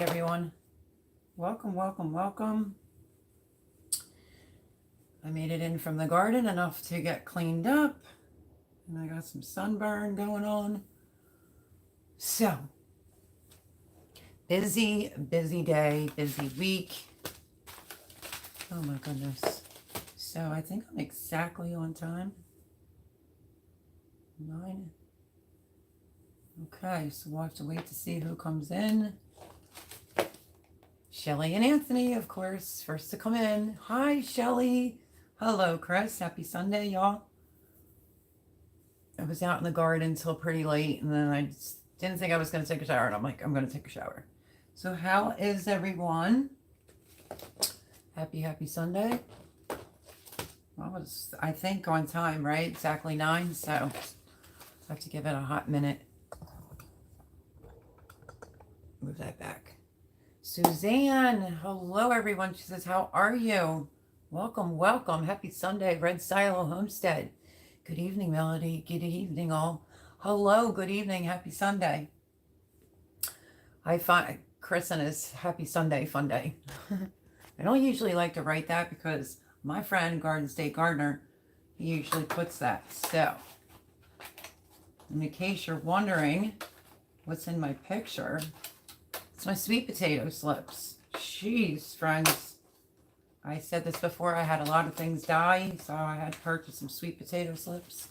Everyone, welcome, welcome, welcome. I made it in from the garden enough to get cleaned up, and I got some sunburn going on. So, busy day, busy week. Oh my goodness. So, I think I'm exactly on time. 9. Okay, so we'll have to wait to see who comes in. Shelly and Anthony, of course, first to come in. Hi, Shelly. Hello, Chris. Happy Sunday, y'all. I was out in the garden until pretty late, and then I just didn't think I was going to take a shower, and I'm like, I'm going to take a shower. So how is everyone? Happy Sunday. Well, I think on time, right? Exactly 9, so I have to give it a hot minute. Move that back. Suzanne, hello everyone. She says, how are you? Welcome, welcome. Happy Sunday, Red Silo Homestead. Good evening, Melody. Good evening, all. Hello, good evening. Happy Sunday. I find Chris and his Happy Sunday fun day. I don't usually like to write that because my friend, Garden State Gardener, he usually puts that. So, in case you're wondering what's in my picture, it's my sweet potato slips. Jeez, friends. I said this before, I had a lot of things die, so I had to purchase some sweet potato slips.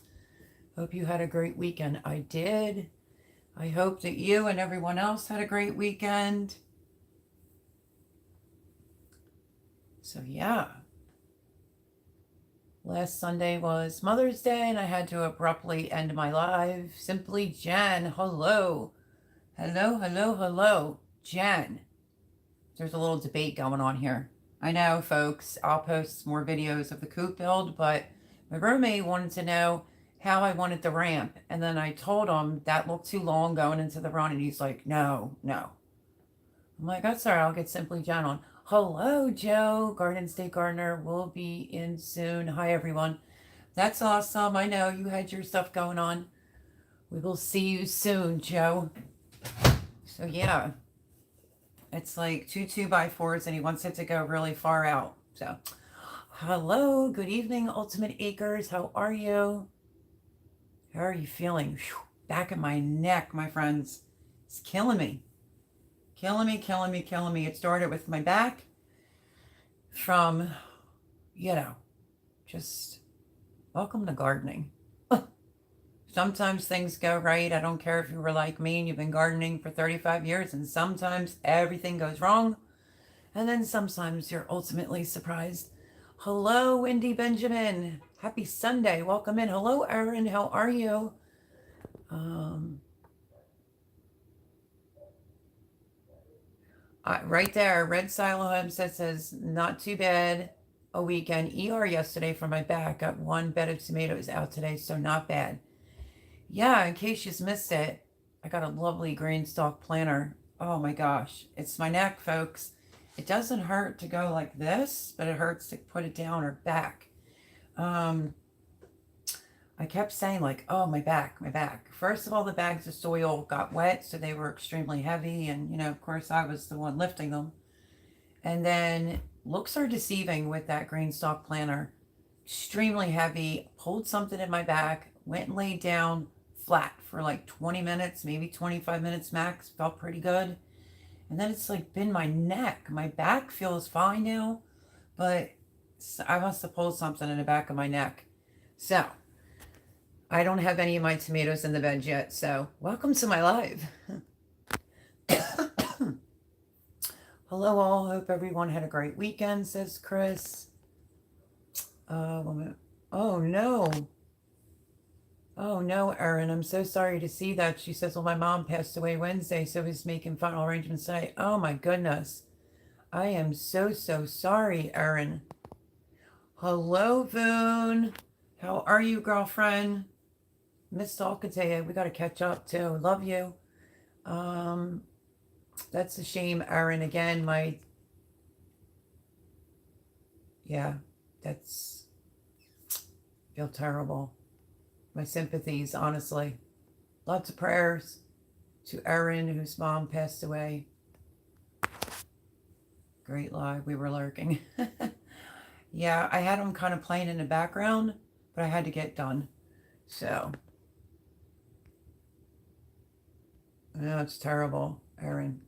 Hope you had a great weekend. I did. I hope that you and everyone else had a great weekend. So yeah. Last Sunday was Mother's Day, and I had to abruptly end my live. Simply Jen, hello. Hello, Jen. There's a little debate going on here. I know, folks, I'll post more videos of the coop build, but my roommate wanted to know how I wanted the ramp. And then I told him that looked too long going into the run, and he's like, no. I'm like, that's all right, I'll get Simply Jen on. Hello, Joe, Garden State Gardener will be in soon. Hi, everyone. That's awesome. I know you had your stuff going on. We will see you soon, Joe. So, yeah. It's like 2 2x4s, and he wants it to go really far out. So, hello, good evening, Ultimate Acres. How are you? How are you feeling? Whew, back of my neck, my friends. It's killing me. Killing me. It started with my back from, just welcome to gardening. Sometimes things go right. I don't care if you were like me and you've been gardening for 35 years, and sometimes everything goes wrong. And then sometimes you're ultimately surprised. Hello, Wendy Benjamin. Happy Sunday. Welcome in. Hello, Erin. How are you? Right there, Red Silo Homestead says, not too bad. A weekend. ER yesterday for my back. Got 1 bed of tomatoes out today, so not bad. Yeah, in case you missed it, I got a lovely green stalk planter. Oh my gosh. It's my neck, folks. It doesn't hurt to go like this, but it hurts to put it down or back. I kept saying like, oh, my back. First of all, the bags of soil got wet, so they were extremely heavy. And, of course, I was the one lifting them. And then looks are deceiving with that green stalk planter. Extremely heavy, pulled something in my back, went and laid down flat for like 20 minutes, maybe 25 minutes max. Felt pretty good. And then it's like been my neck. My back feels fine now, but I must have pulled something in the back of my neck. So I don't have any of my tomatoes in the bed yet. So welcome to my live. Hello all. Hope everyone had a great weekend, says Chris. Oh no. Oh no, Erin, I'm so sorry to see that. She says, well, my mom passed away Wednesday, so he's making final arrangements tonight. Oh my goodness. I am so sorry, Erin. Hello, Voon. How are you, girlfriend? Miss Alcatea, we got to catch up too. Love you. That's a shame, Erin. Again, that's, feel terrible. My sympathies, honestly. Lots of prayers to Erin, whose mom passed away. Great live. We were lurking. Yeah, I had them kind of playing in the background, but I had to get done. So, no, it's terrible, Erin.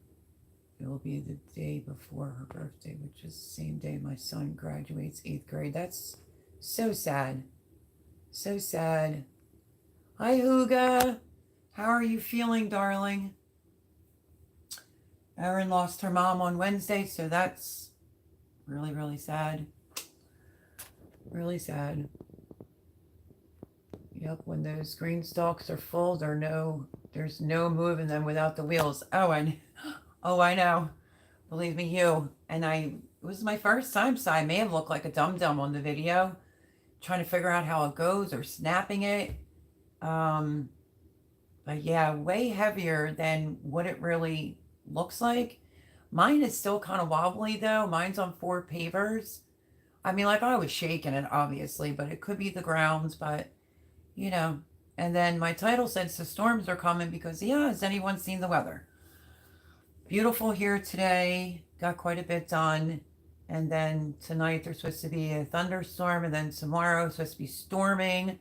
It will be the day before her birthday, which is the same day my son graduates 8th grade. That's so sad. So sad. Hi, Huga. How are you feeling, darling? Erin lost her mom on Wednesday, so that's really, really sad. Really sad. Yep, when those green stalks are full, there's no moving them without the wheels. Oh, I know. Believe me, you. And it was my first time, so I may have looked like a dum-dum on the video, trying to figure out how it goes or snapping it. But yeah, way heavier than what it really looks like. Mine is still kind of wobbly though. Mine's on 4 pavers. I mean, like I was shaking it obviously, but it could be the grounds, but you know. And then my title says the storms are coming because, yeah, has anyone seen the weather? Beautiful here today. Got quite a bit done. And then tonight there's supposed to be a thunderstorm, and then tomorrow it's supposed to be storming,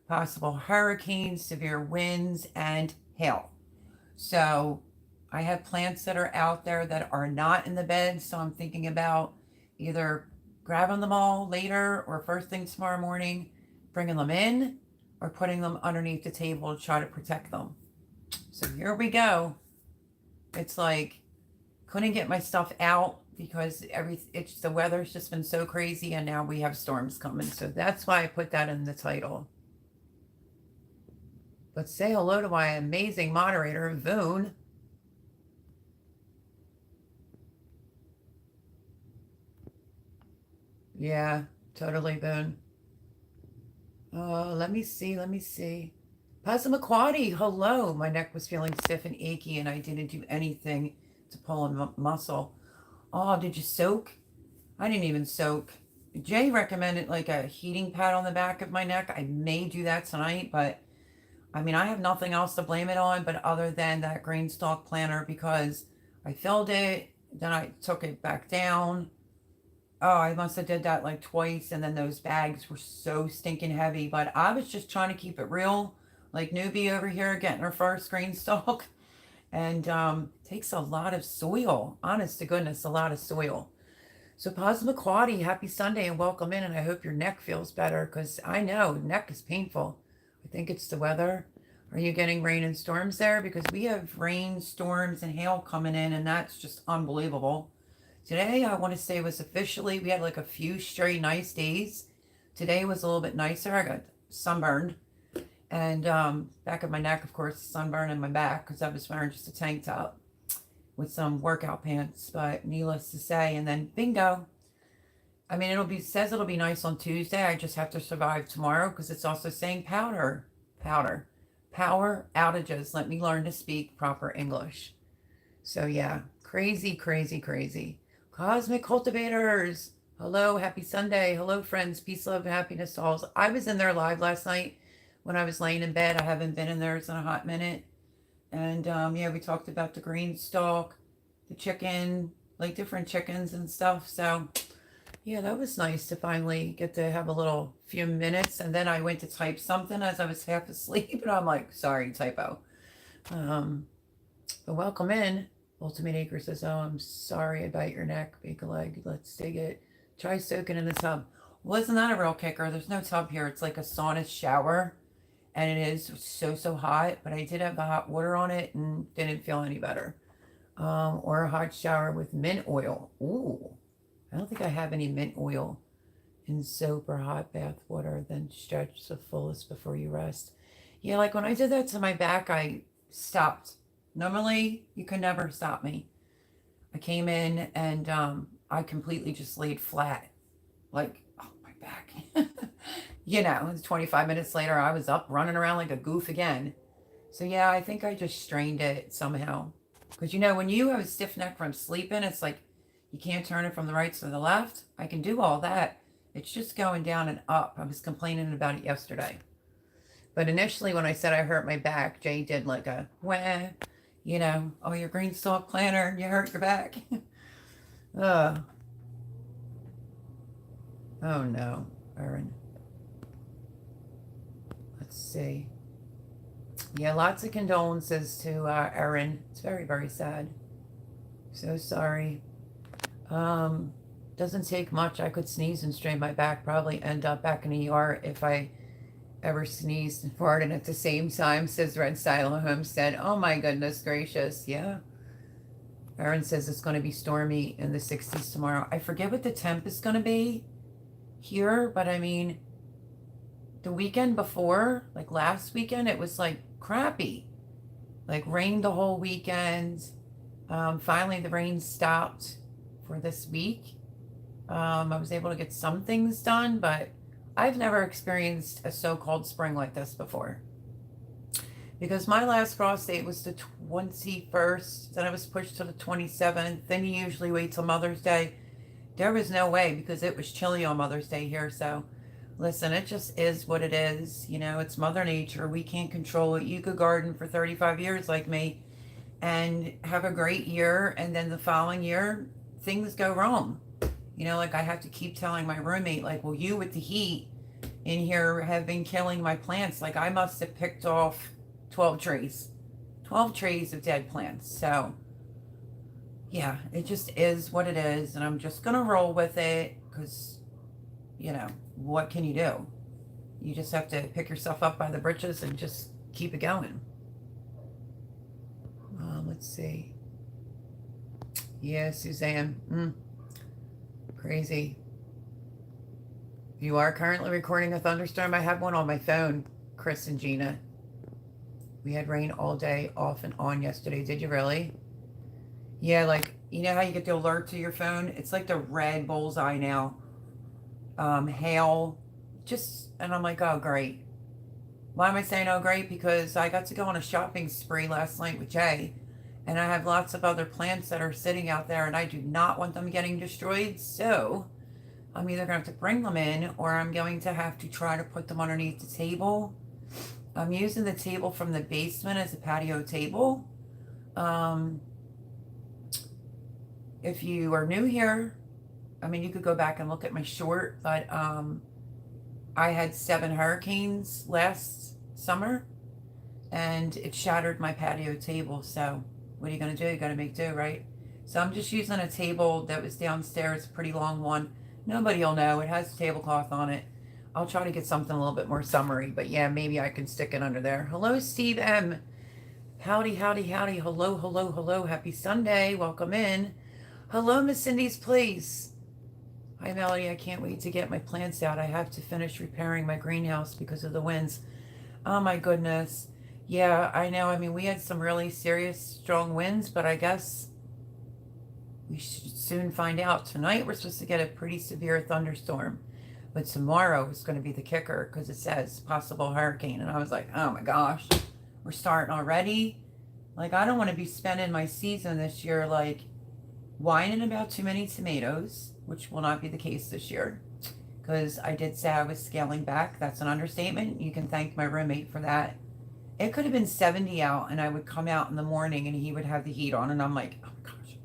possible hurricanes, severe winds, and hail. So I have plants that are out there that are not in the bed, so I'm thinking about either grabbing them all later or first thing tomorrow morning, bringing them in, or putting them underneath the table to try to protect them. So here we go. It's like, couldn't get my stuff out because the weather's just been so crazy, and now we have storms coming. So that's why I put that in the title. But say hello to my amazing moderator, Voon. Yeah, totally, Voon. Oh, let me see. Passamaquoddy, hello. My neck was feeling stiff and achy, and I didn't do anything to pull a muscle. Oh, did you soak? I didn't even soak. Jay recommended like a heating pad on the back of my neck. I may do that tonight, but I mean, I have nothing else to blame it on, but other than that green stalk planter, because I filled it, then I took it back down. Oh, I must have did that like twice, and then those bags were so stinking heavy. But I was just trying to keep it real, like newbie over here getting her first green stalk, and takes a lot of soil. Honest to goodness, a lot of soil. So Passamaquoddy, happy Sunday and welcome in, and I hope your neck feels better because I know neck is painful. I think it's the weather. Are you getting rain and storms there? Because we have rain, storms, and hail coming in, and that's just unbelievable. Today, I want to say was officially, we had like a few straight nice days. Today was a little bit nicer. I got sunburned. And back of my neck, of course, sunburn in my back because I was wearing just a tank top with some workout pants. But needless to say, and then bingo. I mean, says it'll be nice on Tuesday. I just have to survive tomorrow because it's also saying power outages. Let me learn to speak proper English. So yeah, crazy, crazy, crazy. Cosmic Cultivators. Hello, happy Sunday. Hello, friends. Peace, love, and happiness to all. I was in there live last night when I was laying in bed. I haven't been in there in a hot minute. And yeah, we talked about the green stalk, the chicken, like different chickens and stuff. So yeah, that was nice to finally get to have a little few minutes. And then I went to type something as I was half asleep. And I'm like, sorry, typo. But welcome in. Ultimate Acre says, oh, I'm sorry about your neck, big leg. Let's dig it. Try soaking in the tub. Wasn't that a real kicker? There's no tub here. It's like a sauna shower. And it is so hot. But I did have the hot water on it and didn't feel any better. Or a hot shower with mint oil. Ooh. I don't think I have any mint oil in soap or hot bath water. Then stretch the fullest before you rest. Yeah, like when I did that to my back, I stopped. Normally, you can never stop me. I came in and I completely just laid flat. Like, oh, my back. 25 minutes later, I was up running around like a goof again. So yeah, I think I just strained it somehow. Because when you have a stiff neck from sleeping, it's like you can't turn it from the right to the left. I can do all that. It's just going down and up. I was complaining about it yesterday. But initially when I said I hurt my back, Jay did like a, wah, oh, your green stalk planter, you hurt your back. Uh, oh no, Erin. Let's see. Yeah, lots of condolences to Erin. It's very, very sad. So sorry. Um, doesn't take much. I could sneeze and strain my back. Probably end up back in the ER if I ever sneezed and farted at the same time, says Red Silo Homestead. Oh my goodness gracious. Yeah. Erin says it's going to be stormy in the 60s tomorrow. I forget what the temp is going to be here, but I mean, the weekend before, like last weekend, it was like crappy. Like rained the whole weekend. Finally, the rain stopped for this week. I was able to get some things done, but I've never experienced a so-called spring like this before. Because my last frost date was the 21st, then it was pushed to the 27th. Then you usually wait till Mother's Day. There was no way because it was chilly on Mother's Day here. So listen, it just is what it is. You know, it's Mother Nature. We can't control it. You could garden for 35 years like me and have a great year, and then the following year things go wrong. You know, like I have to keep telling my roommate, like, well, you with the heat in here have been killing my plants. Like I must have picked off 12 trees. 12 trees of dead plants. So yeah, it just is what it is, and I'm just gonna roll with it because, you know, what can you do? You just have to pick yourself up by the britches and just keep it going. Let's see. Yeah, Suzanne. Crazy. You are currently recording a thunderstorm. I have one on my phone, Chris and Gina. We had rain all day, off and on yesterday. Did you really? Yeah, like, you know how you get the alert to your phone? It's like the red bullseye now. Hail. And I'm like, oh, great. Why am I saying oh, great? Because I got to go on a shopping spree last night with Jay. And I have lots of other plants that are sitting out there, and I do not want them getting destroyed. So I'm either going to have to bring them in, or I'm going to have to try to put them underneath the table. I'm using the table from the basement as a patio table. If you are new here, I mean, you could go back and look at my short, but I had 7 hurricanes last summer, and it shattered my patio table. So what are you going to do? You got to make do, right? So I'm just using a table that was downstairs, a pretty long one. Nobody will know. It has a tablecloth on it. I'll try to get something a little bit more summery, but yeah, maybe I can stick it under there. Hello, Steve M. Howdy, howdy, howdy. Hello, hello, hello. Happy Sunday. Welcome in. Hello, Miss Cindy's Place. Hi, Melody. I can't wait to get my plants out. I have to finish repairing my greenhouse because of the winds. Oh, my goodness. Yeah, I know. I mean, we had some really serious, strong winds, but I guess we should soon find out. Tonight, we're supposed to get a pretty severe thunderstorm, but tomorrow is going to be the kicker because it says possible hurricane. And I was like, oh my gosh, we're starting already. Like, I don't want to be spending my season this year, like, whining about too many tomatoes, which will not be the case this year because I did say I was scaling back. That's an understatement. You can thank my roommate for that. It could have been 70 out, and I would come out in the morning and he would have the heat on, and I'm like, oh my gosh.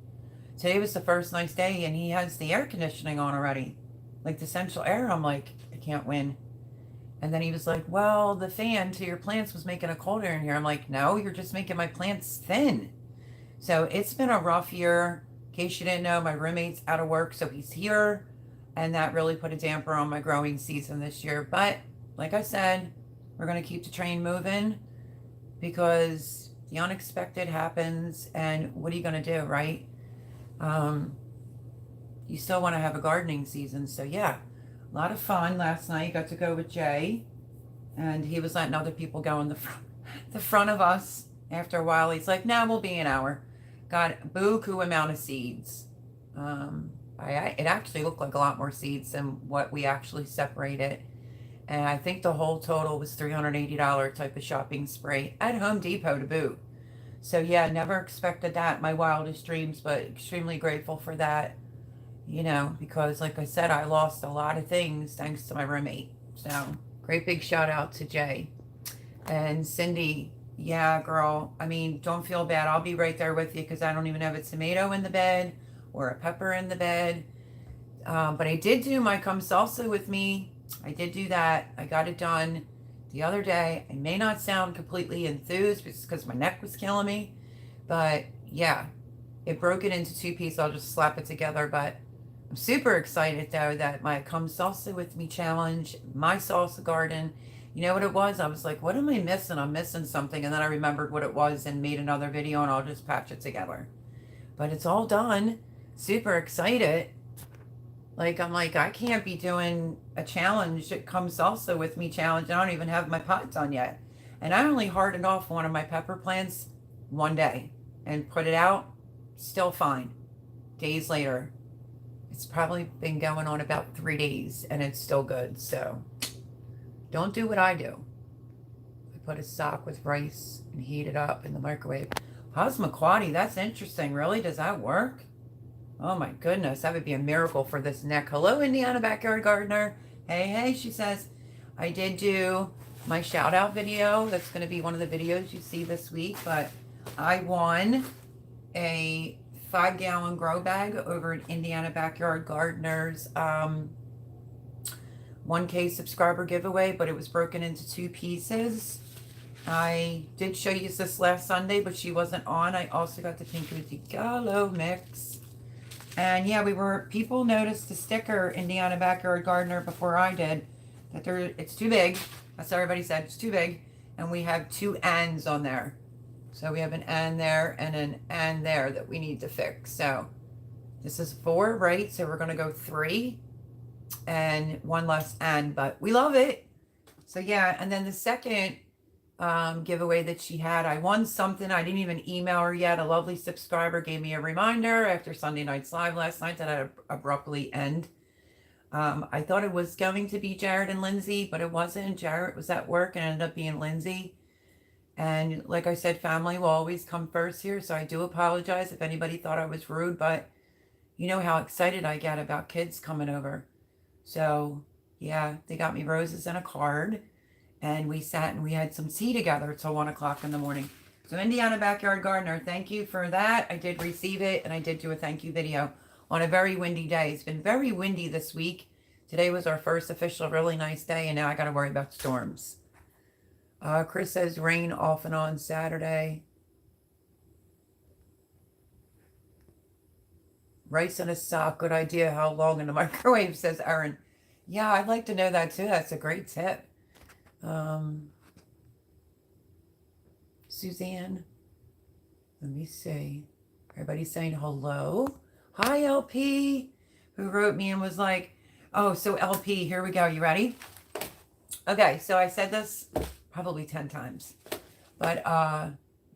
Today was the first nice day, and he has the air conditioning on already, like the central air. I'm like, I can't win. And then he was like, well, the fan to your plants was making it colder in here. I'm like, no, you're just making my plants thin. So it's been a rough year. In case you didn't know, my roommate's out of work, so he's here, and that really put a damper on my growing season this year. But like I said, we're going to keep the train moving because the unexpected happens, and what are you going to do, right? You still want to have a gardening season. So yeah, a lot of fun last night. Got to go with Jay, and he was letting other people go in the front of us. After a while, he's like, no, we'll be an hour. Got buku amount of seeds. It actually looked like a lot more seeds than what we actually separated. And I think the whole total was $380 type of shopping spree at Home Depot to boot. So yeah, never expected that. My wildest dreams, but extremely grateful for that. You know, because like I said, I lost a lot of things thanks to my roommate. So great big shout out to Jay. And Cindy, yeah, girl. I mean, don't feel bad. I'll be right there with you because I don't even have a tomato in the bed or a pepper in the bed. But I did do my Come Salsa with me. I did do that. I got it done the other day. I may not sound completely enthused because my neck was killing me. But yeah, it broke it into two pieces. I'll just slap it together. But I'm super excited though that my Come Salsa with Me challenge, my salsa garden, you know what it was? I was like, what am I missing? I'm missing something. And then I remembered what it was and made another video, and I'll just patch it together. But it's all done. Super excited. Like, I'm like, I can't be doing a challenge that Come Salsa with Me challenge. I don't even have my pot done yet. And I only hardened off one of my pepper plants one day and put it out. Still fine. Days later, it's probably been going on about 3 days and it's still good. So don't do what I do. I put a stock with rice and heat it up in the microwave. Passamaquoddy, that's interesting. Really? Does that work? Oh my goodness, that would be a miracle for this neck. Hello, Indiana Backyard Gardener. Hey, hey, she says, I did do my shout out video. That's going to be one of the videos you see this week, but I won a 5-gallon grow bag over at Indiana Backyard Gardeners 1K subscriber giveaway, but it was broken into 2 pieces. I did show you this last Sunday, but she wasn't on. I also got the Pinko di Gallo mix. And yeah, people noticed the sticker Indiana Backyard Gardener before I did, that it's too big. That's what everybody said, it's too big. And we have 2 N's on there. So we have an N there and an N there that we need to fix. So this is 4, right? So we're going to go 3 and 1 less N, but we love it. So yeah, and then the second giveaway that she had, I won something. I didn't even email her yet. A lovely subscriber gave me a reminder after Sunday Night's Live last night that I abruptly end. I thought it was going to be Jared and Lindsay, but it wasn't. Jared was at work and ended up being Lindsay. And like I said, family will always come first here, so I do apologize if anybody thought I was rude, but you know how excited I get about kids coming over. So yeah, they got me roses and a card. And we sat and we had some tea together till 1 o'clock in the morning. So Indiana Backyard Gardener, thank you for that. I did receive it, and I did do a thank you video on a very windy day. It's been very windy this week. Today was our first official really nice day, and now I got to worry about storms. Chris says rain off and on Saturday. Rice in a sock, good idea. How long in the microwave, says Erin. Yeah, I'd like to know that too. That's a great tip. Suzanne, let me see. Everybody's saying hello. Hi, LP, who wrote me and was like, oh, so LP, here we go. You ready? Okay, so I said this probably 10 times, but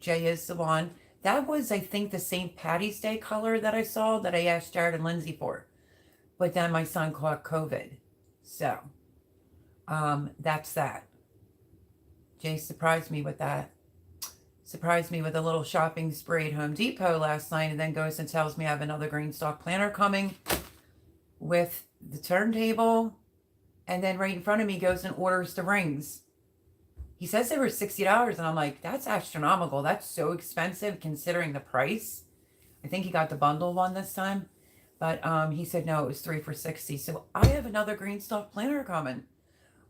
Jay is the one. That was, I think, the St. Patty's Day color that I saw that I asked Jared and Lindsay for. But then my son caught COVID. So that's that. Jay surprised me with that. Surprised me with a little shopping spree at Home Depot last night, and then goes and tells me I have another Greenstock planter coming with the turntable. And then right in front of me goes and orders the rings. He says they were $60, and I'm like, that's astronomical. That's so expensive considering the price. I think he got the bundle one this time. But he said, no, it was 3 for $60. So I have another Greenstock planter coming.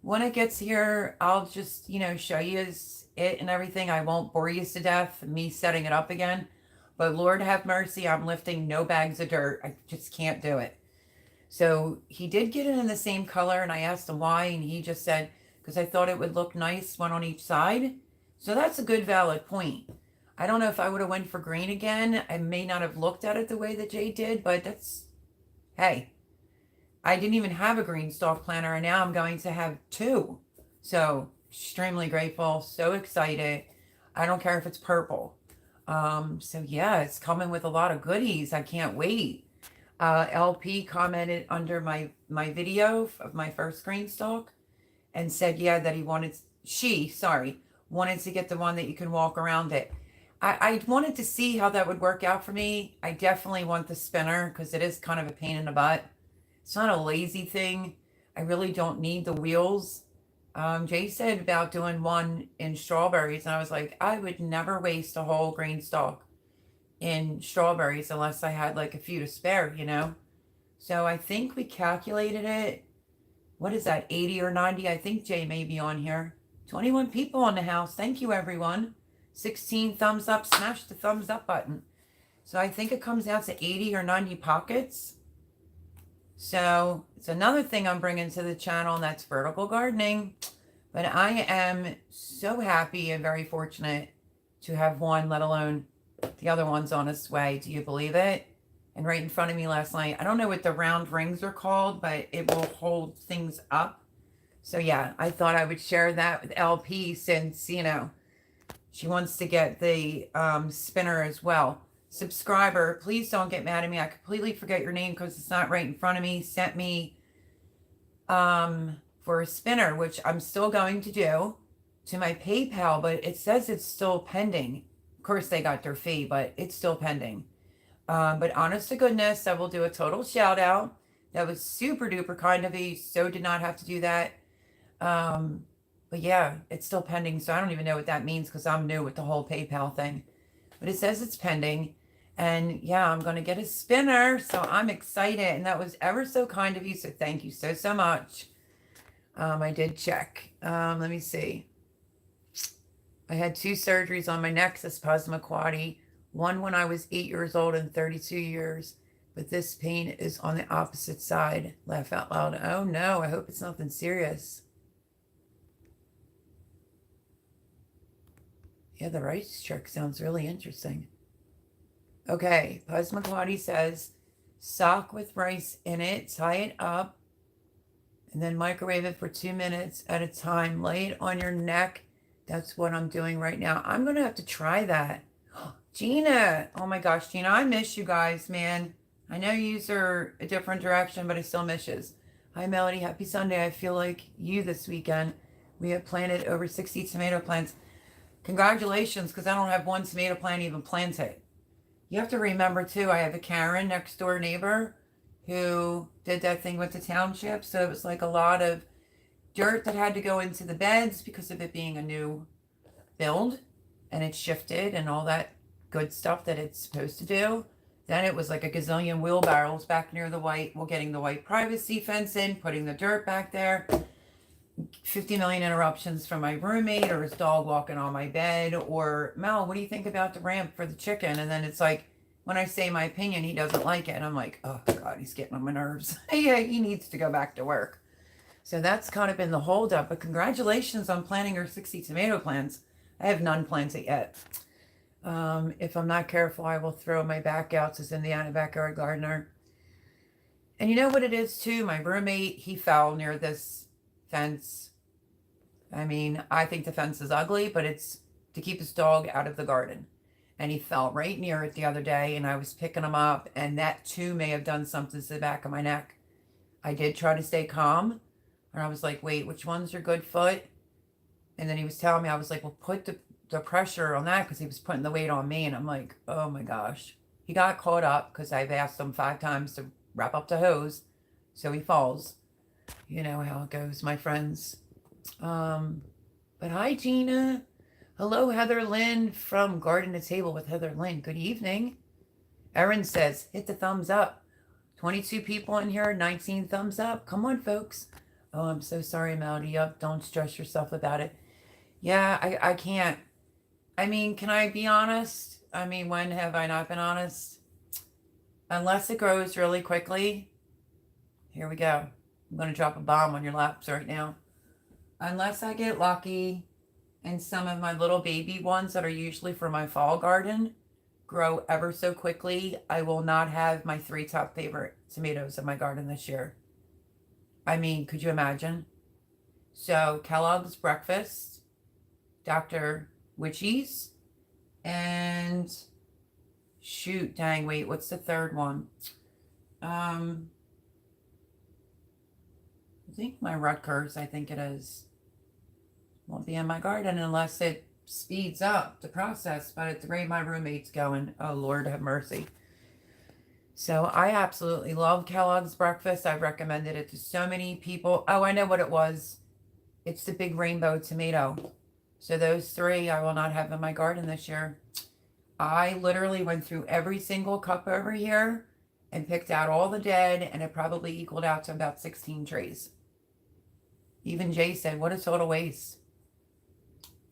When it gets here, I'll just, show you it and everything. I won't bore you to death, me setting it up again. But Lord have mercy, I'm lifting no bags of dirt. I just can't do it. So he did get it in the same color, and I asked him why, and he just said, because I thought it would look nice, one on each side. So that's a good, valid point. I don't know if I would have went for green again. I may not have looked at it the way that Jay did, but hey. I didn't even have a Greenstock planter, and now I'm going to have 2. So extremely grateful, so excited. I don't care if it's purple. So yeah, it's coming with a lot of goodies. I can't wait. LP commented under my video of my first Greenstock and said, yeah, that wanted to get the one that you can walk around it. I wanted to see how that would work out for me. I definitely want the spinner because it is kind of a pain in the butt. It's not a lazy thing. I really don't need the wheels. Jay said about doing one in strawberries, and I was like, I would never waste a whole Greenstock in strawberries unless I had like a few to spare, you know? So I think we calculated it. What is that, 80 or 90? I think Jay may be on here. 21 people in the house. Thank you, everyone. 16 thumbs up. Smash the thumbs up button. So I think it comes out to 80 or 90 pockets. So it's another thing I'm bringing to the channel, and that's vertical gardening. But I am so happy and very fortunate to have one, let alone the other one's on its way. Do you believe it? And right in front of me last night, I don't know what the round rings are called, but it will hold things up. So yeah, I thought I would share that with LP since, you know, she wants to get the spinner as well. Subscriber, please don't get mad at me. I completely forget your name because it's not right in front of me. Sent me for a spinner, which I'm still going to do, to my PayPal, but it says it's still pending. Of course, they got their fee, but it's still pending. But honest to goodness, I will do a total shout out. That was super duper kind of you. So did not have to do that. But yeah, it's still pending. So I don't even know what that means because I'm new with the whole PayPal thing. But it says it's pending. And yeah, I'm going to get a spinner. So I'm excited. And that was ever so kind of you. So thank you so, so much. I did check. Let me see. I had 2 surgeries on my Nexus Passamaquoddy. One when I was 8 years old and 32 years. But this pain is on the opposite side. Laugh out loud. Oh no, I hope it's nothing serious. Yeah, the rice trick sounds really interesting. Okay, Passamaquoddy says, sock with rice in it, tie it up, and then microwave it for 2 minutes at a time. Lay it on your neck. That's what I'm doing right now. I'm going to have to try that. Gina, oh my gosh, Gina, I miss you guys, man. I know yous are a different direction, but I still miss yous. Hi, Melody. Happy Sunday. I feel like you this weekend. We have planted over 60 tomato plants. Congratulations, because I don't have one tomato plant even planted. You have to remember, too, I have a Karen next door neighbor who did that thing with the township. So it was like a lot of dirt that had to go into the beds because of it being a new build. And it shifted and all that good stuff that it's supposed to do. Then it was like a gazillion wheelbarrows back near the white. Well, getting the white privacy fence in, putting the dirt back there. 50 million interruptions from my roommate or his dog walking on my bed, or Mel, what do you think about the ramp for the chicken? And then it's like, when I say my opinion, he doesn't like it. And I'm like, oh God, he's getting on my nerves. Yeah, he needs to go back to work. So that's kind of been the holdup. But congratulations on planting your 60 tomato plants. I have none planted yet. If I'm not careful, I will throw my back outs as Indiana backyard gardener. And you know what it is too? My roommate, he fell near this fence. I mean, I think the fence is ugly, but it's to keep his dog out of the garden. And he fell right near it the other day, and I was picking him up, and that too may have done something to the back of my neck. I did try to stay calm, and I was like, wait, which one's your good foot? And then he was telling me, I was like, well, put the pressure on that, because he was putting the weight on me. And I'm like, oh my gosh. He got caught up because I've asked him 5 times to wrap up the hose. So he falls. You know how it goes, my friends. But hi, Gina. Hello, Heather Lynn from Garden to Table with Heather Lynn. Good evening. Erin says, hit the thumbs up. 22 people in here, 19 thumbs up. Come on, folks. Oh, I'm so sorry, Melody. Don't stress yourself about it. Yeah, I can't. I mean, can I be honest? I mean, when have I not been honest? Unless it grows really quickly. Here we go. I'm going to drop a bomb on your laps right now. Unless I get lucky and some of my little baby ones that are usually for my fall garden grow ever so quickly, I will not have my 3 top favorite tomatoes in my garden this year. I mean, could you imagine? So Kellogg's Breakfast, Dr. Witchies, and shoot, dang, wait, what's the third one? I think my Rutgers, I think it is. Won't be in my garden unless it speeds up the process, but at the rate my roommate's going, oh Lord have mercy. So I absolutely love Kellogg's Breakfast. I've recommended it to so many people. Oh, I know what it was. It's the big rainbow tomato. So those 3 I will not have in my garden this year. I literally went through every single cup over here and picked out all the dead, and it probably equaled out to about 16 trays. Even Jay said, what a total waste.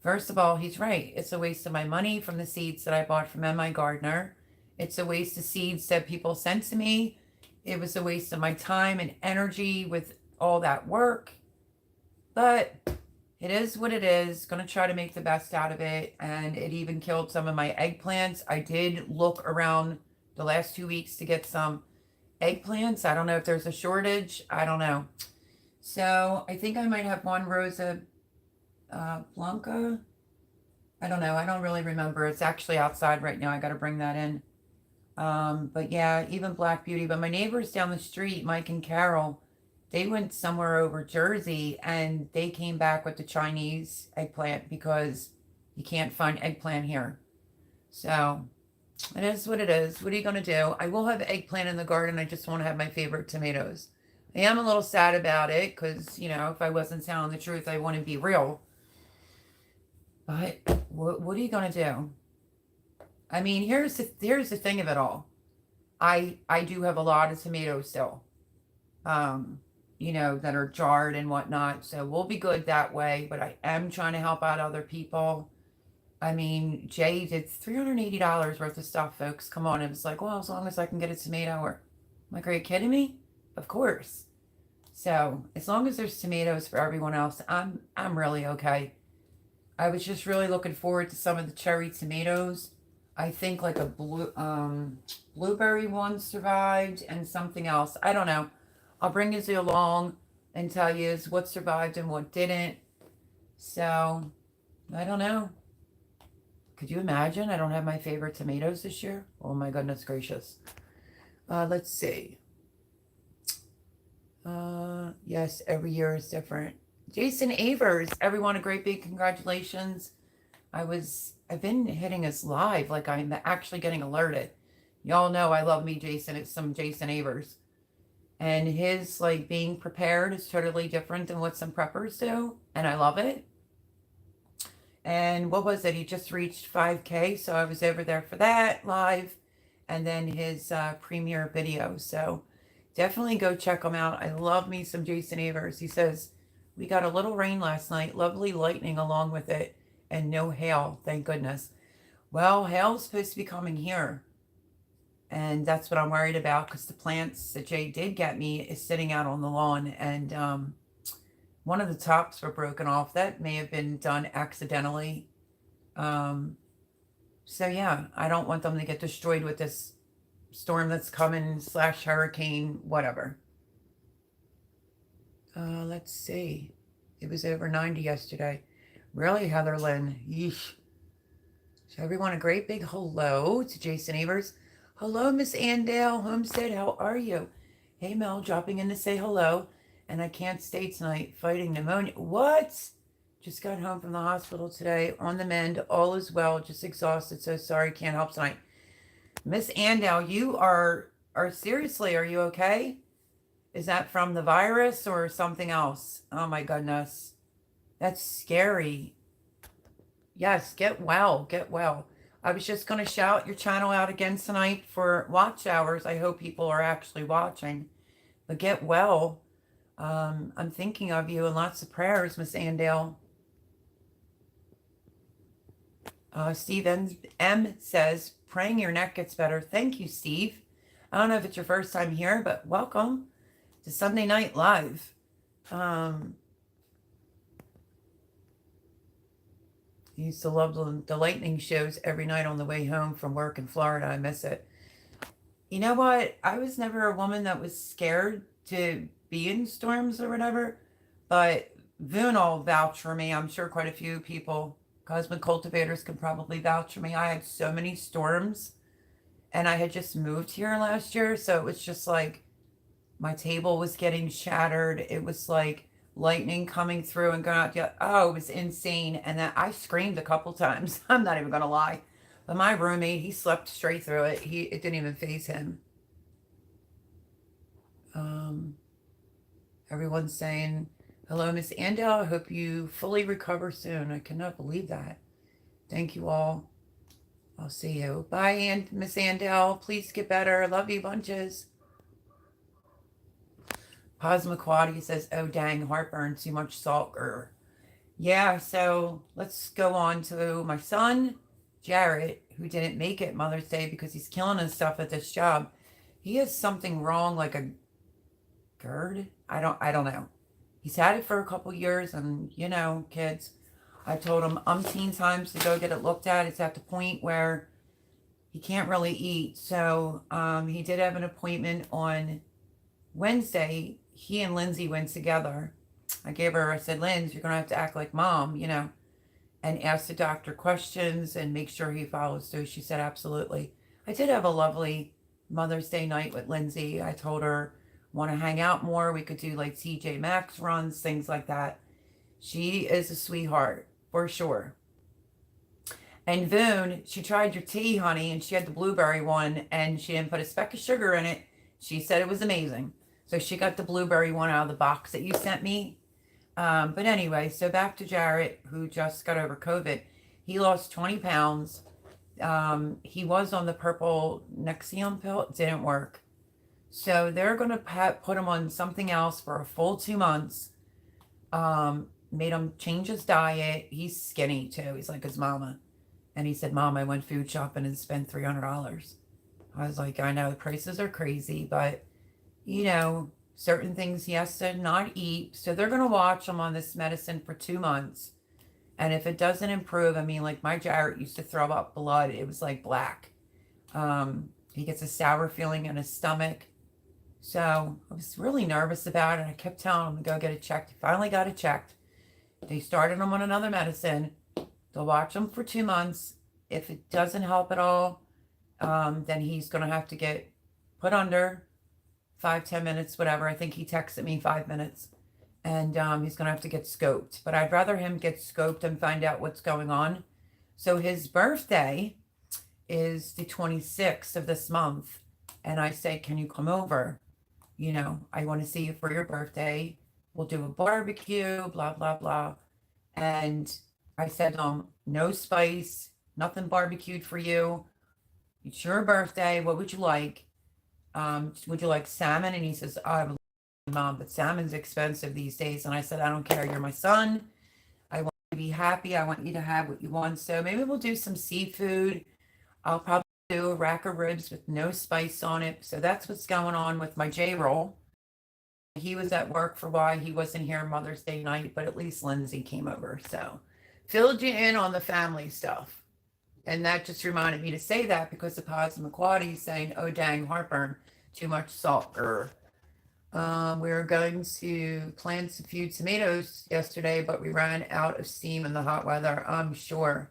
First of all, he's right. It's a waste of my money from the seeds that I bought from M.I. Gardner. It's a waste of seeds that people sent to me. It was a waste of my time and energy with all that work. But it is what it is. Going to try to make the best out of it. And it even killed some of my eggplants. I did look around the last 2 weeks to get some eggplants. I don't know if there's a shortage. I don't know. So I think I might have one Rosa Blanca. I don't know. I don't really remember. It's actually outside right now. I got to bring that in. But yeah, even Black Beauty. But my neighbors down the street, Mike and Carol, they went somewhere over Jersey and they came back with the Chinese eggplant because you can't find eggplant here. So it is what it is. What are you going to do? I will have eggplant in the garden. I just want to have my favorite tomatoes. I am a little sad about it because, you know, if I wasn't telling the truth, I wouldn't be real. But what are you going to do? I mean, here's the thing of it all. I do have a lot of tomatoes still, you know, that are jarred and whatnot. So we'll be good that way. But I am trying to help out other people. I mean, Jay did $380 worth of stuff, folks. Come on. It was like, well, as long as I can get a tomato. Or, I'm like, are you kidding me? Of course. So as long as there's tomatoes for everyone else, I'm really okay. I was just really looking forward to some of the cherry tomatoes. I think like a blueberry one survived and something else. I don't know. I'll bring you along and tell you what survived and what didn't. So, I don't know. Could you imagine? I don't have my favorite tomatoes this year. Oh my goodness gracious. Let's see. Yes, every year is different. Jason Avers, everyone, a great big congratulations. I've been hitting us live, like I'm actually getting alerted. Y'all know I love me, Jason. It's some Jason Avers. And his, like, being prepared is totally different than what some preppers do. And I love it. And what was it? He just reached 5K. So I was over there for that live. And then his premiere video. So definitely go check him out. I love me some Jason Avers. He says, we got a little rain last night. Lovely lightning along with it. And no hail, thank goodness. Well, hail's supposed to be coming here. And that's what I'm worried about because the plants that Jay did get me is sitting out on the lawn. And one of the tops were broken off. That may have been done accidentally. So yeah, I don't want them to get destroyed with this storm that's coming / hurricane, whatever. Let's see. It was over 90 yesterday. Really, Heather Lynn? Yeesh. So everyone, a great big hello to Jason Avers. Hello, Miss Andale Homestead. How are you? Hey, Mel, dropping in to say hello. And I can't stay tonight, fighting pneumonia. What? Just got home from the hospital today. On the mend. All is well. Just exhausted. So sorry. Can't help tonight. Miss Andale, you are seriously, are you okay? Is that from the virus or something else? Oh, my goodness. That's scary. Yes, get well, get well. I was just going to shout your channel out again tonight for watch hours. I hope people are actually watching. But get well. I'm thinking of you and lots of prayers, Miss Andale. Steve M says, praying your neck gets better. Thank you, Steve. I don't know if it's your first time here, but welcome to Sunday Night Live. I used to love the lightning shows every night on the way home from work in Florida. I miss it. You know what? I was never a woman that was scared to be in storms or whatever, but Vunal vouch for me. I'm sure quite a few people, cosmic cultivators, can probably vouch for me. I had so many storms, and I had just moved here last year, so it was just like my table was getting shattered. It was like lightning coming through and going out. Oh, it was insane. And that I screamed a couple times. I'm not even gonna lie. But my roommate, he slept straight through it. It didn't even faze him. Everyone's saying, hello, Miss Andel. I hope you fully recover soon. I cannot believe that. Thank you all. I'll see you. Bye, and Miss Andel. Please get better. Love you bunches. Posmaquati says, oh, dang, heartburn, too much salt. Yeah, so let's go on to my son, Jarrett, who didn't make it Mother's Day because he's killing his stuff at this job. He has something wrong, like a GERD. I don't know. He's had it for a couple years, and kids, I told him umpteen times to go get it looked at. It's at the point where he can't really eat. So he did have an appointment on Wednesday. He and Lindsay went together. I said, Lindsay, you're going to have to act like mom, and ask the doctor questions and make sure he follows through. She said, absolutely. I did have a lovely Mother's Day night with Lindsay. I told her, want to hang out more. We could do like TJ Maxx runs, things like that. She is a sweetheart, for sure. And Voon, she tried your tea, honey, and she had the blueberry one, and she didn't put a speck of sugar in it. She said it was amazing. So she got the blueberry one out of the box that you sent me. But anyway, so back to Jarrett, who just got over COVID. He lost 20 pounds. He was on the purple Nexium pill. It didn't work. So they're going to put him on something else for a full 2 months. Made him change his diet. He's skinny too. He's like his mama. And he said, Mom, I went food shopping and spent $300. I was like, I know the prices are crazy, but certain things he has to not eat. So they're going to watch him on this medicine for 2 months. And if it doesn't improve, I mean, like my Jarrett used to throw up blood. It was like black. He gets a sour feeling in his stomach. So I was really nervous about it. I kept telling him to go get it checked. He finally got it checked. They started him on another medicine. They'll watch him for 2 months. If it doesn't help at all, then he's going to have to get put under 5-10 minutes, whatever. I think he texted me 5 minutes. And he's going to have to get scoped. But I'd rather him get scoped and find out what's going on. So his birthday is the 26th of this month. And I say, can you come over? I want to see you for your birthday. We'll do a barbecue, blah, blah, blah. And I said, no spice, nothing barbecued for you. It's your birthday. What would you like? Would you like salmon? And he says, I would love Mom, but salmon's expensive these days. And I said, I don't care. You're my son. I want you to be happy. I want you to have what you want. So maybe we'll do some seafood. I'll probably do a rack of ribs with no spice on it. So that's what's going on with my J-roll. He was at work for why he wasn't here Mother's Day night, but at least Lindsay came over. So filled you in on the family stuff. And that just reminded me to say that because the Posmaquati is saying, oh, dang, heartburn, too much salt. We were going to plant a few tomatoes yesterday, but we ran out of steam in the hot weather, I'm sure.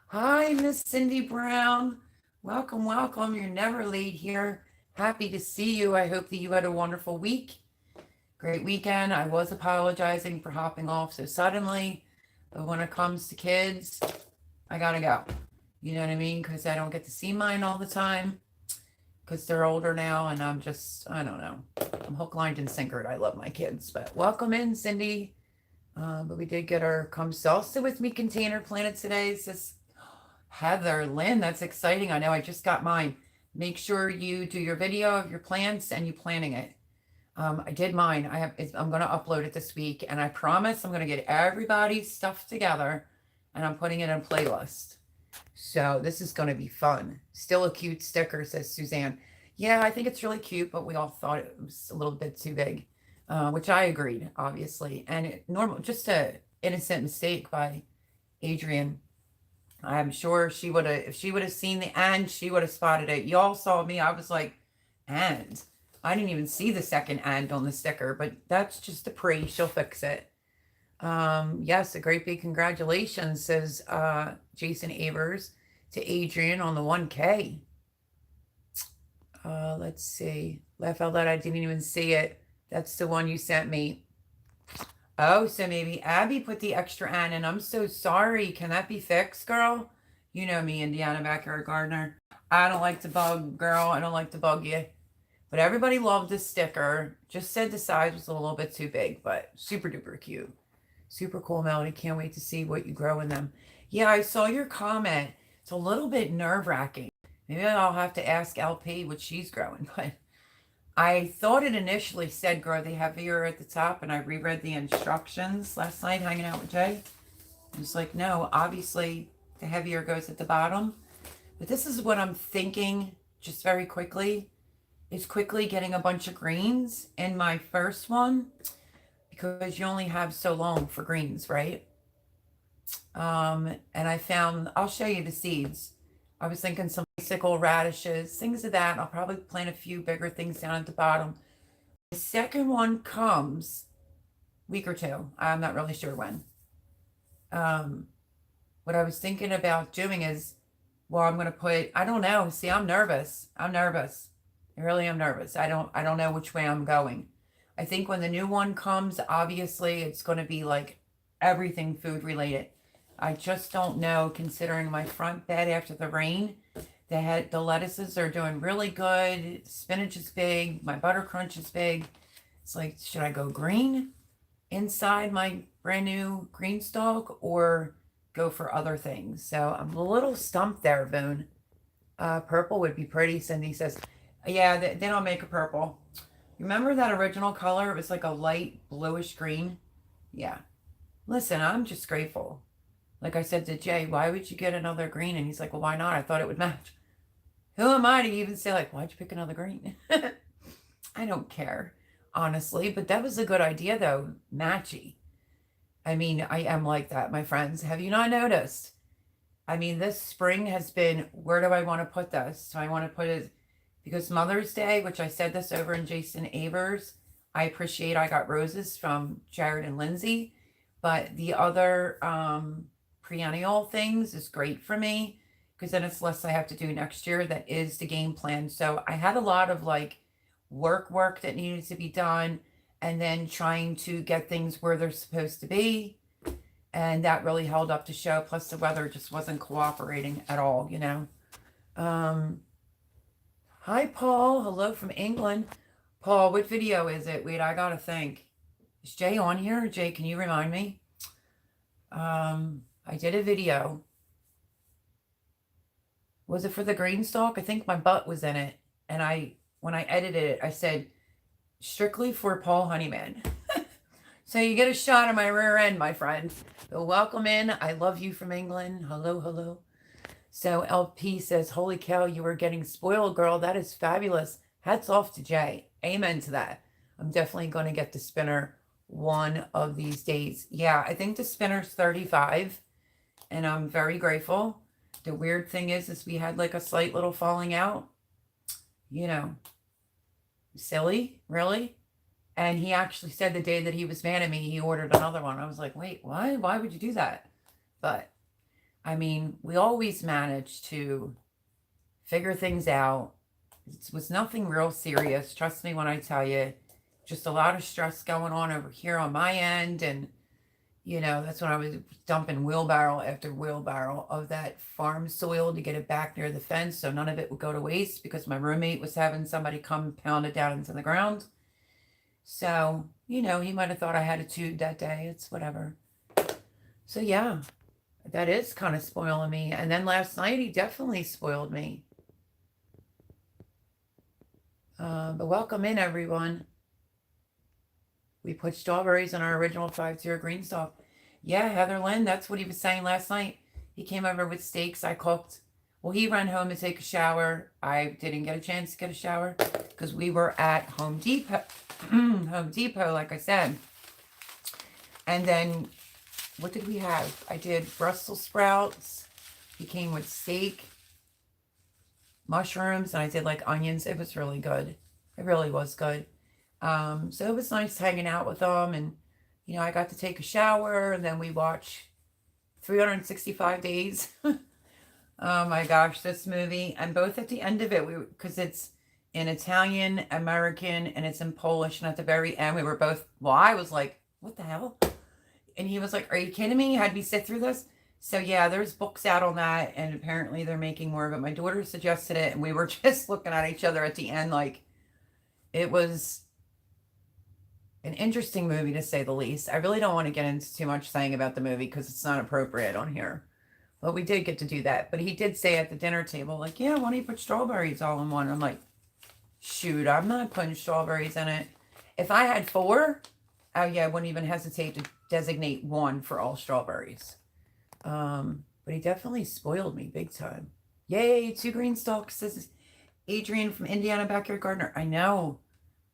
Hi, Miss Cindy Brown. Welcome, welcome. You're never late here. Happy to see you. I hope that you had a wonderful week. Great weekend. I was apologizing for hopping off so suddenly, but when it comes to kids, I gotta go. You know what I mean? Because I don't get to see mine all the time because they're older now, and I don't know. I'm hook, line, and sinkered. I love my kids, but welcome in, Cindy. But we did get our Come Salsa With Me container planted today. It says, Heather Lynn, that's exciting. I know I just got mine. Make sure you do your video of your plants and you planting it. I did mine. I'm going to upload it this week, and I promise I'm going to get everybody's stuff together, and I'm putting it in a playlist. So this is going to be fun. Still a cute sticker, says Suzanne. Yeah, I think it's really cute, but we all thought it was a little bit too big, which I agreed, obviously. And just a innocent mistake by Adrian. I'm sure if she would have seen the and, she would have spotted it. Y'all saw me. I was like, and. I didn't even see the second and on the sticker, but that's just a pre. She'll fix it. Yes, a great big congratulations, says Jason Avers to Adrian on the 1K. Let's see. Laugh out loud, I didn't even see it. That's the one you sent me. Oh, so maybe Abby put the extra and in. I'm so sorry. Can that be fixed, girl? You know me, Indiana Backyard Gardener. I don't like to bug, girl. I don't like to bug you. But everybody loved this sticker. Just said the size was a little bit too big, but super duper cute. Super cool, Melody. Can't wait to see what you grow in them. Yeah, I saw your comment. It's a little bit nerve-wracking. Maybe I'll have to ask LP what she's growing, but I thought it initially said grow the heavier at the top, and I reread the instructions last night hanging out with Jay. It's like, no, obviously the heavier goes at the bottom. But this is what I'm thinking, just very quickly, is quickly getting a bunch of greens in my first one, because you only have so long for greens, right? And I found, I'll show you the seeds. I was thinking some icicle radishes, things of that. I'll probably plant a few bigger things down at the bottom. The second one comes week or two. I'm not really sure when. What I was thinking about doing is, well, I'm going to put, I don't know. See, I'm nervous. I'm nervous. I really am nervous. I don't know which way I'm going. I think when the new one comes, obviously it's going to be like everything food related. I just don't know, considering my front bed after the rain. The lettuces are doing really good. Spinach is big. My butter crunch is big. It's like, should I go green inside my brand new green stalk or go for other things? So I'm a little stumped there, Boone. Purple would be pretty. Cindy says, yeah, then I'll make a purple. Remember that original color? It was like a light bluish green. Yeah. Listen, I'm just grateful. Like I said to Jay, why would you get another green? And he's like, well, why not? I thought it would match. Who am I to even say, like, why'd you pick another green? I don't care, honestly. But that was a good idea, though. Matchy. I mean, I am like that, my friends. Have you not noticed? I mean, this spring has been, where do I want to put this? So I want to put it, because Mother's Day, which I said this over in Jason Avers, I appreciate I got roses from Jared and Lindsay. But the other perennial things is great for me, because then it's less I have to do next year. That is the game plan. So I had a lot of like work that needed to be done, and then trying to get things where they're supposed to be. And that really held up the show. Plus the weather just wasn't cooperating at all, you know. Hi, Paul. Hello from England. Paul, what video is it? Wait, I gotta think. Is Jay on here? Jay, can you remind me? I did a video. Was it for the green stalk? I think my butt was in it. And when I edited it, I said, strictly for Paul Honeyman. So you get a shot of my rear end, my friend. So welcome in. I love you from England. Hello, hello. So LP says, holy cow, you are getting spoiled, girl. That is fabulous. Hats off to Jay. Amen to that. I'm definitely going to get the spinner one of these days. Yeah, I think the spinner's 35, and I'm very grateful. The weird thing is we had like a slight little falling out. You know, silly, really? And he actually said the day that he was mad at me, he ordered another one. I was like, wait, why? Why would you do that? But, I mean, we always manage to figure things out. It was nothing real serious. Trust me when I tell you. Just a lot of stress going on over here on my end. And, you know, that's when I was dumping wheelbarrow after wheelbarrow of that farm soil to get it back near the fence so none of it would go to waste, because my roommate was having somebody come pound it down into the ground. So, you know, he might have thought I had a tube that day. It's whatever. So, yeah, that is kind of spoiling me. And then last night, he definitely spoiled me. But welcome in, everyone. We put strawberries in our original 5-tier green stalk. Yeah, Heather Lynn, that's what he was saying last night. He came over with steaks I cooked. Well, he ran home to take a shower. I didn't get a chance to get a shower because we were at Home Depot. Home Depot, like I said. And then, what did we have? I did Brussels sprouts. He came with steak, mushrooms, and I did like onions. It was really good. It really was good. So it was nice hanging out with them, and you know, I got to take a shower, and then we watched 365 Days. Oh my gosh, this movie. And both at the end of it, because it's in Italian, American, and it's in Polish, and at the very end we were both, well, I was like, what the hell? And he was like, are you kidding me? You had me sit through this? So yeah, there's books out on that, and apparently they're making more of it. My daughter suggested it, and we were just looking at each other at the end like it was an interesting movie, to say the least. I really don't want to get into too much saying about the movie because it's not appropriate on here. But we did get to do that. But he did say at the dinner table, like, yeah, why don't you put strawberries all in one? I'm like, shoot, I'm not putting strawberries in it. If I had 4, oh yeah, I wouldn't even hesitate to designate 1 for all strawberries. But he definitely spoiled me big time. Yay, 2 green stalks. This is Adrian from Indiana Backyard Gardener. I know.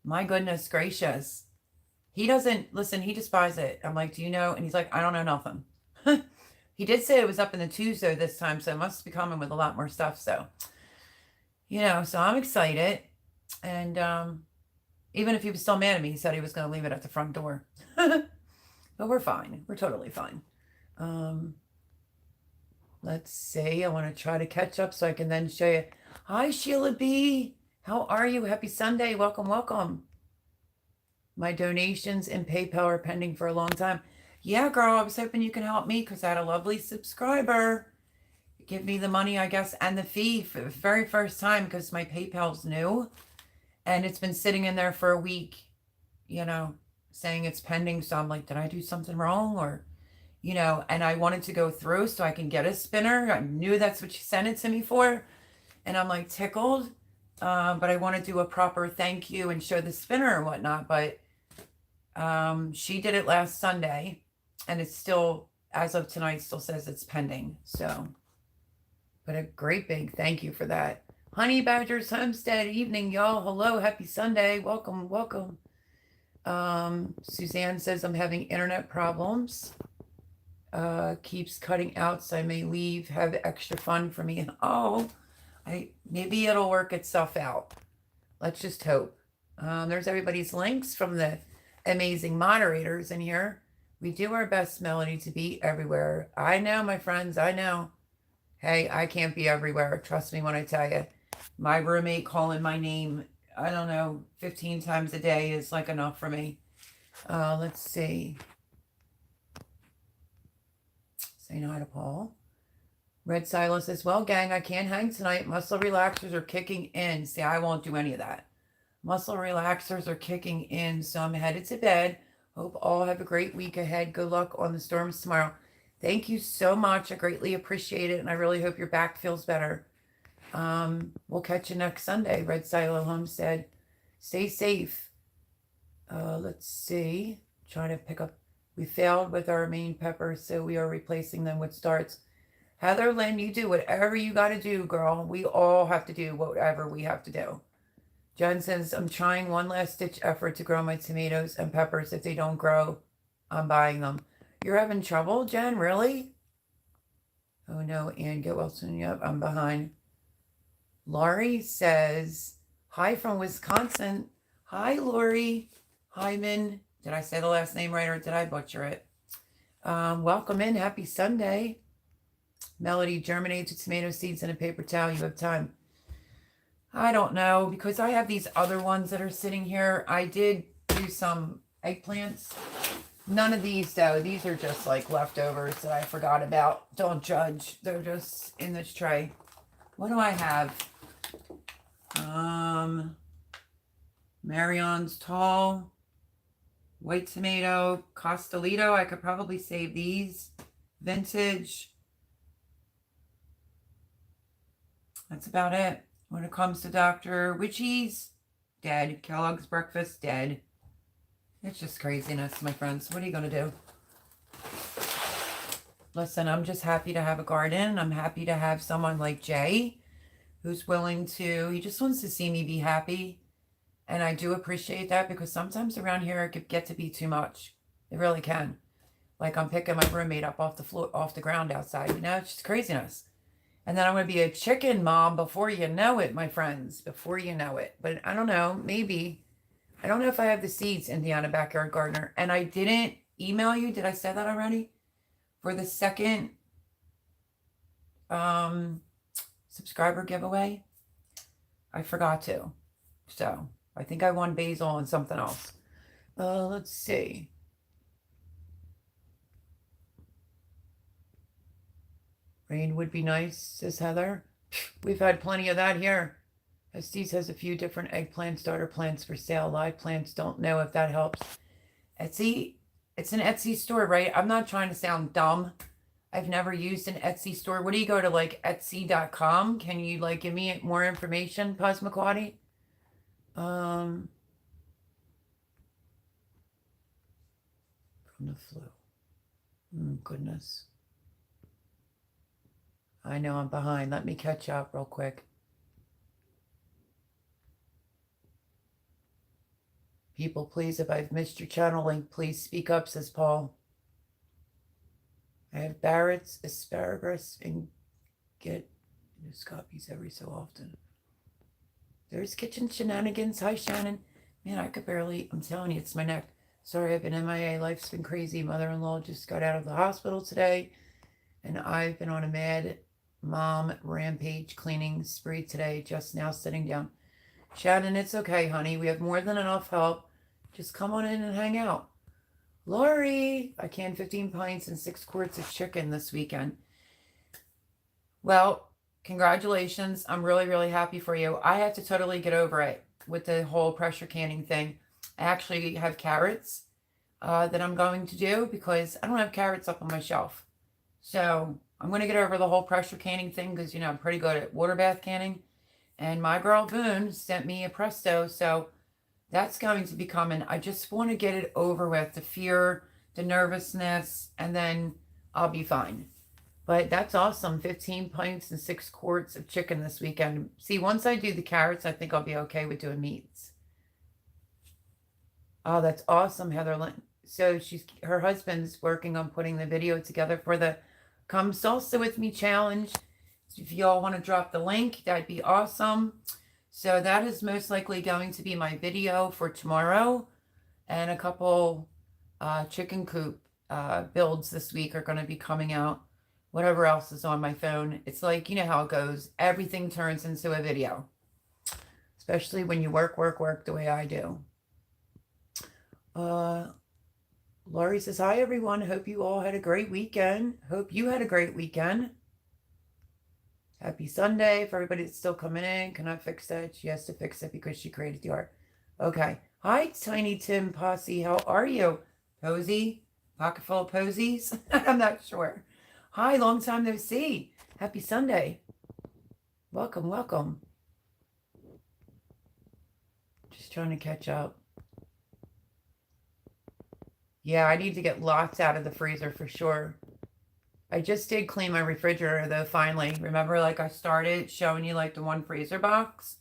My goodness gracious. He doesn't, listen, he just buys it. I'm like, do you know? And he's like, I don't know nothing. He did say it was up in the twos though this time, so it must be coming with a lot more stuff. So, so I'm excited. And even if he was still mad at me, he said he was going to leave it at the front door. But we're fine. We're totally fine. Let's see. I want to try to catch up so I can then show you. Hi, Sheila B. How are you? Happy Sunday. Welcome, welcome. My donations and PayPal are pending for a long time. Yeah, girl, I was hoping you can help me because I had a lovely subscriber give me the money, I guess, and the fee for the very first time because my PayPal's new. And it's been sitting in there for a week, saying it's pending. So I'm like, did I do something wrong? Or, and I wanted to go through so I can get a spinner. I knew that's what she sent it to me for. And I'm like tickled. But I want to do a proper thank you and show the spinner and whatnot. But she did it last Sunday. And it's still, as of tonight, still says it's pending. So, but a great big thank you for that. Honey Badgers Homestead evening, y'all. Hello, happy Sunday. Welcome, welcome. Suzanne says I'm having internet problems. Keeps cutting out, so I may leave. Have extra fun for me. Oh, maybe it'll work itself out. Let's just hope. There's everybody's links from the amazing moderators in here. We do our best, Melody, to be everywhere. I know, my friends, I know. Hey, I can't be everywhere. Trust me when I tell you. My roommate calling my name, I don't know, 15 times a day is like enough for me. Let's see. Say hi to Paul. Red Silo says, well, gang, I can't hang tonight. Muscle relaxers are kicking in. See, I won't do any of that. Muscle relaxers are kicking in, so I'm headed to bed. Hope all have a great week ahead. Good luck on the storms tomorrow. Thank you so much. I greatly appreciate it, and I really hope your back feels better. We'll catch you next Sunday, Red Silo Homestead. Stay safe. Let's see. Trying to pick up. We failed with our main peppers, so we are replacing them with starts. Heather Lynn, you do whatever you got to do, girl. We all have to do whatever we have to do. Jen says, I'm trying one last ditch effort to grow my tomatoes and peppers. If they don't grow, I'm buying them. You're having trouble, Jen? Really? Oh, no. And get well soon. Yep, I'm behind. Laurie says, hi from Wisconsin. Hi, Lori. Hyman. Did I say the last name right or did I butcher it? Welcome in. Happy Sunday. Melody, germinate the tomato seeds in a paper towel. You have time. I don't know, because I have these other ones that are sitting here. I did do some eggplants. None of these, though. These are just like leftovers that I forgot about. Don't judge. They're just in this tray. What do I have? Marion's Tall, white tomato, Costalito. I could probably save these. Vintage. That's about it. When it comes to Dr. Witchy's, dead. Kellogg's Breakfast, dead. It's just craziness, my friends. What are you going to do? Listen, I'm just happy to have a garden. I'm happy to have someone like Jay who's willing to, he just wants to see me be happy. And I do appreciate that because sometimes around here it could get to be too much. It really can. Like I'm picking my roommate up off the floor, off the ground outside. It's just craziness. And then I'm going to be a chicken mom before you know it, my friends. Before you know it. But I don't know. Maybe. I don't know if I have the seeds, Indiana Backyard Gardener. And I didn't email you. Did I say that already? For the second subscriber giveaway. I forgot to. So I think I won basil and something else. Let's see. Rain would be nice, says Heather. We've had plenty of that here. Estes has a few different eggplant starter plants for sale. Live plants, don't know if that helps. Etsy, it's an Etsy store, right? I'm not trying to sound dumb. I've never used an Etsy store. What do you go to, like Etsy.com? Can you like give me more information, Passamaquoddy? From the flu. Goodness. I know I'm behind. Let me catch up real quick. People, please, if I've missed your channel link, please speak up, says Paul. I have Barrett's, asparagus, and get endoscopies every so often. There's kitchen shenanigans. Hi, Shannon. Man, I could barely, I'm telling you, it's my neck. Sorry, I've been MIA. Life's been crazy. Mother-in-law just got out of the hospital today, and I've been on a mad mom rampage cleaning spree today, just now sitting down. Shannon, it's okay, honey. We have more than enough help. Just come on in and hang out. Lori, I canned 15 pints and 6 quarts of chicken this weekend. Well, congratulations. I'm really, really happy for you. I have to totally get over it with the whole pressure canning thing. I actually have carrots that I'm going to do because I don't have carrots up on my shelf. So I'm going to get over the whole pressure canning thing because, you know, I'm pretty good at water bath canning. And my girl Boone sent me a Presto, so that's going to be coming. I just want to get it over with, the fear, the nervousness, and then I'll be fine. But that's awesome. 15 pints and 6 quarts of chicken this weekend. See, once I do the carrots, I think I'll be okay with doing meats. Oh, that's awesome, Heather Lynn. So her husband's working on putting the video together for the Come Salsa With Me challenge. If y'all want to drop the link, that'd be awesome. So that is most likely going to be my video for tomorrow. And a couple chicken coop builds this week are going to be coming out. Whatever else is on my phone. It's like, you know how it goes. Everything turns into a video. Especially when you work the way I do. Laurie says, hi, everyone. Hope you all had a great weekend. Hope you had a great weekend. Happy Sunday for everybody that's still coming in. Can I fix that? She has to fix it because she created the art. Okay. Hi, Tiny Tim Posse. How are you? Posy? Pocket full of posies? I'm not sure. Hi, long time no see. Happy Sunday. Welcome, welcome. Just trying to catch up. Yeah, I need to get lots out of the freezer for sure. I just did clean my refrigerator though, finally. Remember, like I started showing you like the one freezer box.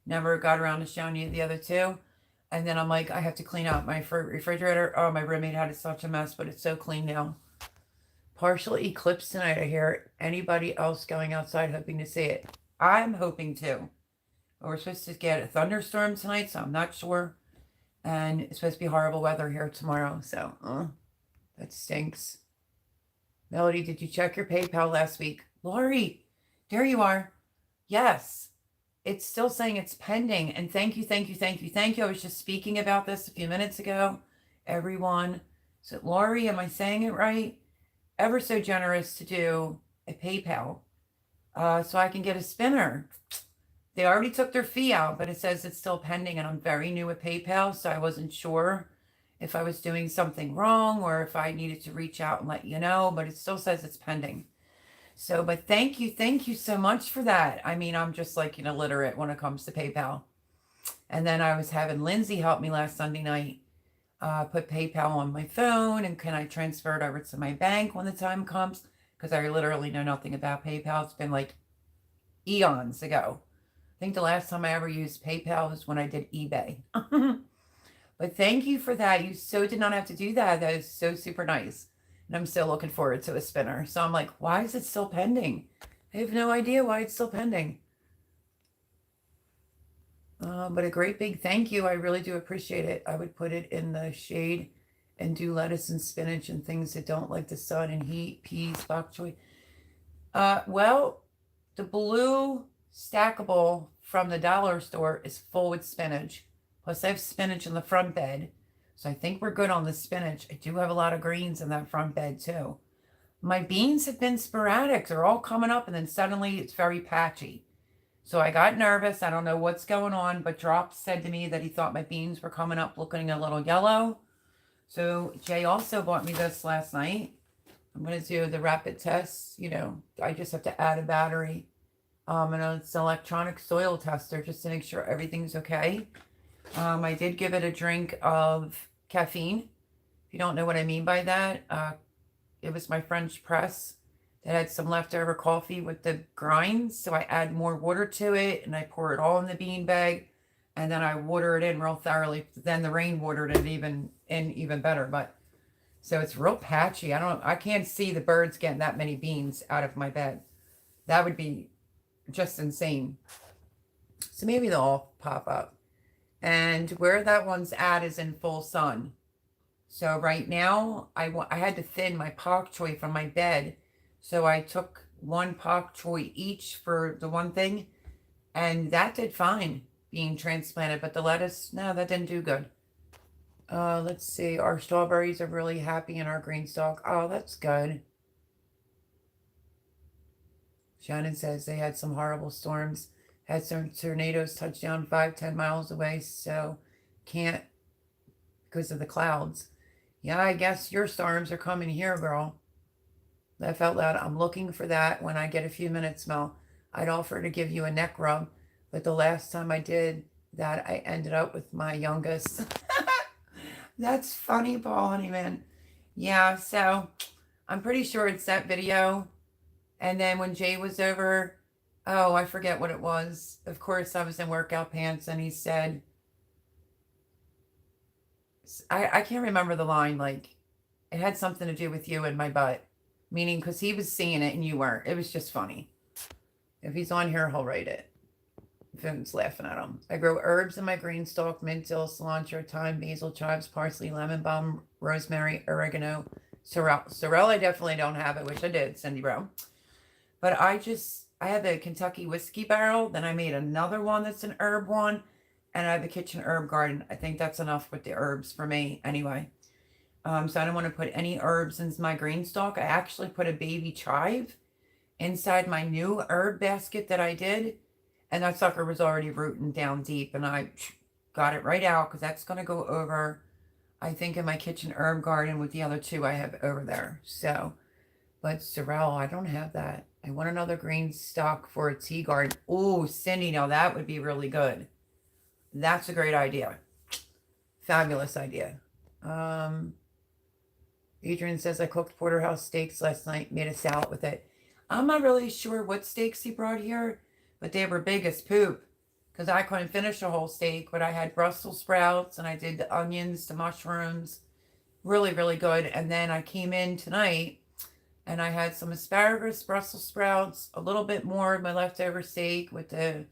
Never got around to showing you the other two. And then I'm like, I have to clean out my refrigerator. Oh, my roommate had it such a mess, but it's so clean now. Partial eclipse tonight, I hear. Anybody else going outside hoping to see it? I'm hoping to. We're supposed to get a thunderstorm tonight, so I'm not sure. And it's supposed to be horrible weather here tomorrow, so that stinks. Melody, did you check your PayPal last week? Lori, there you are. Yes, it's still saying it's pending. And thank you, thank you, thank you, thank you. I was just speaking about this a few minutes ago. Everyone. So, Lori, am I saying it right? Ever so generous to do a PayPal so I can get a spinner. They already took their fee out, but it says it's still pending, and I'm very new at PayPal, so I wasn't sure if I was doing something wrong or if I needed to reach out and let you know, but it still says it's pending. So, but thank you so much for that. I mean, I'm just like an illiterate when it comes to PayPal. And then I was having Lindsay help me last Sunday night put PayPal on my phone, and can I transfer it over to my bank when the time comes? Because I literally know nothing about PayPal. It's been like eons ago. I think the last time I ever used PayPal was when I did eBay. But thank you for that. You so did not have to do that. That is so super nice. And I'm still looking forward to a spinner. So I'm like, why is it still pending? I have no idea why it's still pending. But a great big thank you. I really do appreciate it. I would put it in the shade and do lettuce and spinach and things that don't like the sun and heat, peas, bok choy. Well, the blue stackable from the dollar store is full with spinach. Plus I have spinach in the front bed. So I think we're good on the spinach. I do have a lot of greens in that front bed too. My beans have been sporadic. They're all coming up and then suddenly it's very patchy. So I got nervous. I don't know what's going on, but Drops said to me that he thought my beans were coming up looking a little yellow. So Jay also bought me this last night. I'm going to do the rapid test. You know, I just have to add a battery. And it's an electronic soil tester just to make sure everything's okay. I did give it a drink of caffeine. If you don't know what I mean by that, it was my French press that had some leftover coffee with the grinds. So I add more water to it and I pour it all in the bean bag and then I water it in real thoroughly. Then the rain watered it even better. But so it's real patchy. I can't see the birds getting that many beans out of my bed. That would be just insane. So maybe they'll all pop up. And where that one's at is in full sun. So right now, I had to thin my pak choi from my bed. So I took one pak choi each for the one thing. And that did fine being transplanted. But the lettuce, no, that didn't do good. Let's see. Our strawberries are really happy in our green stalk. Oh, that's good. Shannon says they had some horrible storms. Had some tornadoes touch down 5-10 miles away. So can't because of the clouds. Yeah, I guess your storms are coming here, girl. Laugh out loud. I'm looking for that when I get a few minutes, Mel. I'd offer to give you a neck rub. But the last time I did that, I ended up with my youngest. That's funny, Paul Honeyman. Yeah, so I'm pretty sure it's that video. And then when Jay was over, oh, I forget what it was. Of course, I was in workout pants, and he said, I can't remember the line, like, it had something to do with you and my butt. Meaning, because he was seeing it and you weren't. It was just funny. If he's on here, he'll write it. Finn's laughing at him. I grow herbs in my green stalk: mint, dill, cilantro, thyme, basil, chives, parsley, lemon balm, rosemary, oregano, sorrel. Sorrel, I definitely don't have. I wish I did, Cindy Bro. But I have a Kentucky whiskey barrel. Then I made another one that's an herb one. And I have a kitchen herb garden. I think that's enough with the herbs for me anyway. So I don't want to put any herbs in my green stalk. I actually put a baby chive inside my new herb basket that I did. And that sucker was already rooting down deep. And I got it right out because that's going to go over, I think, in my kitchen herb garden with the other two I have over there. So, but sorrel, I don't have that. I want another green stalk for a tea garden. Oh, Cindy, now that would be really good. That's a great idea. Fabulous idea. Adrian says, I cooked porterhouse steaks last night, made a salad with it. I'm not really sure what steaks he brought here, but they were big as poop because I couldn't finish a whole steak, but I had Brussels sprouts and I did the onions, the mushrooms. Really, really good. And then I came in tonight and I had some asparagus, Brussels sprouts, a little bit more of my leftover steak with the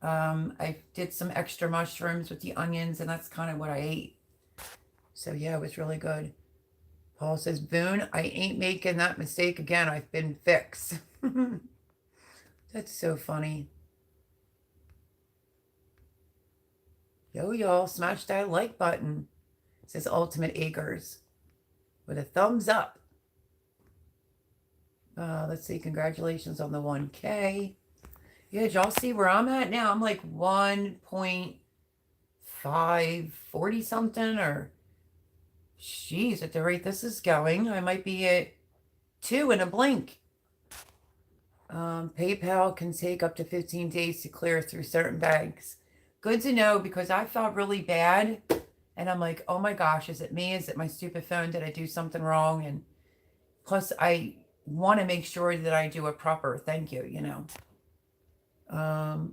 I did some extra mushrooms with the onions, and that's kind of what I ate. So, yeah, it was really good. Paul says, Boone, I ain't making that mistake again. I've been fixed. That's so funny. Yo, y'all, smash that like button. It says Ultimate Acres with a thumbs up. Let's see. Congratulations on the 1K. Yeah, did y'all see where I'm at now? I'm like 1.540 something, or jeez, at the rate this is going, I might be at 2 in a blink. PayPal can take up to 15 days to clear through certain banks. Good to know because I felt really bad. And I'm like, oh my gosh, is it me? Is it my stupid phone? Did I do something wrong? And plus, I want to make sure that I do a proper thank you, you know.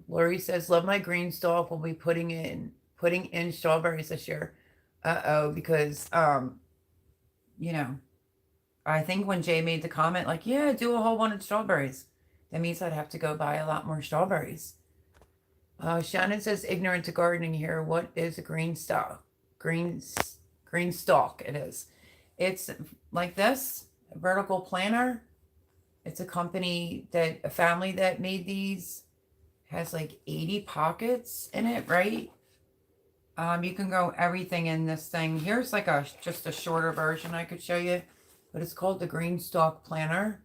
Lori says, love my green stalk. We'll be putting in strawberries this year. Because, you know, I think when Jay made the comment, like, yeah, do a whole one of strawberries, that means I'd have to go buy a lot more strawberries. Shannon says, ignorant to gardening here. What is a green stalk? Green stalk, it is. It's like this, a vertical planter. It's a company a family that made these. Has like 80 pockets in it, right? You can grow everything in this thing. Here's like just a shorter version I could show you, but it's called the Green Stalk Planter.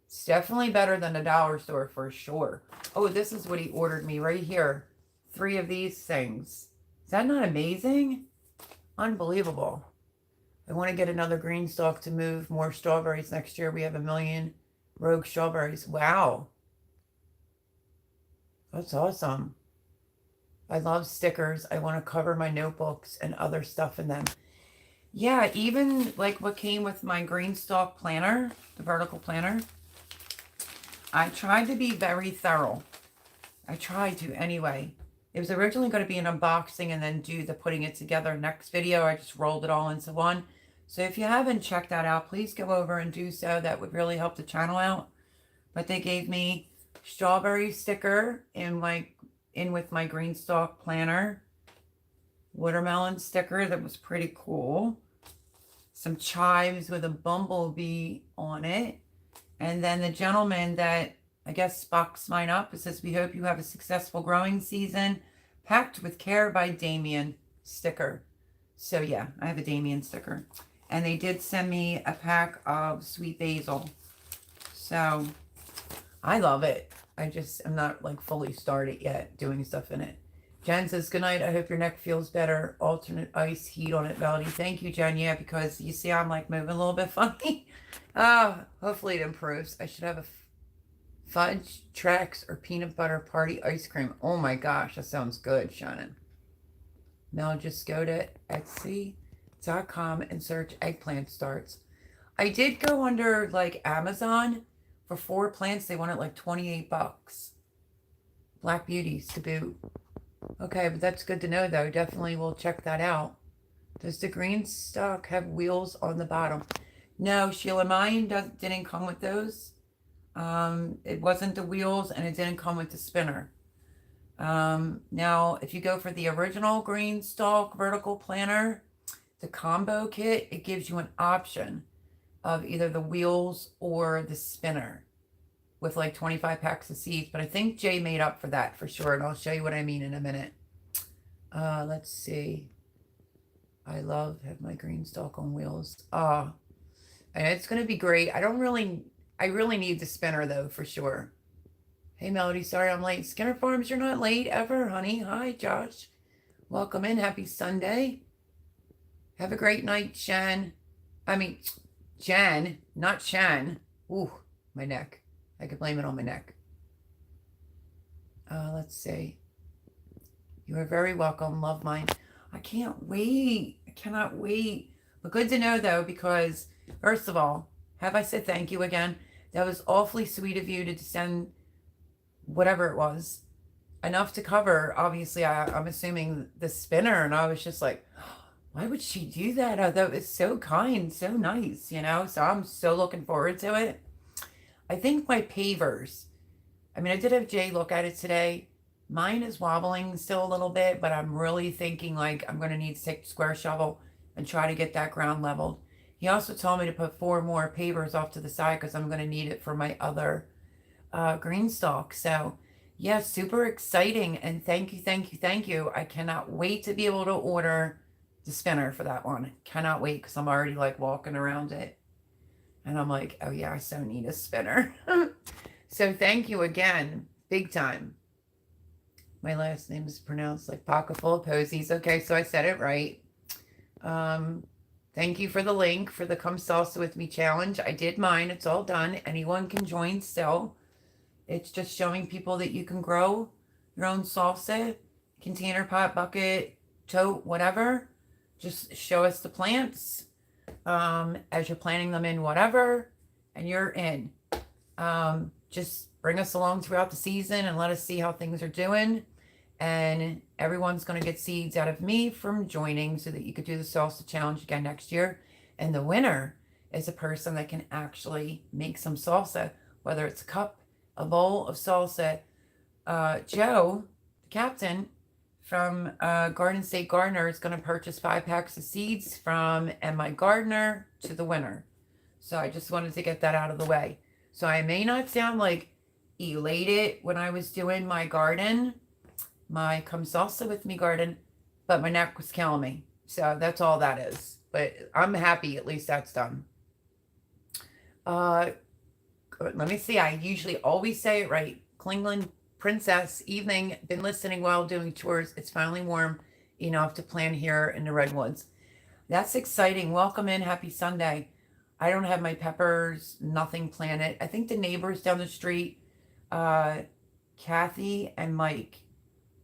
It's definitely better than the dollar store for sure. Oh, this is what he ordered me right here. 3 of these things. Is that not amazing? Unbelievable. I want to get another green stalk to move more strawberries next year. We have 1,000,000 rogue strawberries. Wow. That's awesome. I love stickers. I want to cover my notebooks and other stuff in them. Yeah, even like what came with my green stalk planner, the vertical planner, I tried to be very thorough. I tried to anyway. It was originally going to be an unboxing and then do the putting it together next video. I just rolled it all into one. So if you haven't checked that out, please go over and do so. That would really help the channel out. But they gave me strawberry sticker in with my green stalk planner. Watermelon sticker that was pretty cool. Some chives with a bumblebee on it. And then the gentleman that I guess boxed mine up, it says, "We hope you have a successful growing season. Packed with care by Damien" sticker. So yeah, I have a Damien sticker. And they did send me a pack of sweet basil. So I love it. I'm not like fully started yet doing stuff in it. Jen says, "Good night. I hope your neck feels better. Alternate ice heat on it, Melody." Thank you, Jen. Yeah, because you see I'm like moving a little bit funny. Hopefully it improves. I should have a fudge, Tracks, or peanut butter party ice cream. Oh my gosh, that sounds good, Shannon. Now just go to Etsy.com and search eggplant starts. I did go under like Amazon for 4 plants. They wanted like $28. Black Beauties to boot. Okay, but that's good to know though. Definitely will check that out. Does the green stalk have wheels on the bottom? No, Sheila, mine didn't come with those. It wasn't the wheels and it didn't come with the spinner. Now, if you go for the original green stalk vertical planner, the combo kit, it gives you an option of either the wheels or the spinner with like 25 packs of seeds. But I think Jay made up for that for sure. And I'll show you what I mean in a minute. Let's see. I have my green stalk on wheels. And it's going to be great. I really need the spinner though, for sure. Hey, Melody, sorry I'm late. Skinner Farms, you're not late ever, honey. Hi, Josh. Welcome in. Happy Sunday. Have a great night, Jen, not Shan. Ooh, my neck. I could blame it on my neck. Let's see. You are very welcome. Love mine. I can't wait. I cannot wait. But good to know, though, because, first of all, have I said thank you again? That was awfully sweet of you to send whatever it was, enough to cover, obviously, I'm assuming the spinner. And I was just like, why would she do that? Oh, that was so kind, so nice, so I'm so looking forward to it. I think my pavers, I did have Jay look at it today. Mine is wobbling still a little bit, but I'm really thinking like I'm going to need to take the square shovel and try to get that ground leveled. He also told me to put 4 more pavers off to the side because I'm going to need it for my other green stalk. So yeah, super exciting. And thank you. I cannot wait to be able to order the spinner for that one. Cannot wait because I'm already like walking around it. And I'm like, oh yeah, I so need a spinner. So thank you again. Big time. My last name is pronounced like Pocket Full of Posies. Okay, so I said it right. Thank you for the link for the Come Salsa With Me challenge. I did mine. It's all done. Anyone can join still. It's just showing people that you can grow your own salsa, container, pot, bucket, tote, whatever. Just show us the plants as you're planting them in whatever, and you're in. Just bring us along throughout the season and let us see how things are doing. And everyone's going to get seeds out of me from joining so that you could do the salsa challenge again next year. And the winner is a person that can actually make some salsa, whether it's a cup, a bowl of salsa. Joe, the captain from Garden State Gardener, is going to purchase 5 packs of seeds from And My Gardener to the winner. So I just wanted to get that out of the way. So I may not sound like elated when I was doing my garden, my Come Salsa With Me garden, but my neck was killing me. So that's all that is. But I'm happy at least that's done. Let me see. I usually always say it right. Klingland Princess, evening. Been listening while doing chores. It's finally warm enough to plant here in the redwoods. That's exciting. Welcome in. Happy Sunday. I don't have my peppers, nothing planted. I think the neighbors down the street, uh, Kathy and Mike,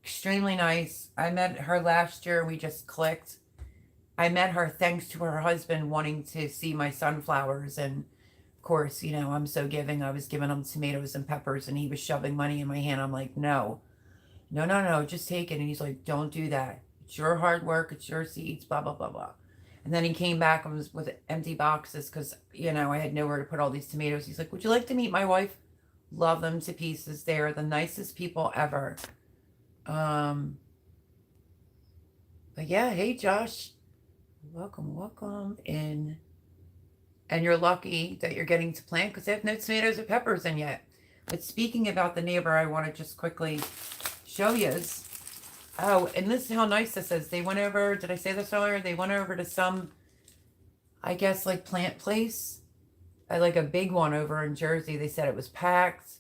extremely nice. I met her last year. We just clicked. I met her thanks to her husband wanting to see my sunflowers. And of course, you know, I'm so giving. I was giving him tomatoes and peppers and he was shoving money in my hand. I'm like, no, no, no, no, just take it. And he's like, don't do that. It's your hard work. It's your seeds, blah, blah, blah, blah. And then he came back and was with empty boxes because, you know, I had nowhere to put all these tomatoes. He's like, would you like to meet my wife? Love them to pieces. They are the nicest people ever. But yeah, hey, Josh. Welcome, welcome in. And you're lucky that you're getting to plant because they have no tomatoes or peppers in yet. But speaking about the neighbor, I want to just quickly show you. Oh, and this is how nice this is. They went over, did I say this earlier? They went over to some, I guess, like plant place. Like a big one over in Jersey. They said it was packed.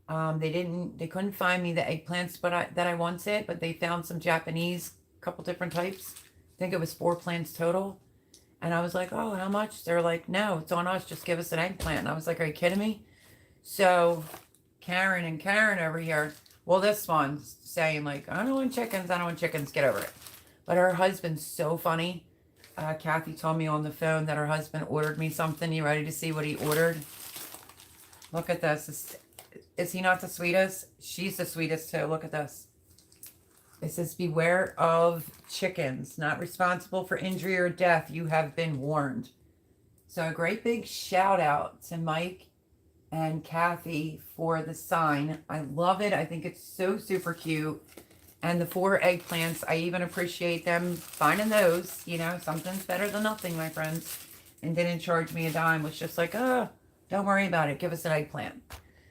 They couldn't find me the eggplants that I wanted, but they found some Japanese, couple different types. I think it was 4 plants total. And I was like, oh, how much? They're like, no, it's on us. Just give us an eggplant. And I was like, are you kidding me? So Karen and Karen over here, well, this one's saying like, I don't want chickens. I don't want chickens. Get over it. But her husband's so funny. Kathy told me on the phone that her husband ordered me something. You ready to see what he ordered? Look at this. Is he not the sweetest? She's the sweetest too. Look at this. It says, beware of chickens. Not responsible for injury or death. You have been warned. So a great big shout out to Mike and Kathy for the sign. I love it. I think it's so super cute. And the 4 eggplants, I even appreciate them finding those. You know, something's better than nothing, my friends. And didn't charge me a dime. Was just like, oh, don't worry about it. Give us an eggplant.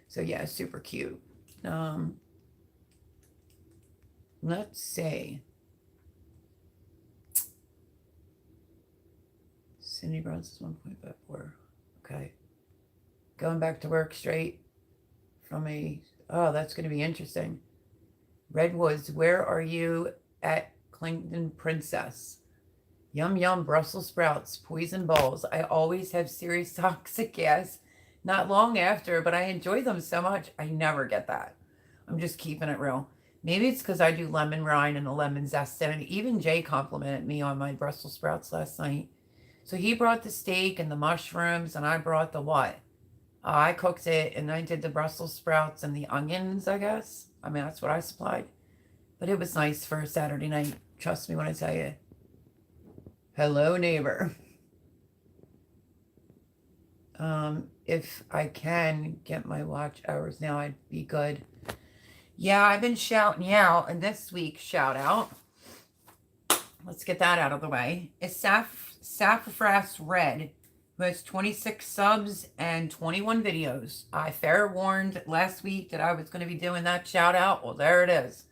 So yeah, super cute. Let's see. Cindy Browns is 1.54. Okay. Going back to work straight from oh, that's going to be interesting. Redwoods, where are you at Clinton Princess? Yum, yum, Brussels sprouts, poison balls. I always have serious toxic gas. Not long after, but I enjoy them so much. I never get that. I'm just keeping it real. Maybe it's because I do lemon rind and a lemon zest. And even Jay complimented me on my Brussels sprouts last night. So he brought the steak and the mushrooms, and I brought the what? I cooked it, and I did the Brussels sprouts and the onions, I guess. I mean, that's what I supplied. But it was nice for a Saturday night. Trust me when I tell you. Hello, neighbor. If I can get my watch hours now, I'd be good. Yeah, I've been shouting out, and this week's shout out, let's get that out of the way, is Sassafras Red, who has 26 subs and 21 videos. I fair warned last week that I was going to be doing that shout out. Well, there it is.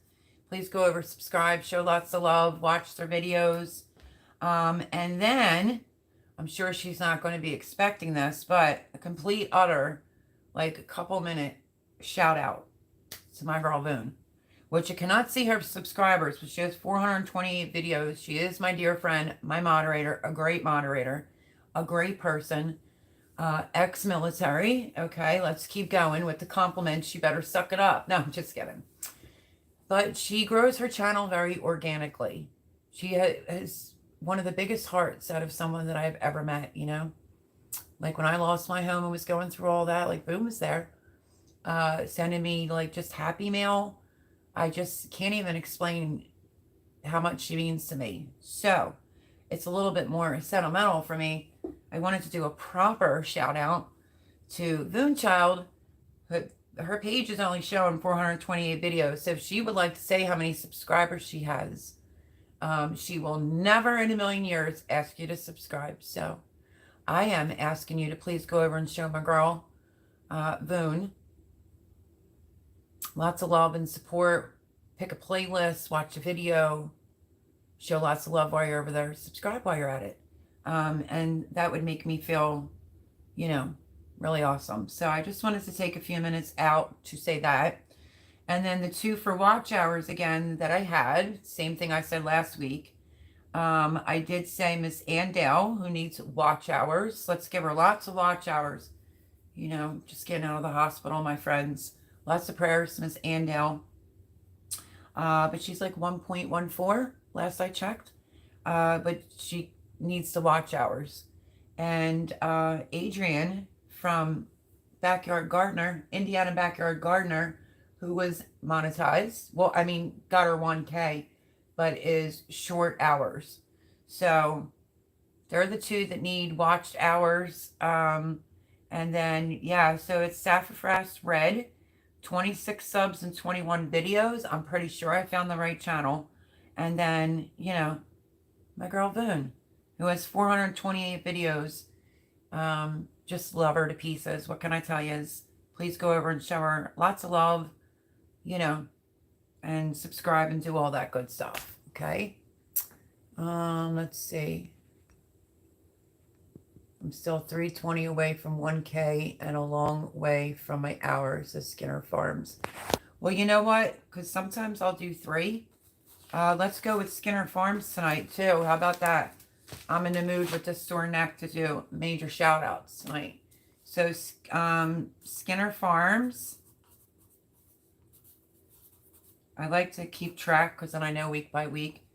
Please go over, subscribe, show lots of love, watch their videos. And then, I'm sure she's not going to be expecting this, but a complete, utter, like a couple minute shout out to my girl Voon, which you cannot see her subscribers, but she has 428 videos. She is my dear friend, my moderator, a great person, ex-military. Okay, let's keep going with the compliments. You better suck it up. No, I'm just kidding. But she grows her channel very organically. She has one of the biggest hearts out of someone that I've ever met, you know? Like when I lost my home and was going through all that, like Boom was there, sending me like just happy mail. I just can't even explain how much she means to me. So it's a little bit more sentimental for me. I wanted to do a proper shout out to Voonchild. Her page is only showing 428 videos. So if she would like to say how many subscribers she has, she will never in a million years ask you to subscribe. So I am asking you to please go over and show my girl, Voon, lots of love and support. Pick a playlist, watch a video, show lots of love while you're over there. Subscribe while you're at it. And that would make me feel, you know, really awesome. So I just wanted to take a few minutes out to say that. And then the 2 for watch hours again that I had, same thing I said last week. I did say Miss Andale, who needs watch hours. Let's give her lots of watch hours. You know, just getting out of the hospital, my friends. Lots of prayers, Miss Andale. But she's like 1.14 last I checked. But she needs to watch hours. And Adrian from Backyard Gardener, Indiana Backyard Gardener, who was monetized. Well, I mean, got her 1K, but is short hours. So they're the two that need watched hours. And then, yeah, so it's Sassafras Red, 26 subs and 21 videos. I'm pretty sure I found the right channel. And then, you know, my girl Boone, who has 428 videos. Just love her to pieces. What can I tell you? Please go over and show her lots of love, you know, and subscribe and do all that good stuff. Okay. Let's see. I'm still 320 away from 1K and a long way from my hours at Skinner Farms. Well, you know what? Because sometimes I'll do 3. Let's go with Skinner Farms tonight, too. How about that? I'm in the mood with this sore neck to do major shout-outs tonight. So, Skinner Farms. I like to keep track because then I know week by week.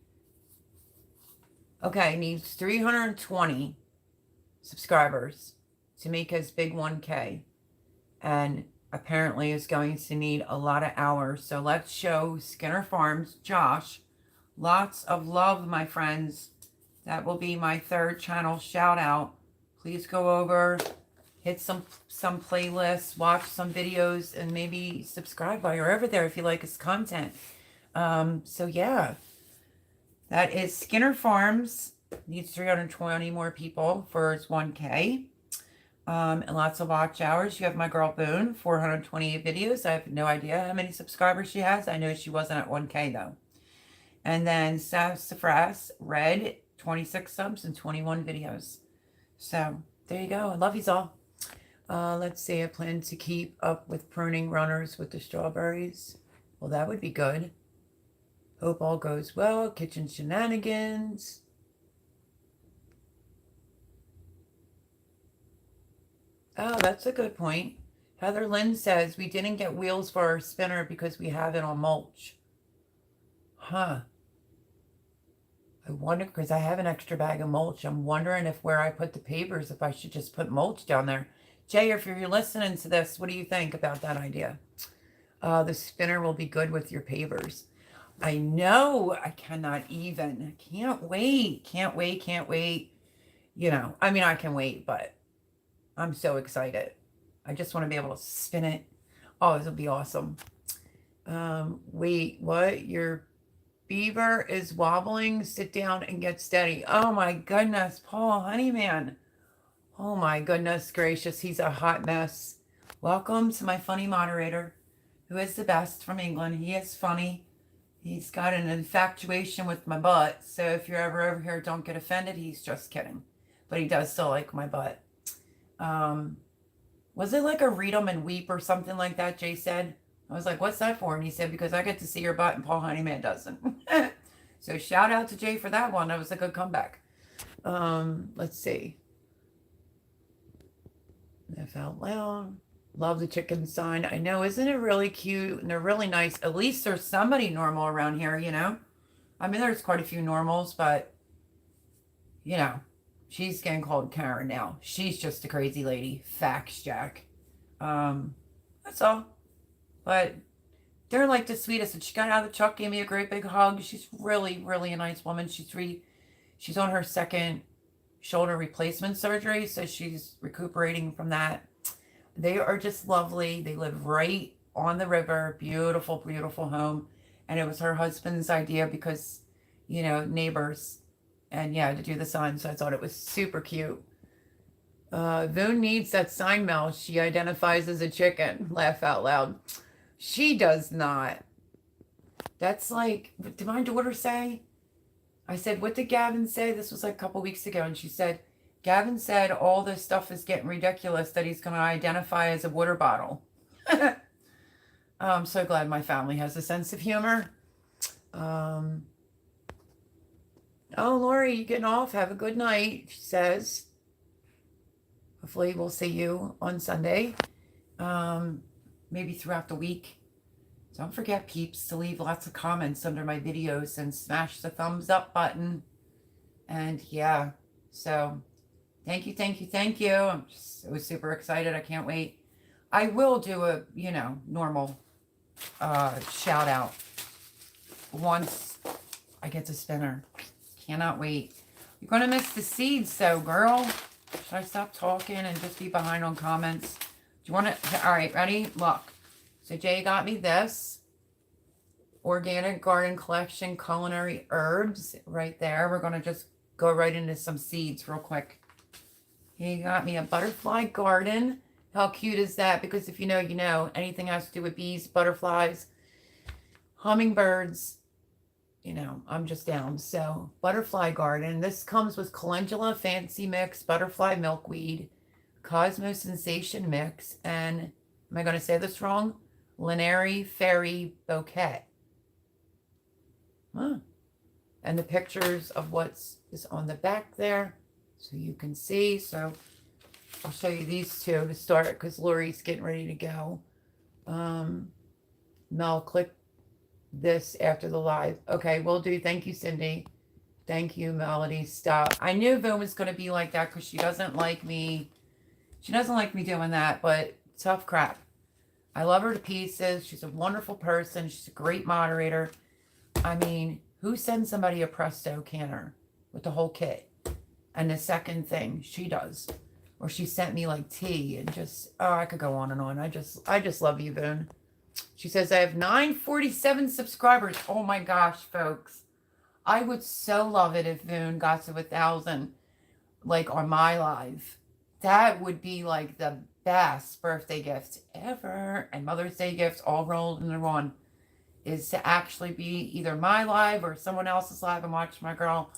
Okay, needs 320 subscribers to make his big 1K. And apparently is going to need a lot of hours. So let's show Skinner Farms, Josh, lots of love, my friends. That will be my 3rd channel shout out. Please go over, hit some playlists, watch some videos, and maybe subscribe while you're over there if you like his content. So yeah, that is Skinner Farms. Needs 320 more people for its 1K. And lots of watch hours. You have my girl Boone, 428 videos. I have no idea how many subscribers she has. I know she wasn't at 1K though. And then Sassafras Red, 26 subs and 21 videos. So there you go. I love you all. Let's see. I plan to keep up with pruning runners with the strawberries. Well, that would be good. Hope all goes well. Kitchen shenanigans. Oh, that's a good point. Heather Lynn says we didn't get wheels for our spinner because we have it on mulch. Huh. I wonder, because I have an extra bag of mulch. I'm wondering if where I put the pavers, if I should just put mulch down there. Jay, if you're listening to this, what do you think about that idea? The spinner will be good with your pavers. I know. I cannot even. Can't wait. Can't wait. Can't wait. You know, I mean, I can wait, but I'm so excited. I just want to be able to spin it. Oh, this will be awesome. Wait, what? Your beaver is wobbling. Sit down and get steady. Oh my goodness, Paul Honeyman. Oh my goodness gracious, he's a hot mess. Welcome to my funny moderator, who is the best from England. He is funny. He's got an infatuation with my butt. So if you're ever over here, don't get offended. He's just kidding. But he does still like my butt. Was it like a read 'em and weep or something like that, Jay said? I was like, what's that for? And he said, because I get to see your butt and Paul Honeyman doesn't. So shout out to Jay for that one. That was a good comeback. Let's see. Laugh out loud. Love the chicken sign. I know, isn't it really cute? And they're really nice. At least there's somebody normal around here, you know? I mean, there's quite a few normals, but, you know, she's getting called Karen now. She's just a crazy lady. Facts, Jack. That's all. But they're like the sweetest. And she got out of the truck, gave me a great big hug. She's really, really a nice woman. She's on her 2nd shoulder replacement surgery, so she's recuperating from that. They are just lovely. They live right on the river. Beautiful, beautiful home. And it was her husband's idea because, you know, neighbors. And yeah, to do the sign. So I thought it was super cute. Voon needs that sign, Mel. She identifies as a chicken. Laugh out loud. She does not. That's like, what did my daughter say? I said, what did Gavin say? This was like a couple weeks ago. And she said, Gavin said all this stuff is getting ridiculous that he's going to identify as a water bottle. I'm so glad my family has a sense of humor. Oh, Lori, you getting off? Have a good night, she says. Hopefully we'll see you on Sunday. Maybe throughout the week. Don't forget, peeps, to leave lots of comments under my videos and smash the thumbs up button. And yeah, so thank you, thank you, thank you. I'm so super excited. I can't wait. I will do a, normal shout out once I get to spinner. Cannot wait. You're going to miss the seeds though, girl. Should I stop talking and just be behind on comments? Do you want to? All right, ready? Look. So Jay got me this. Organic Garden Collection Culinary Herbs right there. We're going to just go right into some seeds real quick. He got me a butterfly garden. How cute is that? Because if you know, you know. Anything has to do with bees, butterflies, hummingbirds, I'm just down. So, butterfly garden. This comes with calendula, fancy mix, butterfly milkweed, Cosmo Sensation mix, and, am I going to say this wrong? Linary fairy bouquet. Huh. And the pictures of what's is on the back there, so you can see. So, I'll show you these two to start, because Lori's getting ready to go. Mel, click this after the live. Okay, will do. Thank you, Cindy. Thank you, Melody. Stop. I knew Boom was going to be like that because she doesn't like me. She doesn't like me doing that, but tough crap. I love her to pieces. She's a wonderful person. She's a great moderator. I mean, who sends somebody a Presto canner with the whole kit? And the second thing, she does. Or she sent me like tea and just, oh, I could go on and on. I just love you, Boone. She says, I have 947 subscribers. Oh my gosh, folks. I would so love it if Boone got to 1,000, like on my live. That would be like the best birthday gift ever. And Mother's Day gifts all rolled into one. Is to actually be either my live or someone else's live and watch my girl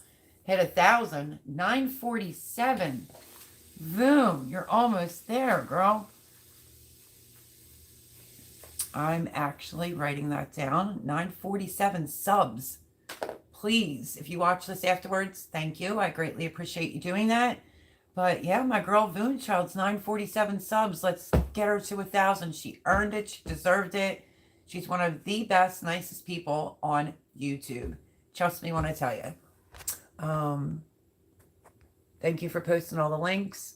hit 1,000. 947. Boom, you're almost there, girl. I'm actually writing that down. 947 subs. Please, if you watch this afterwards, thank you. I greatly appreciate you doing that. But yeah, my girl Voonchild's 947 subs. Let's get her to 1,000. She earned it. She deserved it. She's one of the best, nicest people on YouTube. Trust me when I tell you. Thank you for posting all the links.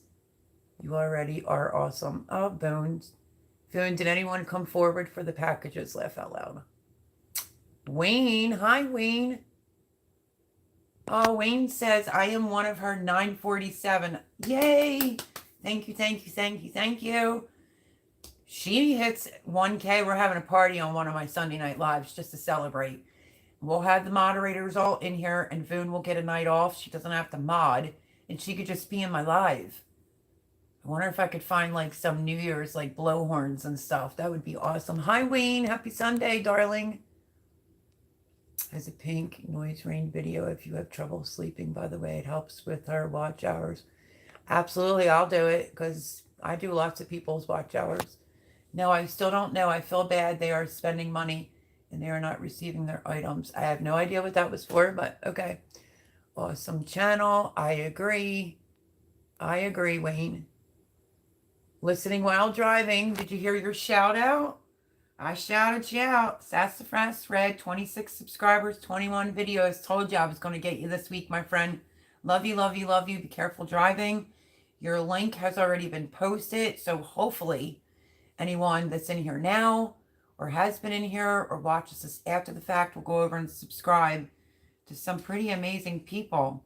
You already are awesome. Oh, Bones. Boone, did anyone come forward for the packages? Laugh out loud. Wayne. Hi, Wayne. Oh, Wayne says, I am one of her 947. Yay. Thank you, thank you, thank you, thank you. She hits 1K. We're having a party on one of my Sunday night lives just to celebrate. We'll have the moderators all in here, and Voon will get a night off. She doesn't have to mod, and she could just be in my live. I wonder if I could find like some New Year's like blowhorns and stuff. That would be awesome. Hi, Wayne. Happy Sunday, darling. Has a pink noise rain video if you have trouble sleeping, by the way. It helps with our watch hours. Absolutely, I'll do it because I do lots of people's watch hours. No, I still don't know. I feel bad. They are spending money and they are not receiving their items. I have no idea what that was for, but okay. Awesome channel. I agree. I agree, Wayne. Listening while driving. Did you hear your shout out? I shouted you out. Sassafras Red, 26 subscribers, 21 videos. Told you I was going to get you this week, my friend. Love you, love you, love you. Be careful driving. Your link has already been posted, so hopefully anyone that's in here now or has been in here or watches this after the fact will go over and subscribe to some pretty amazing people.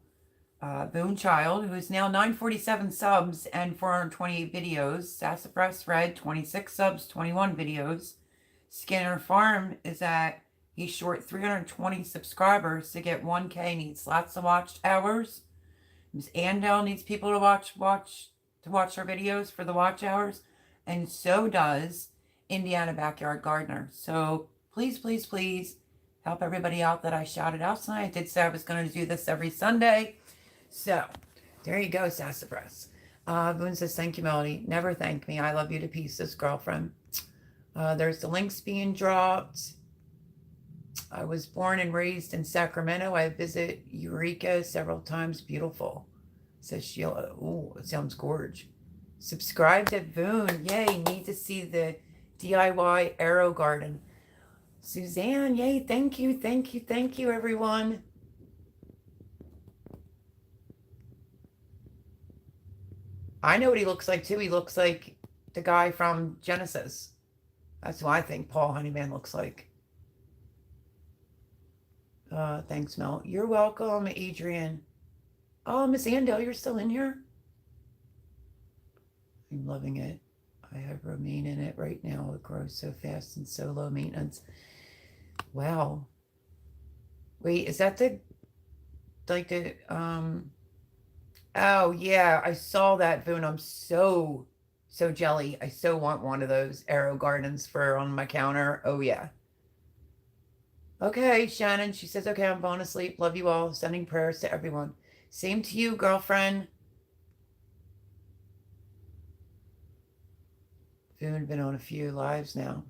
Boonchild, who is now 947 subs and 428 videos. Sassafras Red, 26 subs, 21 videos. Skinner Farm is at, he's short 320 subscribers to get 1K, needs lots of watch hours. Ms. Andel needs people to watch her videos for the watch hours. And so does Indiana Backyard Gardener. So please, please, please help everybody out that I shouted out tonight. I did say I was going to do this every Sunday. So there you go, Sassafras. Boone says, thank you, Melody. Never thank me. I love you to pieces, girlfriend. There's the links being dropped. I was born and raised in Sacramento. I visit Eureka several times. Beautiful, says Sheila. Ooh, it sounds gorge. Subscribed at Voon. Yay, need to see the DIY Arrow Garden. Suzanne, yay, thank you, thank you, thank you, everyone. I know what he looks like, too. He looks like the guy from Genesis. That's who I think Paul Honeyman looks like. Thanks, Mel. You're welcome, Adrian. Oh, Miss Andel, you're still in here? I'm loving it. I have romaine in it right now. It grows so fast and so low maintenance. Wow. Wait, is that oh yeah, I saw that, Boone. I'm so jelly. I so want one of those Arrow Gardens for on my counter. Oh yeah. Okay, Shannon. She says, okay, I'm falling asleep. Love you all. Sending prayers to everyone. Same to you, girlfriend. Boone been on a few lives now.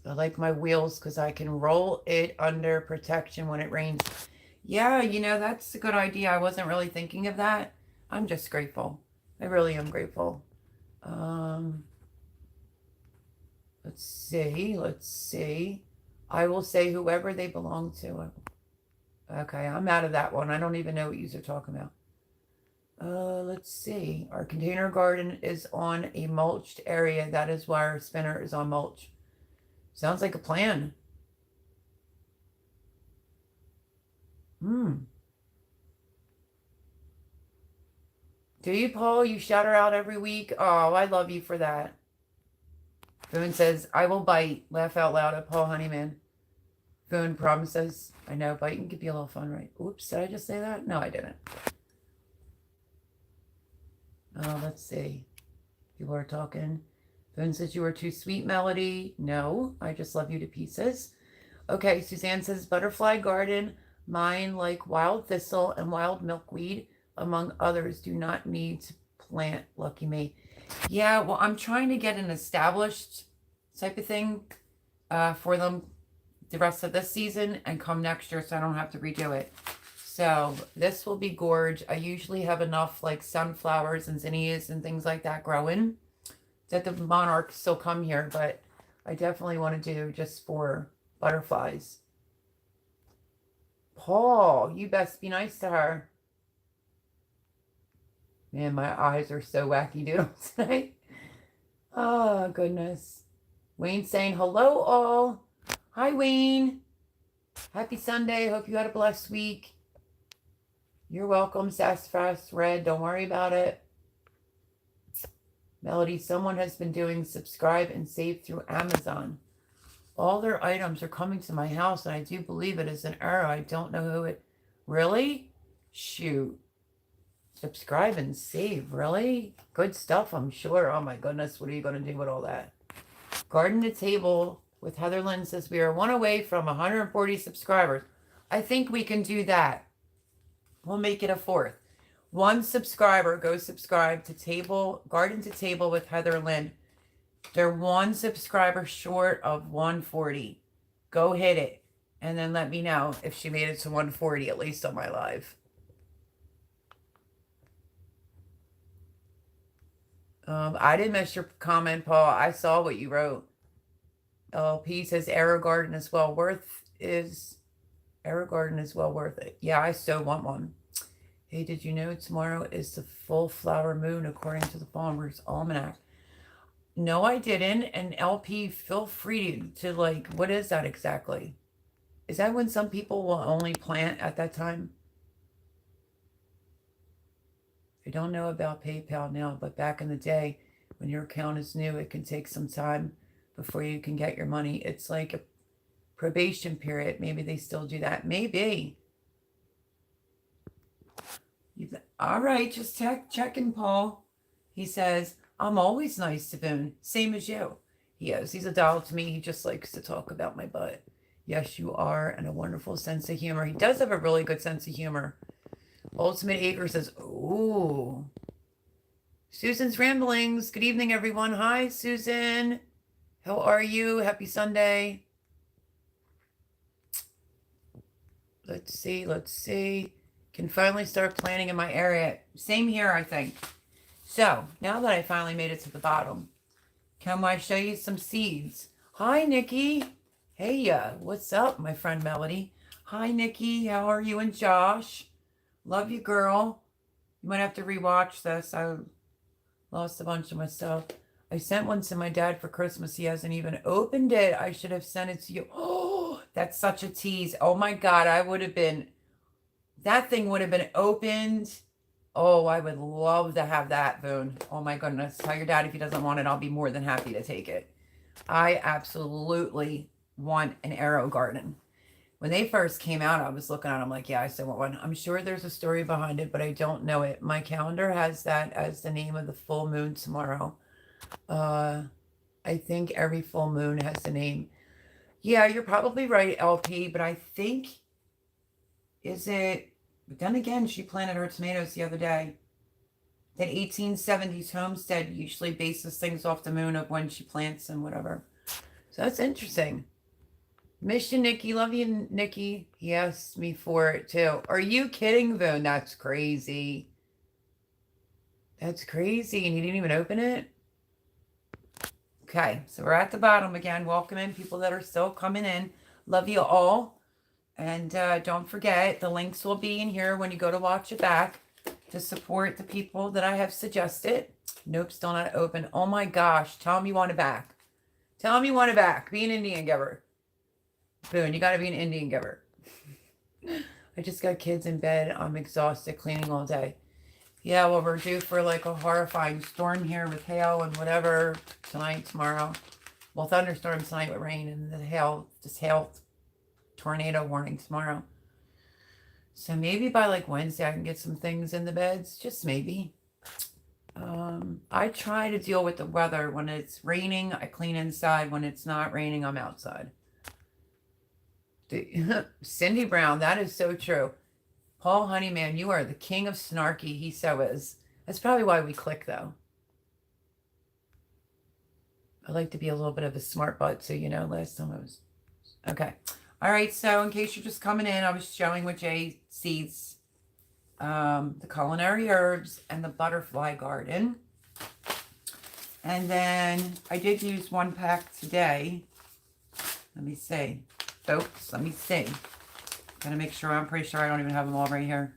I like my wheels because I can roll it under protection when it rains. Yeah, that's a good idea. I wasn't really thinking of that. I'm just grateful. I really am grateful. Let's see. I will say whoever they belong to. Okay, I'm out of that one. I don't even know what you're talking about. Let's see. Our container garden is on a mulched area. That is why our spinner is on mulch. Sounds like a plan. Do you, Paul? You shout her out every week? Oh, I love you for that. Boone says, I will bite. Laugh out loud at Paul Honeyman. Boone promises. I know, biting could be a little fun, right? Oops, did I just say that? No, I didn't. Oh, let's see. People are talking. Boone says, you are too sweet, Melody. No, I just love you to pieces. Okay, Suzanne says, butterfly garden. Mine, like wild thistle and wild milkweed, among others, do not need to plant. Lucky me. Yeah, well, I'm trying to get an established type of thing for them the rest of this season and come next year so I don't have to redo it. So this will be gorge. I usually have enough like sunflowers and zinnias and things like that growing that the monarchs still come here, but I definitely want to do just for butterflies. Paul, you best be nice to her. Man, my eyes are so wacky doodle tonight. Oh, goodness. Wayne saying hello, all. Hi, Wayne. Happy Sunday. Hope you had a blessed week. You're welcome, Sassafras Red. Don't worry about it. Melody, someone has been doing subscribe and save through Amazon. All their items are coming to my house, and I do believe it is an error. I don't know who it... Really? Shoot. Subscribe and save, really? Good stuff, I'm sure. Oh my goodness, what are you going to do with all that? Garden to Table with Heather Lynn says we are one away from 140 subscribers. I think we can do that. We'll make it a fourth. One subscriber, go subscribe to Garden to Table with Heather Lynn. They're one subscriber short of 140. Go hit it. And then let me know if she made it to 140, at least on my live. I didn't miss your comment, Paul. I saw what you wrote. LP says Arrow Garden is well worth it. Yeah, I so want one. Hey, did you know tomorrow is the full flower moon according to the Farmer's Almanac? No, I didn't. And LP, feel free to like, what is that exactly? Is that when some people will only plant at that time? I don't know about PayPal now, but back in the day, when your account is new, it can take some time before you can get your money. It's like a probation period. Maybe they still do that. Maybe. All right, just checking, Paul. He says, I'm always nice to Boone. Same as you. He is. He's a doll to me. He just likes to talk about my butt. Yes, you are. And a wonderful sense of humor. He does have a really good sense of humor. Ultimate Acre says, ooh. Susan's Ramblings. Good evening, everyone. Hi, Susan. How are you? Happy Sunday. Let's see. Let's see. Can finally start planting in my area. Same here, I think. So, now that I finally made it to the bottom, can I show you some seeds? Hi, Nikki. Hey, what's up, my friend Melody? Hi, Nikki. How are you and Josh? Love you, girl. You might have to rewatch this. I lost a bunch of my stuff. I sent one to my dad for Christmas. He hasn't even opened it. I should have sent it to you. Oh, that's such a tease. Oh my God, that thing would have been opened. Oh, I would love to have that, Boone. Oh my goodness. Tell your dad if he doesn't want it, I'll be more than happy to take it. I absolutely want an AeroGarden. When they first came out, I was looking at them like, yeah, I still want one. I'm sure there's a story behind it, but I don't know it. My calendar has that as the name of the full moon tomorrow. I think every full moon has a name. Yeah, you're probably right, LP, but I think, but then again, she planted her tomatoes the other day. That 1870s homestead usually bases things off the moon of when she plants and whatever. So that's interesting. Miss you, Nikki. Love you, Nikki. He asked me for it too. Are you kidding, Boone? That's crazy. That's crazy. And he didn't even open it? Okay, so we're at the bottom again. Welcome in people that are still coming in. Love you all. And don't forget, the links will be in here when you go to watch it back to support the people that I have suggested. Nope, still not open. Oh my gosh. Tell them you want it back. Tell them you want it back. Be an Indian giver. Boone, you got to be an Indian giver. I just got kids in bed. I'm exhausted cleaning all day. Yeah, well, we're due for like a horrifying storm here with hail and whatever tonight, tomorrow. Well, thunderstorms tonight with rain and the hail, just hail tornado warning tomorrow. So maybe by like Wednesday I can get some things in the beds, just maybe. I try to deal with the weather. When it's raining, I clean inside. When it's not raining, I'm outside. Cindy Brown, that is so true. Paul Honeyman, you are the king of snarky. He so is. That's probably why we click, though. I like to be a little bit of a smart butt, so you know, last time I was... Okay. All right, so in case you're just coming in, I was showing with Jay seeds, the culinary herbs and the butterfly garden. And then I did use one pack today. Let me see. Folks, let me see. Gotta make sure, I'm pretty sure I don't even have them all right here.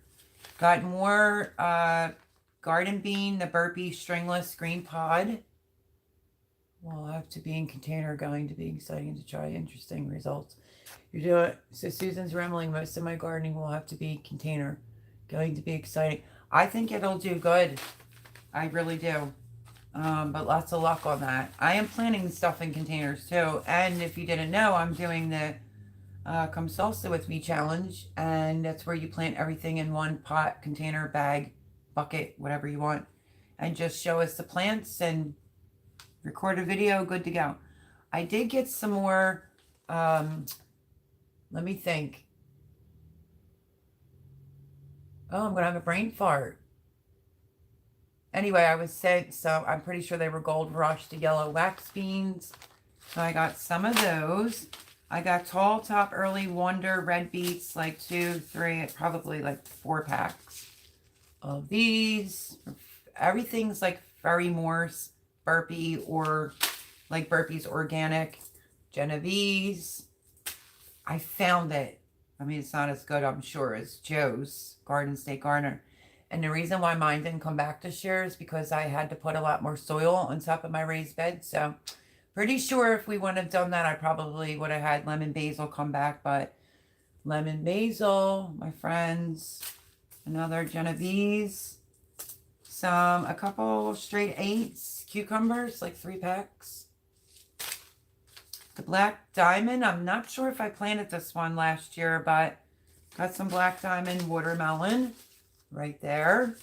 Got more garden bean, the burpee stringless green pod. Will have to be in container, going to be exciting to try. Interesting results. You do it. So Susan's rambling. Most of my gardening will have to be container. Going to be exciting. I think it'll do good. I really do. But lots of luck on that. I am planting stuff in containers too. And if you didn't know, I'm doing the Come Salsa With Me challenge. And that's where you plant everything in one pot, container, bag, bucket, whatever you want. And just show us the plants and record a video, good to go. I did get some more, let me think. Oh, I'm going to have a brain fart. Anyway, I was sent some, I'm pretty sure they were gold rushed yellow wax beans. So I got some of those. I got Tall Top Early Wonder red beets, like 2, 3, probably like 4 packs of these. Everything's like Ferry Morse, Burpee, or like Burpee's Organic, Genovese. I found it. I mean, it's not as good, I'm sure, as Joe's Garden State Gardener. And the reason why mine didn't come back this year is because I had to put a lot more soil on top of my raised bed. So pretty sure if we wouldn't have done that, I probably would have had lemon basil come back. But lemon basil, my friends, another Genovese, a couple straight 8s, cucumbers, like 3 packs. The Black Diamond, I'm not sure if I planted this one last year, but got some Black Diamond watermelon right there.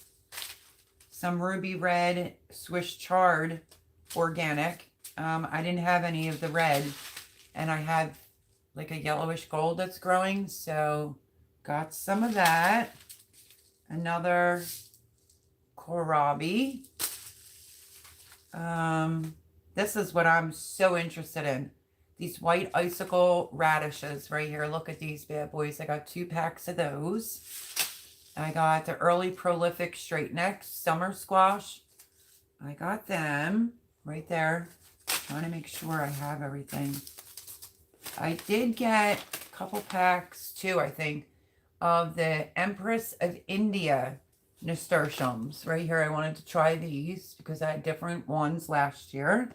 Some Ruby Red Swiss Chard Organic. I didn't have any of the red, and I have like a yellowish gold that's growing, so got some of that. Another kohlrabi. This is what I'm so interested in. These white icicle radishes right here. Look at these bad boys. I got 2 packs of those. I got the early prolific straight neck summer squash. I got them right there. Trying to make sure I have everything. I did get a couple packs too, I think, of the Empress of India nasturtiums. Right here, I wanted to try these because I had different ones last year.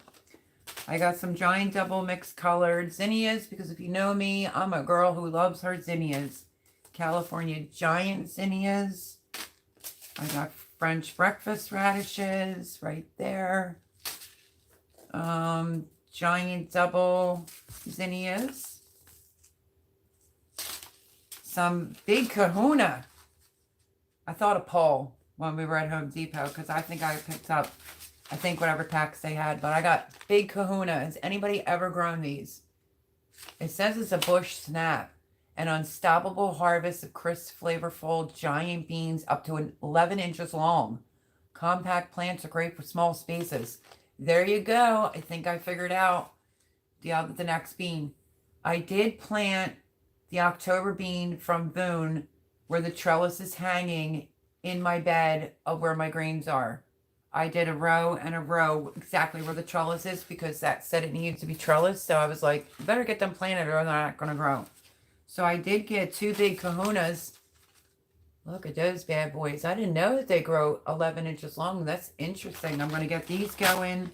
I got some giant double mixed colored zinnias because if you know me, I'm a girl who loves her zinnias. California giant zinnias. I got French breakfast radishes right there. Giant double zinnias. Some big kahuna. I thought of Paul when we were at Home Depot because I think I picked up, whatever packs they had. But I got big kahuna. Has anybody ever grown these? It says it's a bush snap. An unstoppable harvest of crisp, flavorful giant beans up to 11 inches long. Compact plants are great for small spaces. There you go. I think I figured out the next bean. I did plant the October bean from Boone where the trellis is hanging in my bed of where my greens are. I did a row and a row exactly where the trellis is because that said it needed to be trellis. So I was like, better get them planted or they're not going to grow. So I did get 2 big kahunas. Look at those bad boys. I didn't know that they grow 11 inches long. That's interesting. I'm going to get these going.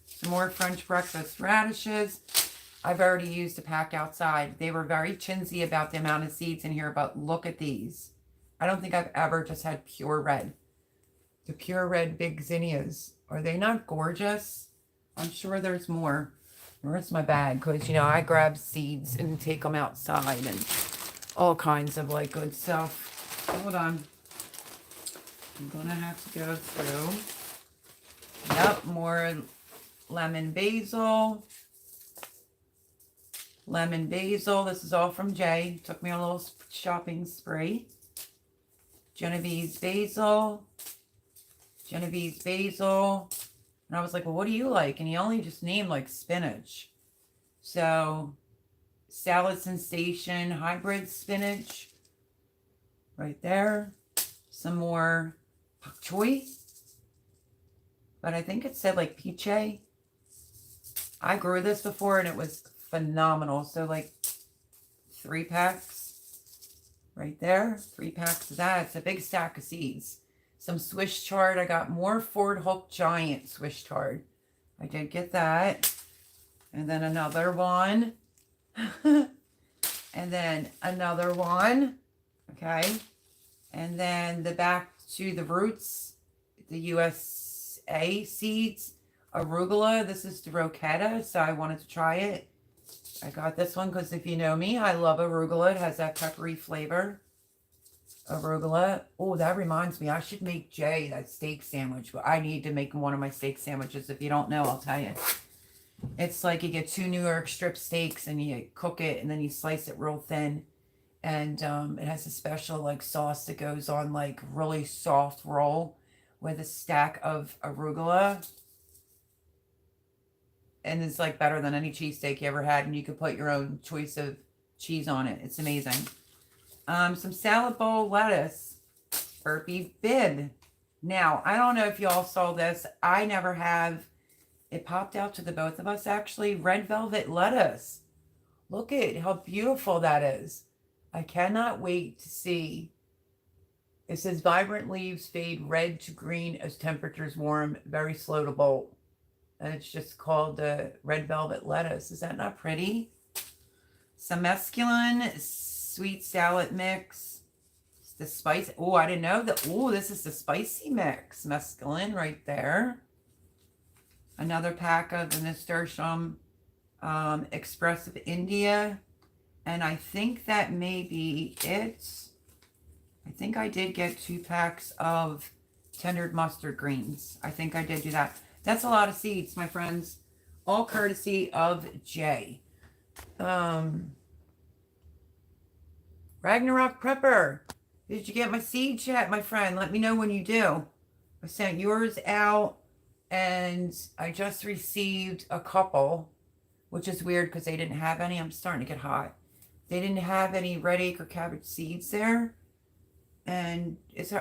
Some more French breakfast radishes. I've already used a pack outside. They were very chintzy about the amount of seeds in here, but look at these. I don't think I've ever just had pure red. The pure red big zinnias. Are they not gorgeous? I'm sure there's more. Where's my bag? Because, you know, I grab seeds and take them outside and all kinds of, like, good stuff. Hold on. I'm going to have to go through. Yep, more lemon basil. Lemon basil. This is all from Jay. Took me on a little shopping spree. Genovese basil. Genovese basil. And I was like, well, what do you like? And he only just named like spinach. So, Salad Sensation hybrid spinach. Right there. Some more pak choy. But I think it said like piche. I grew this before and it was phenomenal. So like 3 packs. Right there. 3 packs of that. It's a big stack of seeds. Some Swiss chard. I got more Ford Hook Giant Swiss chard. I did get that. And then another one. And then another one. Okay. And then the back to the roots. The USA seeds. Arugula. This is the Roqueta. So I wanted to try it. I got this one because if you know me, I love arugula. It has that peppery flavor. Arugula. Oh, that reminds me. I should make Jay that steak sandwich. But I need to make one of my steak sandwiches. If you don't know, I'll tell you. It's like you get 2 New York strip steaks and you cook it and then you slice it real thin. And it has a special like sauce that goes on like really soft roll with a stack of arugula. And it's like better than any cheesesteak you ever had. And you could put your own choice of cheese on it. It's amazing. Some salad bowl lettuce. Burpee bib. Now, I don't know if y'all saw this. I never have. It popped out to the both of us actually. Red velvet lettuce. Look at how beautiful that is. I cannot wait to see. It says vibrant leaves fade red to green as temperatures warm. Very slow to bolt. And it's just called the red velvet lettuce. Is that not pretty? Some mesclun sweet salad mix. It's the spice. Oh, I didn't know that. Oh, this is the spicy mix. Mesclun right there. Another pack of the nasturtium Express of India. And I think that may be it. I think I did get 2 packs of tendered mustard greens. I think I did do that. That's a lot of seeds, my friends. All courtesy of Jay. Ragnarok Prepper. Did you get my seeds yet, my friend? Let me know when you do. I sent yours out. And I just received a couple, which is weird because they didn't have any. I'm starting to get hot. They didn't have any red acre cabbage seeds there. And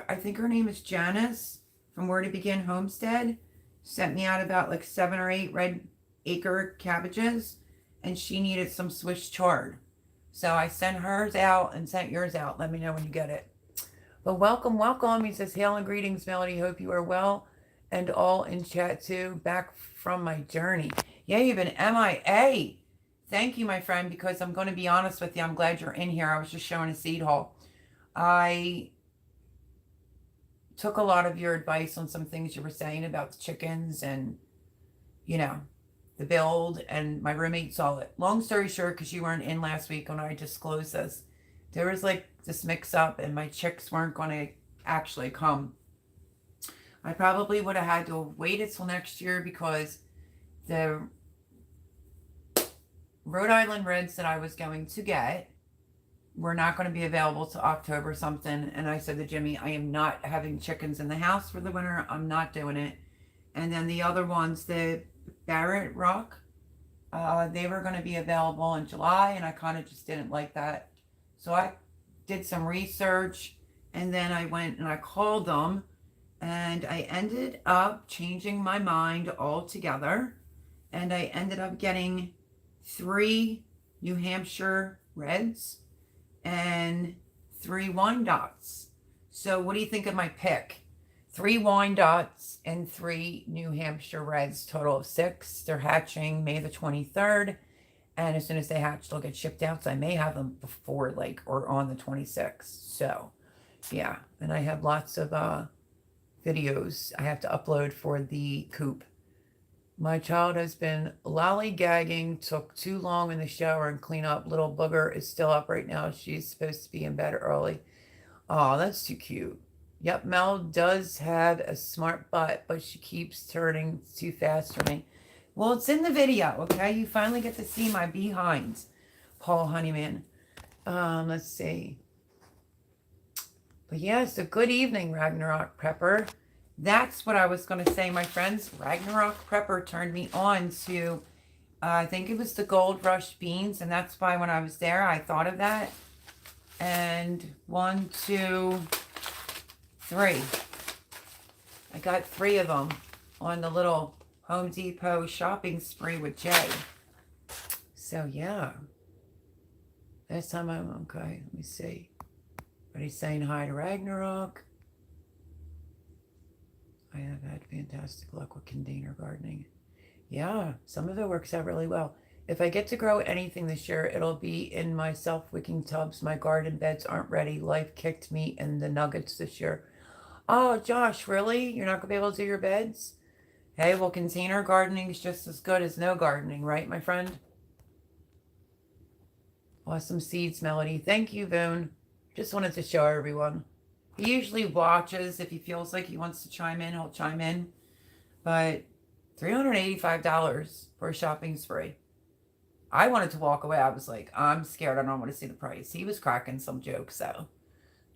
I think her name is Janice from Where to Begin Homestead. Sent me out about like 7 or 8 red acre cabbages, and she needed some Swiss chard. So I sent hers out and sent yours out. Let me know when you get it. But welcome, welcome. He says, hail and greetings, Melody. Hope you are well and all in chat too. Back from my journey. Yeah, you've been MIA. Thank you, my friend, because I'm going to be honest with you. I'm glad you're in here. I was just showing a seed haul. I took a lot of your advice on some things you were saying about the chickens and, you know, the build, and my roommate saw it. Long story short, because you weren't in last week when I disclosed this, there was like this mix up and my chicks weren't going to actually come. I probably would have had to have waited till next year because the Rhode Island Reds that I was going to get were not going to be available to October something. And I said to Jimmy, I am not having chickens in the house for the winter. I'm not doing it. And then the other ones, the Barrett Rock, they were going to be available in July, and I kind of just didn't like that. So I did some research, and then I went and I called them, and I ended up changing my mind altogether, and I ended up getting 3 New Hampshire Reds and 3 Wyandottes. So what do you think of my pick? 3 Wyandottes and 3 New Hampshire Reds, total of 6. They're hatching May the 23rd. And as soon as they hatch, they'll get shipped out. So I may have them before, like, or on the 26th. So, yeah. And I have lots of videos I have to upload for the coop. My child has been lollygagging. Took too long in the shower and clean up. Little booger is still up right now. She's supposed to be in bed early. Oh, that's too cute. Yep, Mel does have a smart butt, but she keeps turning too fast for me. Well, it's in the video, okay? You finally get to see my behinds, Paul Honeyman. Let's see. But yeah, so good evening, Ragnarok Prepper. That's what I was going to say, my friends. Ragnarok Prepper turned me on to, I think it was the Gold Rush beans, and that's why when I was there, I thought of that. And 1, 2, 3. I got 3 of them on the little Home Depot shopping spree with Jay. So yeah. Last time I'm okay. Let me see. Everybody's saying hi to Ragnarok. I have had fantastic luck with container gardening. Yeah, some of it works out really well. If I get to grow anything this year, it'll be in my self-wicking tubs. My garden beds aren't ready. Life kicked me in the nuggets this year. Oh, Josh, really? You're not going to be able to do your beds? Hey, well, container gardening is just as good as no gardening, right, my friend? Awesome seeds, Melody. Thank you, Boone. Just wanted to show everyone. He usually watches. If he feels like he wants to chime in, he'll chime in. But $385 for a shopping spree. I wanted to walk away. I was like, I'm scared. I don't want to see the price. He was cracking some jokes, though.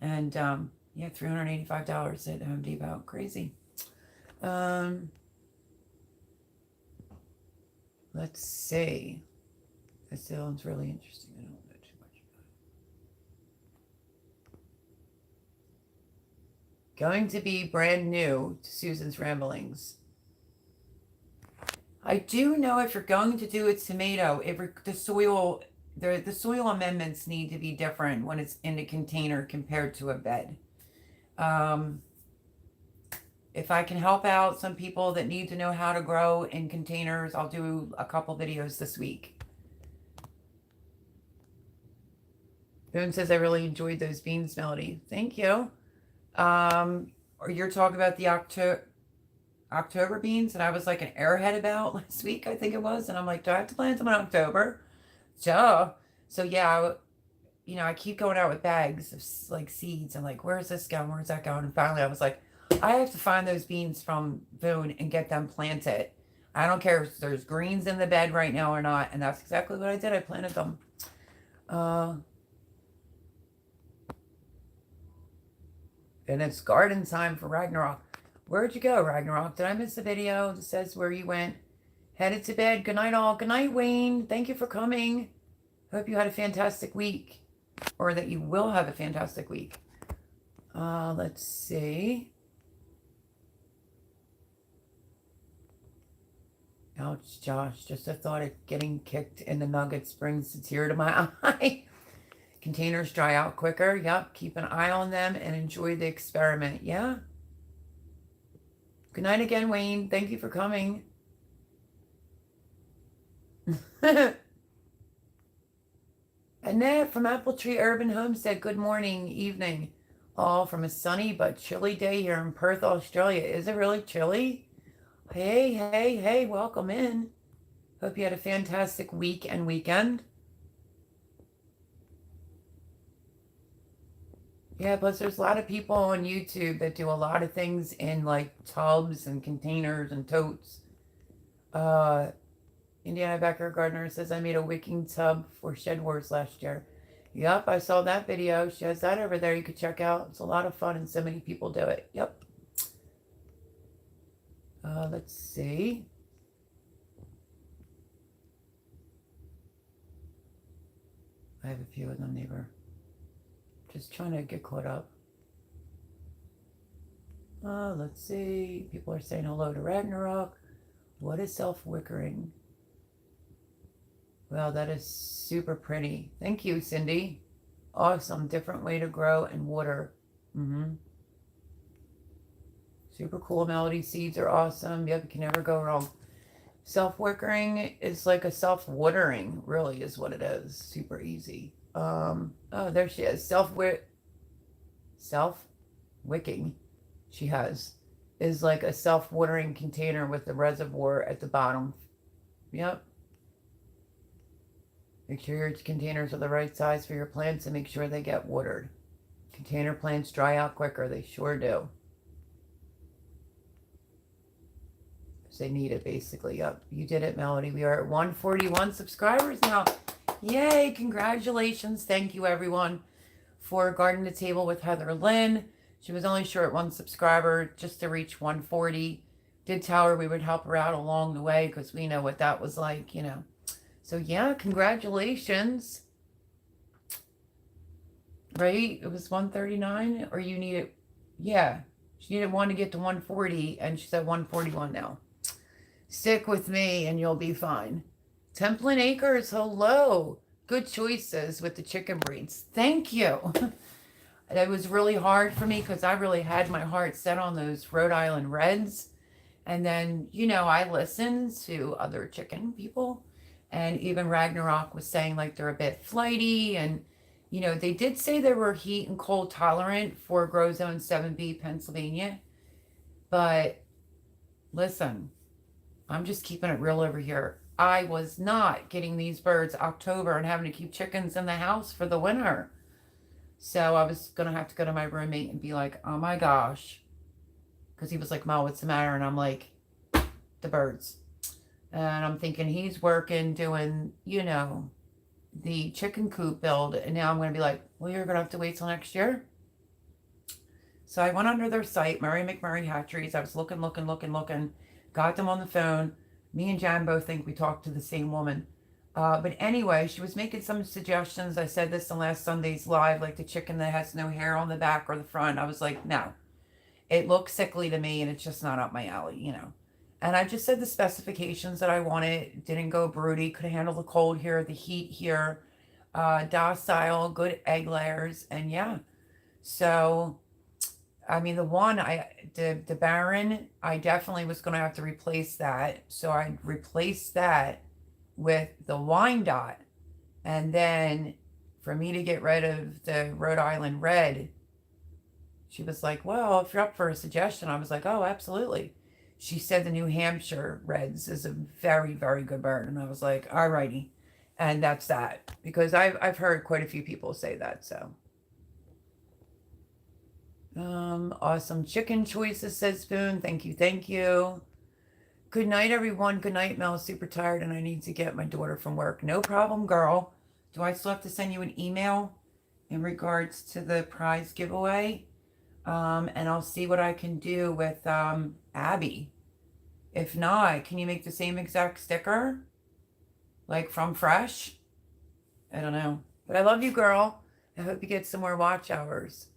And, yeah, $385 at Home Depot. Crazy. Let's see. This sounds really interesting. I don't know too much about it. Going to be brand new to Susan's Ramblings. I do know if you're going to do a tomato, the soil amendments need to be different when it's in a container compared to a bed. If I can help out some people that need to know how to grow in containers, I'll do a couple videos this week. Boone says, I really enjoyed those beans, Melody. Thank you. Or you're talking about the October beans, and I was like an airhead about last week, I think it was. And I'm like, do I have to plant them in October? Duh. So yeah, I keep going out with bags of like seeds and like, where's this going? Where's that going? And finally I was like, I have to find those beans from Boone and get them planted. I don't care if there's greens in the bed right now or not. And that's exactly what I did. I planted them. And it's garden time for Ragnarok. Where'd you go, Ragnarok? Did I miss the video that says where you went? Headed to bed. Good night, all. Good night, Wayne. Thank you for coming. Hope you had a fantastic week, or that you will have a fantastic week. Let's see. Ouch, Josh. Just the thought of getting kicked in the nuggets brings a tear to my eye. Containers dry out quicker. Yep. Keep an eye on them and enjoy the experiment. Yeah. Good night again, Wayne. Thank you for coming. Annette from Apple Tree Urban Homestead. Good morning, evening. All from a sunny but chilly day here in Perth, Australia. Is it really chilly? Hey, hey, hey, welcome in. Hope you had a fantastic week and weekend. Yeah, plus there's a lot of people on YouTube that do a lot of things in like tubs and containers and totes. Indiana Becker Gardner says, I made a wicking tub for Shed Wars last year. Yep, I saw that video. She has that over there you could check out. It's a lot of fun and so many people do it. Yep. Let's see. I have a few of them, neighbor. Just trying to get caught up. Let's see. People are saying hello to Ragnarok. What is self-wickering? Well, that is super pretty. Thank you, Cindy. Awesome. Different way to grow and water. Super cool. Melody seeds are awesome. Yep, you can never go wrong. Self-wickering is like a self-watering, really, is what it is. Super easy. Oh, there she is. Self-wicking, she has, is like a self-watering container with the reservoir at the bottom. Yep. Make sure your containers are the right size for your plants and make sure they get watered. Container plants dry out quicker. They sure do. They need it, basically. Yep, you did it, Melody. We are at 141 subscribers now. Yay, congratulations. Thank you, everyone, for Garden to Table with Heather Lynn. She was only short one subscriber just to reach 140. Did tell her we would help her out along the way because we know what that was like, you know. So, yeah, congratulations. Right? It was 139, or you needed, yeah, she needed one to get to 140, and she's at 141 now. Stick with me and you'll be fine. Templin Acres, hello. Good choices with the chicken breeds. Thank you. It was really hard for me because I really had my heart set on those Rhode Island Reds. And then, you know, I listened to other chicken people. And even Ragnarok was saying like they're a bit flighty. And, you know, they did say they were heat and cold tolerant for Grow Zone 7B, Pennsylvania. But listen, I'm just keeping it real over here. I was not getting these birds October and having to keep chickens in the house for the winter. So I was going to have to go to my roommate and be like, oh my gosh. Because he was like, Mel, what's the matter? And I'm like, the birds. And I'm thinking he's working, doing, you know, the chicken coop build. And now I'm going to be like, well, you're going to have to wait till next year. So I went under their site, Murray McMurray Hatcheries. I was looking. Got them on the phone. Me and Jan both think we talked to the same woman. But anyway, she was making some suggestions. I said this in last Sunday's live, like the chicken that has no hair on the back or the front. I was like, no. It looks sickly to me and it's just not up my alley, you know. And I just said the specifications that I wanted. Didn't go broody. Could handle the cold here, the heat here. Docile, good egg layers. And yeah. So I mean, the Baron, I definitely was going to have to replace that. So I replaced that with the Wyandotte. And then for me to get rid of the Rhode Island Red, she was like, well, if you're up for a suggestion, I was like, oh, absolutely. She said the New Hampshire Reds is a very, very good bird. And I was like, all righty. And that's that. Because I've heard quite a few people say that, so. Awesome chicken choices, says Spoon. Thank you. Good night, everyone. Good night, Mel. Super tired and I need to get my daughter from work. No problem, girl. Do I still have to send you an email in regards to the prize giveaway? And I'll see what I can do with Abby. If not, can you make the same exact sticker? Like from Fresh? I don't know. But I love you, girl. I hope you get some more watch hours.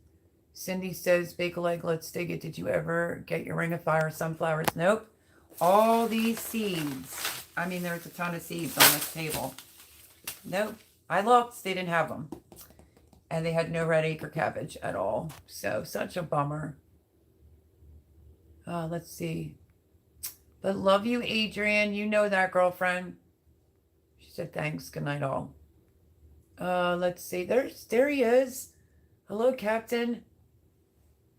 Cindy says, bake a leg, let's dig it. Did you ever get your Ring of Fire sunflowers? Nope. All these seeds. I mean, there's a ton of seeds on this table. Nope. I looked. They didn't have them. And they had no red acre cabbage at all. So, such a bummer. Let's see. But love you, Adrian. You know that, girlfriend. She said, thanks. Good night, all. Let's see. There he is. Hello, Captain.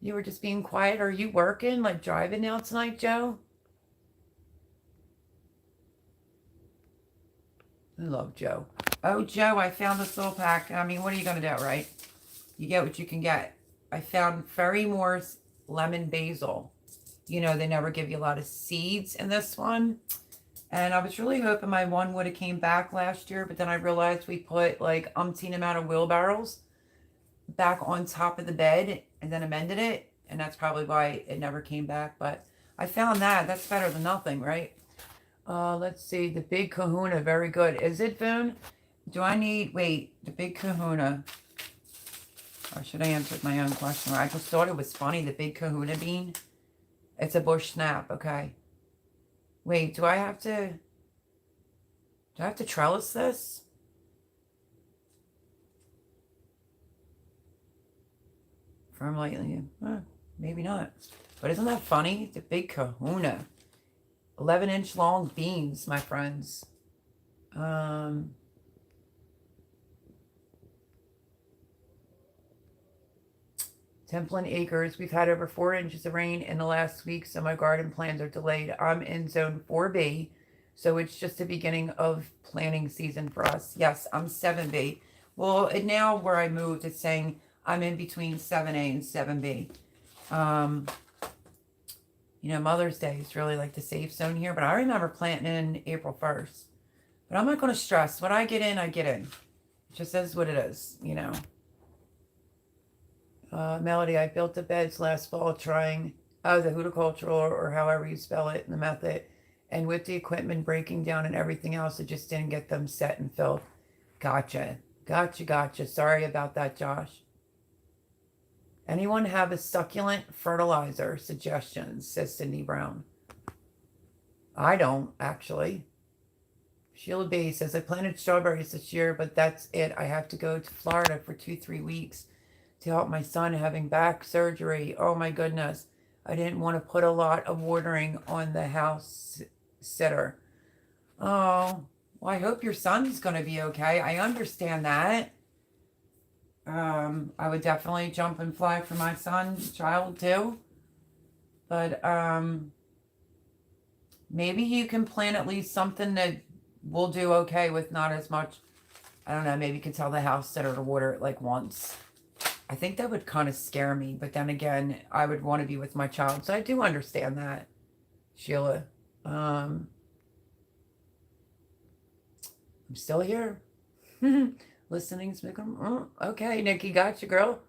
You were just being quiet. Are you working? Like driving now tonight, Joe? I love Joe. Oh, Joe, I found this little pack. I mean, what are you going to do, right? You get what you can get. I found Ferry Moore's lemon basil. You know, they never give you a lot of seeds in this one. And I was really hoping my one would have came back last year, but then I realized we put like umpteen amount of wheelbarrows back on top of the bed and then amended it. And that's probably why it never came back. But I found that. That's better than nothing, right? Let's see. The Big Kahuna. Very good. Is it, Boone? Do I need... Wait. The Big Kahuna. Or should I answer my own question? I just thought it was funny. The Big Kahuna bean. It's a bush snap. Okay. Wait. Do I have to... Do I have to trellis this? Firm lightly. Maybe not. But isn't that funny? The Big Kahuna. 11-inch long beans, my friends. Templin Acres. We've had over 4 inches of rain in the last week, so my garden plans are delayed. I'm in zone 4B, so it's just the beginning of planting season for us. Yes, I'm 7B. Well, now where I moved, it's saying I'm in between 7A and 7B. You know, Mother's Day is really like the safe zone here, but I remember planting in April 1st. But I'm not going to stress. When I get in, I get in. It just is what it is, you know. Melody, I built the beds last fall trying the horticultural or however you spell it in the method. And with the equipment breaking down and everything else, it just didn't get them set and filled. Gotcha. Gotcha. Sorry about that, Josh. Anyone have a succulent fertilizer suggestions, says Cindy Brown. I don't, actually. Sheila B says, I planted strawberries this year, but that's it. I have to go to Florida for 2-3 weeks to help my son having back surgery. Oh my goodness. I didn't want to put a lot of watering on the house sitter. Oh, well, I hope your son's going to be okay. I understand that. I would definitely jump and fly for my child too. But maybe you can plan at least something that will do okay with not as much. I don't know, maybe you could tell the house sitter to water it like once. I think that would kind of scare me. But then again, I would want to be with my child. So I do understand that, Sheila. I'm still here. Listening, okay, Nikki, got you, girl.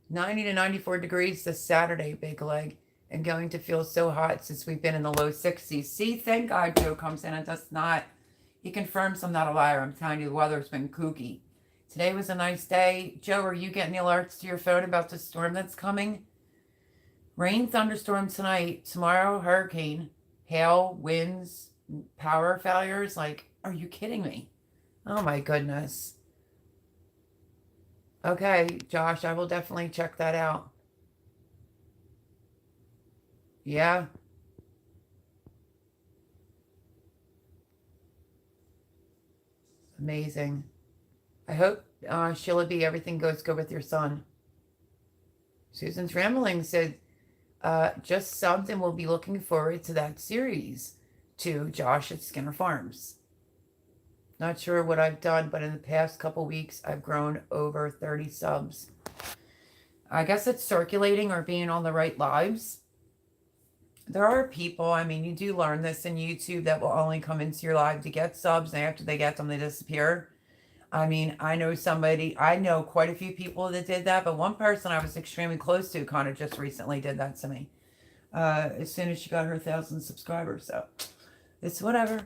90 to 94 degrees this Saturday, big leg, and going to feel so hot since we've been in the low 60s. See, thank God Joe comes in and does not. He confirms I'm not a liar. I'm telling you, the weather's been kooky. Today was a nice day. Joe, are you getting the alerts to your phone about the storm that's coming? Rain, thunderstorm tonight. Tomorrow, hurricane. Hail, winds, power failures. Like, are you kidding me? Oh my goodness. Okay, Josh, I will definitely check that out. Yeah. Amazing. I hope, Sheila B, everything goes good with your son. Susan's Rambling said, just subbed and we'll be looking forward to that series to Josh at Skinner Farms. Not sure what I've done, but in the past couple weeks, I've grown over 30 subs. I guess it's circulating or being on the right lives. There are people, I mean, you do learn this in YouTube, that will only come into your live to get subs, and after they get them, they disappear. I mean, I know quite a few people that did that, but one person I was extremely close to kind of just recently did that to me. As soon as she got her 1,000 subscribers. So it's whatever.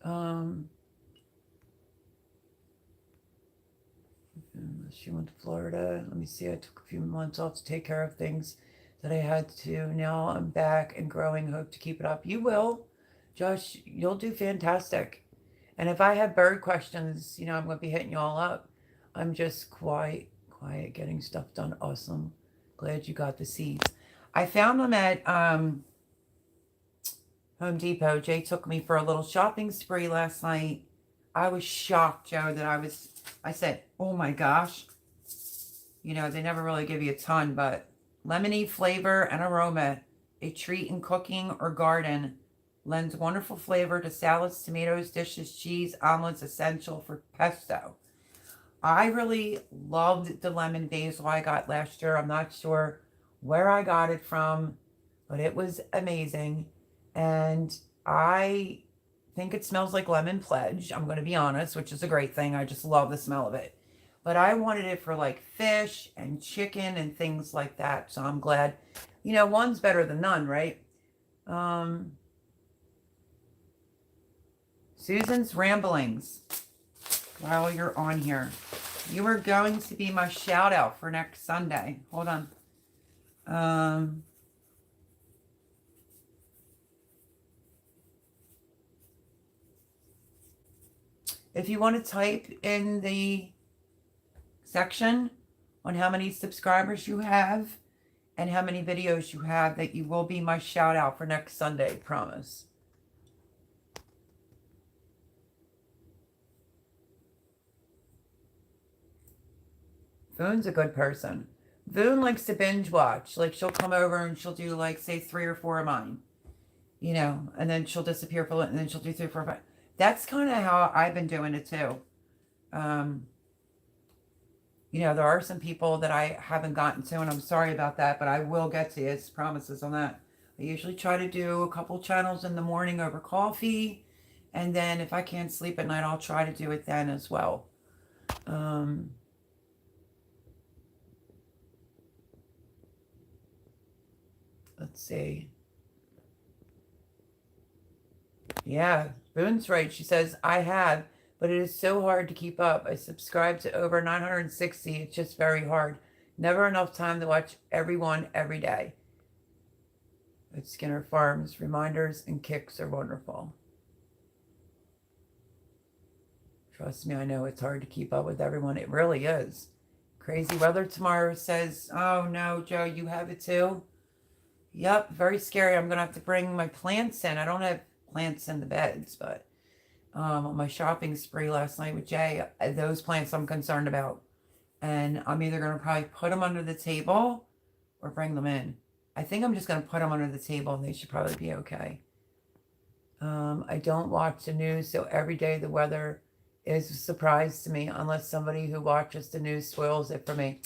Um, she went to Florida. Let me see. I took a few months off to take care of things that I had to. Now I'm back and growing. Hope to keep it up. You will, Josh. You'll do fantastic. And if I have bird questions, I'm going to be hitting you all up. I'm just quiet, getting stuff done. Awesome. Glad you got the seeds. I found them at Home Depot. Jay took me for a little shopping spree last night. I was shocked, Joe, that I said, oh my gosh. They never really give you a ton, but lemony flavor and aroma, a treat in cooking or garden, lends wonderful flavor to salads, tomatoes, dishes, cheese, omelets, essential for pesto. I really loved the lemon basil I got last year. I'm not sure where I got it from, but it was amazing. And I think it smells like lemon pledge. I'm going to be honest, which is a great thing. I just love the smell of it. But I wanted it for like fish and chicken and things like that. So I'm glad, one's better than none, right? Susan's ramblings while you're on here. You are going to be my shout out for next Sunday. Hold on. If you want to type in the section on how many subscribers you have and how many videos you have, that you will be my shout out for next Sunday, promise. Voon's a good person. Voon likes to binge watch. Like, she'll come over and she'll do, like, say 3 or 4 of mine, and then she'll disappear for a little, and then she'll do 3 or 4 of mine. That's kind of how I've been doing it too. There are some people that I haven't gotten to, and I'm sorry about that, but I will get to his promises on that. I usually try to do a couple channels in the morning over coffee, and then if I can't sleep at night, I'll try to do it then as well. Let's see. Yeah, Boone's right. She says, I have, but it is so hard to keep up. I subscribe to over 960. It's just very hard. Never enough time to watch everyone every day. At Skinner Farms, reminders and kicks are wonderful. Trust me, I know it's hard to keep up with everyone. It really is. Crazy weather tomorrow says, oh no, Joe, you have it too? Yep, very scary. I'm going to have to bring my plants in. I don't have plants in the beds, but on my shopping spree last night with Jay, those plants I'm concerned about. And I'm either going to probably put them under the table or bring them in. I think I'm just going to put them under the table and they should probably be okay. I don't watch the news, so every day the weather is a surprise to me unless somebody who watches the news spoils it for me.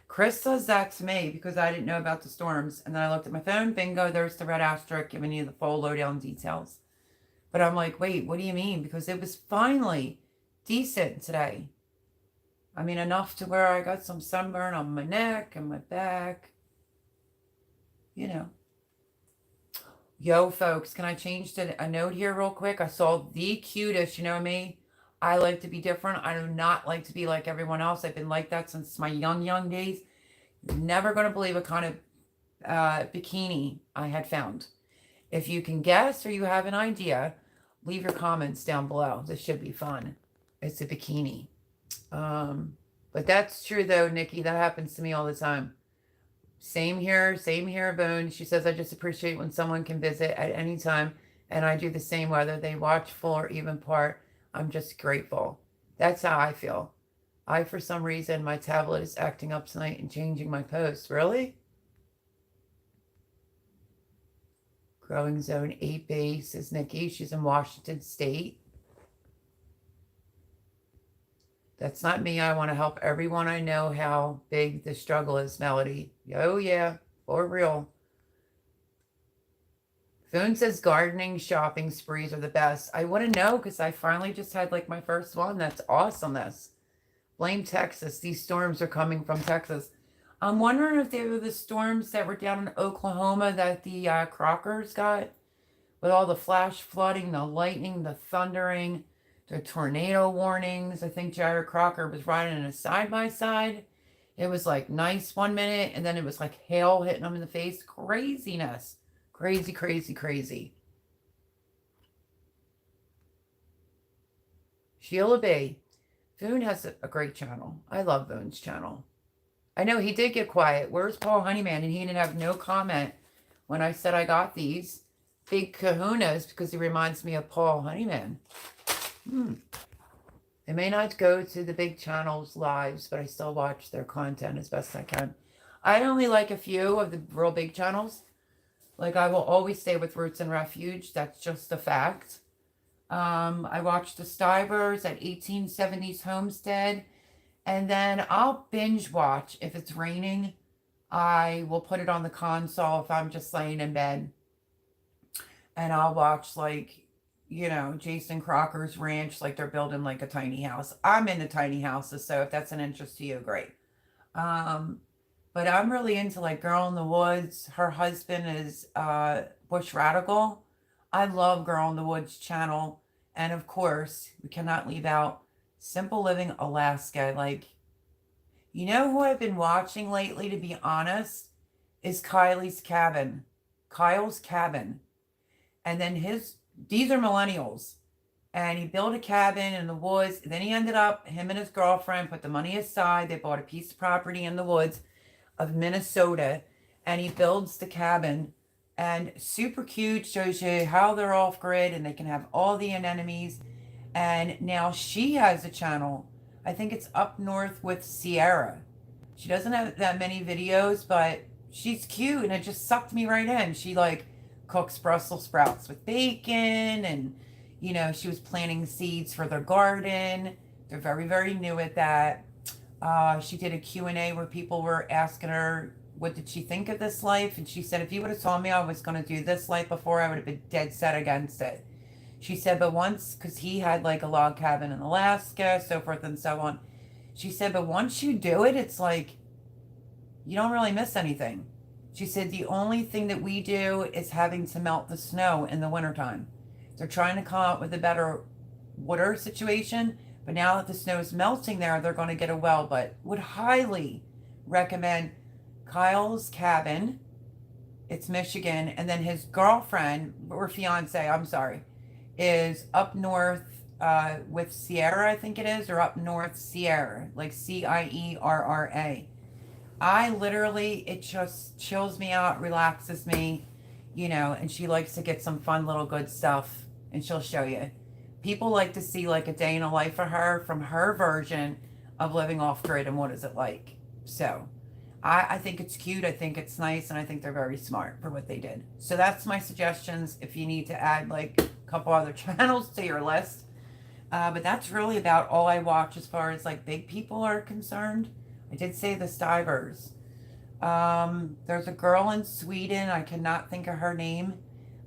Chris says that to me because I didn't know about the storms. And then I looked at my phone, bingo, there's the red asterisk giving you the full lowdown details. But I'm like, wait, what do you mean? Because it was finally decent today. I mean, enough to where I got some sunburn on my neck and my back. Yo, folks, can I change to a note here real quick? I saw the cutest, me. I like to be different. I do not like to be like everyone else. I've been like that since my young days. You're never going to believe what kind of bikini I had found. If you can guess or you have an idea, leave your comments down below. This should be fun. It's a bikini. But that's true though, Nikki. That happens to me all the time. Same here, Boone. She says, I just appreciate when someone can visit at any time. And I do the same, whether they watch full or even part. I'm just grateful. That's how I feel. For some reason, my tablet is acting up tonight and changing my posts. Really? Growing Zone 8B, says Nikki. She's in Washington State. That's not me. I want to help everyone I know how big the struggle is, Melody. Oh, yeah. For real. Foon says gardening shopping sprees are the best. I wouldn't know because I finally just had like my first one. That's awesomeness. Blame Texas. These storms are coming from Texas. I'm wondering if they were the storms that were down in Oklahoma that the Crockers got with all the flash flooding, the lightning, the thundering, the tornado warnings. I think Jared Crocker was riding in a side by side. It was like nice 1 minute, and then it was like hail hitting him in the face. Craziness. Crazy, crazy, crazy. Sheila B. Boone has a great channel. I love Boone's channel. I know he did get quiet. Where's Paul Honeyman? And he didn't have no comment when I said I got these big kahunas because he reminds me of Paul Honeyman. I may not go to the big channels lives, but I still watch their content as best I can. I only like a few of the real big channels. Like I will always stay with Roots and Refuge. That's just a fact. I watch the Stivers at 1870s Homestead. And then I'll binge watch. If it's raining, I will put it on the console if I'm just laying in bed. And I'll watch like, you know, Jason Crocker's ranch, like they're building like a tiny house. I'm into tiny houses, so if that's an interest to you, great. But I'm really into like Girl in the Woods. Her husband is Bush Radical. I love Girl in the Woods channel. And of course, we cannot leave out Simple Living Alaska. Like, you know who I've been watching lately, to be honest, is Kyle's Cabin. Kyle's Cabin. And then these are millennials. And he built a cabin in the woods. Then he ended up, him and his girlfriend put the money aside. They bought a piece of property in the woods of Minnesota. And he builds the cabin. And super cute, shows you how they're off grid and they can have all the anemones. And now she has a channel. I think it's Up North with Sierra. She doesn't have that many videos, but she's cute and it just sucked me right in. She like cooks Brussels sprouts with bacon and, you know, she was planting seeds for their garden. They're very, very new at that. She did a Q&A where people were asking her, what did she think of this life? And she said, if you would have told me I was going to do this life before, I would have been dead set against it. She said, but once, because he had like a log cabin in Alaska, so forth and so on. She said, but once you do it, it's like, you don't really miss anything. She said, the only thing that we do is having to melt the snow in the wintertime. They're trying to come up with a better water situation, but now that the snow is melting there, they're going to get a well, but would highly recommend Kyle's Cabin. It's Michigan. And then his girlfriend, or fiance, I'm sorry, is Up North with Sierra, I think it is, or Up North Sierra, like Cierra. I literally, it just chills me out, relaxes me, you know, and she likes to get some fun little good stuff, and she'll show you. People like to see like a day in a life of her from her version of living off grid and what is it like. So I think it's cute, I think it's nice, and I think they're very smart for what they did. So that's my suggestions if you need to add like a couple other channels to your list. But that's really about all I watch as far as like big people are concerned. I did say the Stivers. There's a girl in Sweden, I cannot think of her name,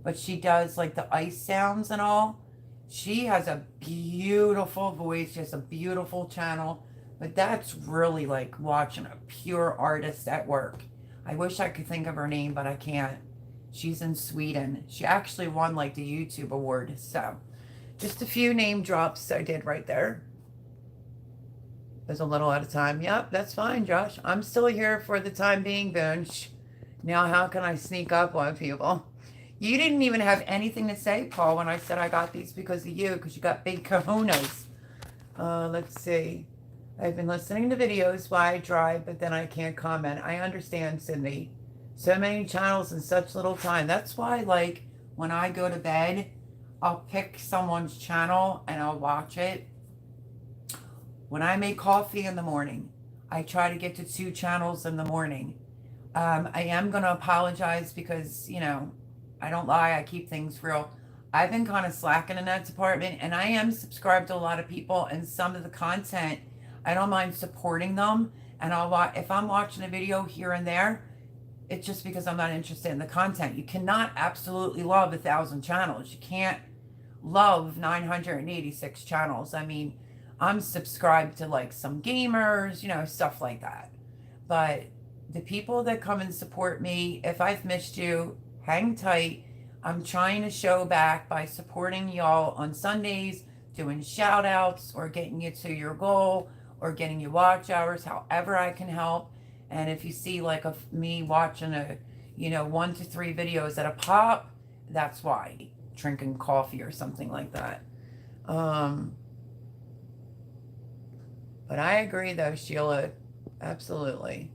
but she does like the ice sounds and all. She has a beautiful voice, she has a beautiful channel. But that's really like watching a pure artist at work. I wish I could think of her name, but I can't. She's in Sweden. She actually won like the YouTube award. So just a few name drops I did right there. There's a little at a time. Yep, that's fine, Josh. I'm still here for the time being, Boone. Now how can I sneak up on people? You didn't even have anything to say, Paul, when I said I got these because of you, because you got big kahunas. Let's see. I've been listening to videos while I drive, but then I can't comment. I understand, Cindy. So many channels in such little time. That's why, like, when I go to bed, I'll pick someone's channel and I'll watch it. When I make coffee in the morning, I try to get to 2 channels in the morning. I am going to apologize because, you know, I don't lie. I keep things real. I've been kind of slacking in that department, and I am subscribed to a lot of people, and some of the content, I don't mind supporting them. And if I'm watching a video here and there, It's just because I'm not interested in the content. You cannot absolutely love 1,000 channels. You can't love 986 channels. I mean, I'm subscribed to like some gamers, stuff like that. But the people that come and support me, if I've missed you, hang tight. I'm trying to show back by supporting y'all on Sundays, doing shout outs or getting you to your goal or getting you watch hours, however I can help. And if you see like me watching 1 to 3 videos at a pop, that's why. Drinking coffee or something like that. But I agree though, Sheila. Absolutely.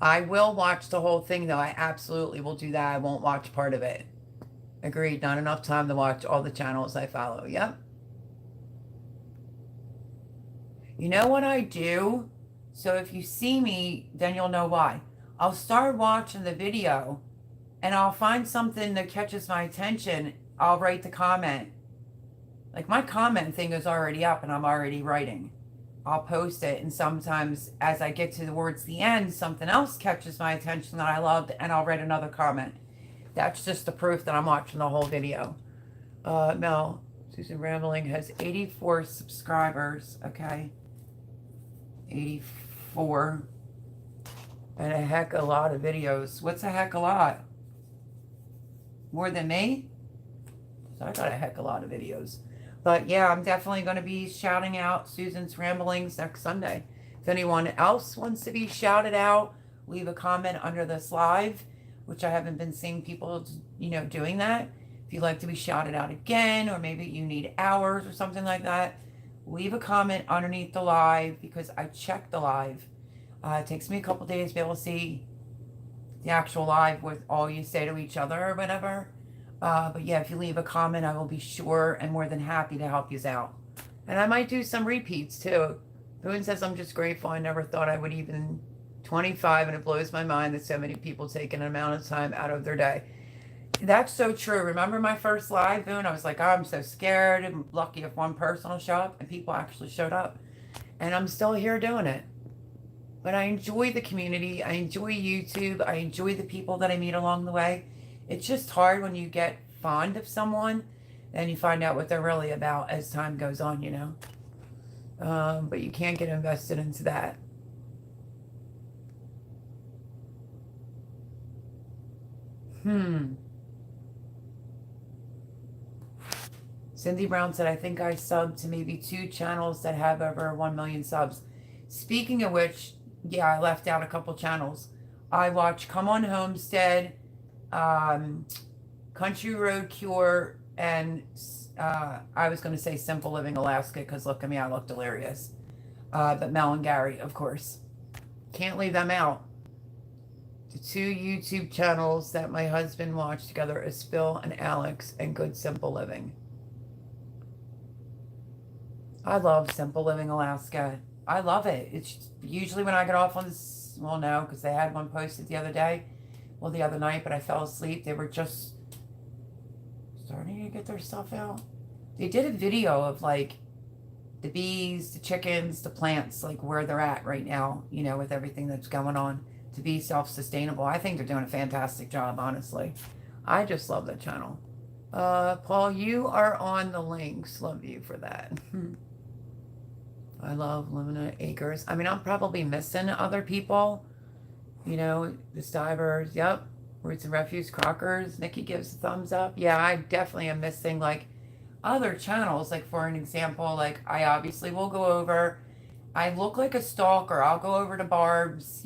I will watch the whole thing though. I absolutely will do that. I won't watch part of it. Agreed. Not enough time to watch all the channels I follow. Yep. You know what I do? So if you see me, then you'll know why. I'll start watching the video and I'll find something that catches my attention. I'll write the comment. Like my comment thing is already up and I'm already writing. I'll post it, and sometimes as I get towards the end, something else catches my attention that I loved and I'll write another comment. That's just the proof that I'm watching the whole video. Mel, Susan Rambling has 84 subscribers. Okay. 84. And a heck of a lot of videos. What's a heck of a lot? More than me? So I got a heck of a lot of videos. But yeah, I'm definitely going to be shouting out Susan's Ramblings next Sunday. If anyone else wants to be shouted out, leave a comment under this live, which I haven't been seeing people, doing that. If you'd like to be shouted out again, or maybe you need hours or something like that, leave a comment underneath the live because I check the live. It takes me a couple days to be able to see the actual live with all you say to each other or whatever. But yeah, if you leave a comment, I will be sure and more than happy to help you out. And I might do some repeats too. Boone says, I'm just grateful. I never thought I would even 25, and it blows my mind that so many people take an amount of time out of their day. That's so true. Remember my first live, Boone? I was like, oh, I'm so scared. I'm lucky if one person will show up, and people actually showed up. And I'm still here doing it. But I enjoy the community. I enjoy YouTube. I enjoy the people that I meet along the way. It's just hard when you get fond of someone and you find out what they're really about as time goes on, But you can't get invested into that. Cindy Brown said, I think I subbed to maybe 2 channels that have over 1 million subs. Speaking of which, yeah, I left out a couple channels. I watch Come On Homestead, Country Road Cure, and I was going to say Simple Living Alaska because look at me, I look delirious. But Mel and Gary, of course. Can't leave them out. The 2 YouTube channels that my husband watched together is Phil and Alex and Good Simple Living. I love Simple Living Alaska. I love it. It's usually when I get off on this, well, no, because they had one posted the other night, but I fell asleep. They were just starting to get their stuff out. They did a video of like the bees, the chickens, the plants, like where they're at right now, with everything that's going on to be self-sustainable. I think they're doing a fantastic job, honestly. I just love that channel. Paul, you are on the links. Love you for that. I love Lumina Acres. I mean, I'm probably missing other people. The Stivers. Yep. Roots and Refuge, Crockers. Nikki gives a thumbs up. Yeah, I definitely am missing like other channels. Like for an example, like I obviously will go over. I look like a stalker. I'll go over to Barb's,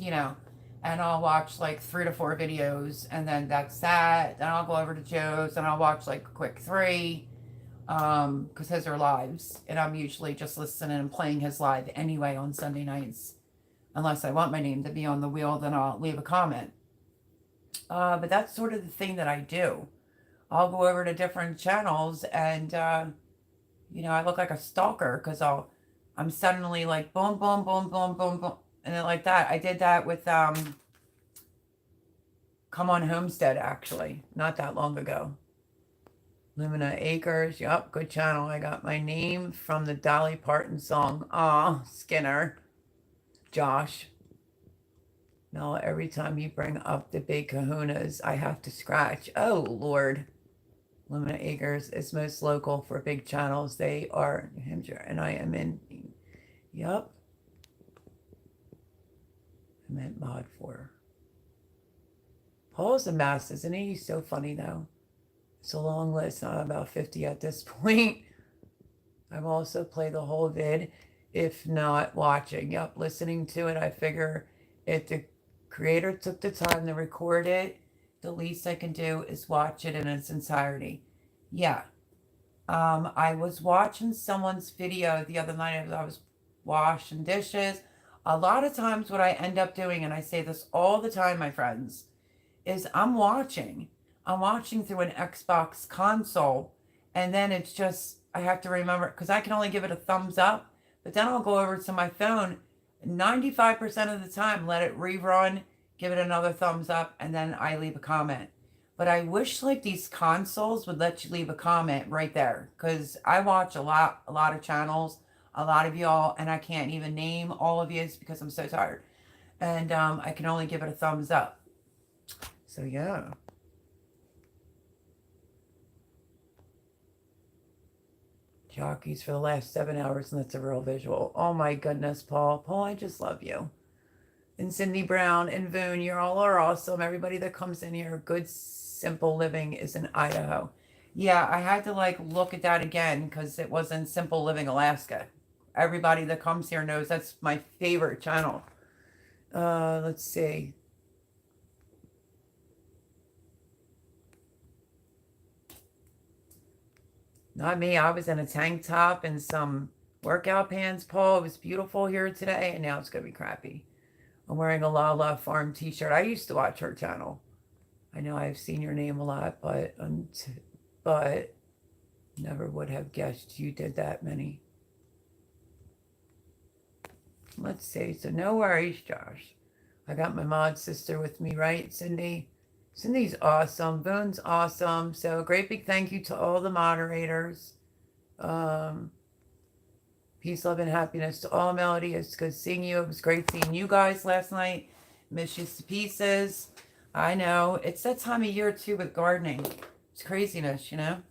and I'll watch like 3 to 4 videos, and then that's that. Then I'll go over to Joe's and I'll watch like a quick 3. Because his are lives, and I'm usually just listening and playing his live anyway on Sunday nights. Unless I want my name to be on the wheel, then I'll leave a comment. But that's sort of the thing that I do. I'll go over to different channels and, I look like a stalker because I'm suddenly like boom, boom, boom, boom, boom, boom. And then like that. I did that with Come On Homestead, actually, not that long ago. Lumina Acres, yep, good channel. I got my name from the Dolly Parton song. Aw, Skinner. Josh. No, every time you bring up the big kahunas, I have to scratch. Oh, Lord. Lumina Acres is most local for big channels. They are New Hampshire, and I am in. Yep. I meant mod 4. Paul's a mess, isn't he? He's so funny, though. It's a long list. I'm about 50 at this point. I've also played the whole vid, if not watching. Yep, listening to it. I figure if the creator took the time to record it, the least I can do is watch it in its entirety. Yeah. I was watching someone's video the other night as I was washing dishes. A lot of times, what I end up doing, and I say this all the time, my friends, is I'm watching. I'm watching through an Xbox console, and then it's just, I have to remember, because I can only give it a thumbs up, but then I'll go over to my phone, 95% of the time, let it rerun, give it another thumbs up, and then I leave a comment. But I wish like these consoles would let you leave a comment right there, because I watch a lot of channels, a lot of y'all, and I can't even name all of you because I'm so tired. And I can only give it a thumbs up. So yeah. Jockeys for the last 7 hours, and that's a real visual. Oh my goodness, Paul. Paul, I just love you. And Cindy Brown and Voon, you all are awesome. Everybody that comes in here, good, simple living is in Idaho. Yeah, I had to like look at that again because it wasn't Simple Living Alaska. Everybody that comes here knows that's my favorite channel. Let's see. Not me. I was in a tank top and some workout pants, Paul. It was beautiful here today, and now it's going to be crappy. I'm wearing a Lala Farm t-shirt. I used to watch her channel. I know I've seen your name a lot, but never would have guessed you did that many. Let's see. So no worries, Josh. I got my mod sister with me, right, Cindy? Cindy's awesome. Boone's awesome. So great big thank you to all the moderators. Peace, love, and happiness to all. Melody, it's good seeing you. It was great seeing you guys last night. Miss you to pieces. I know. It's that time of year, too, with gardening. It's craziness, you know?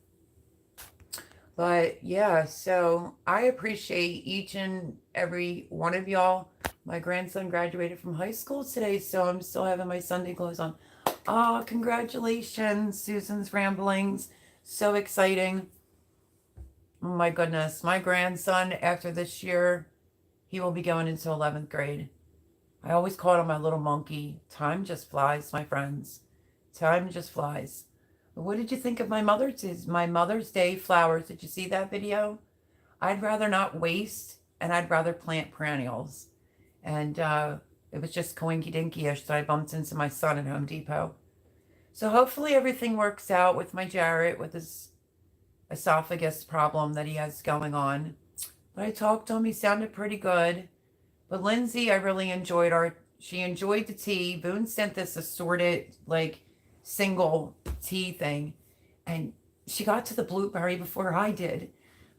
But, yeah, so I appreciate each and every one of y'all. My grandson graduated from high school today, so I'm still having my Sunday clothes on. Oh, congratulations, Susan's Ramblings. So exciting. Oh my goodness. My grandson, after this year, he will be going into 11th grade. I always called him my little monkey. Time just flies, my friends. Time just flies. What did you think of my Mother's Day flowers? Did you see that video? I'd rather not waste, and I'd rather plant perennials. And it was just coinky dinky-ish that I bumped into my son at Home Depot. So hopefully everything works out with my Jarrett, with his esophagus problem that he has going on. But I talked to him. He sounded pretty good. But Lindsay, I really enjoyed she enjoyed the tea. Boone sent this assorted, like, single tea thing. And she got to the blueberry before I did.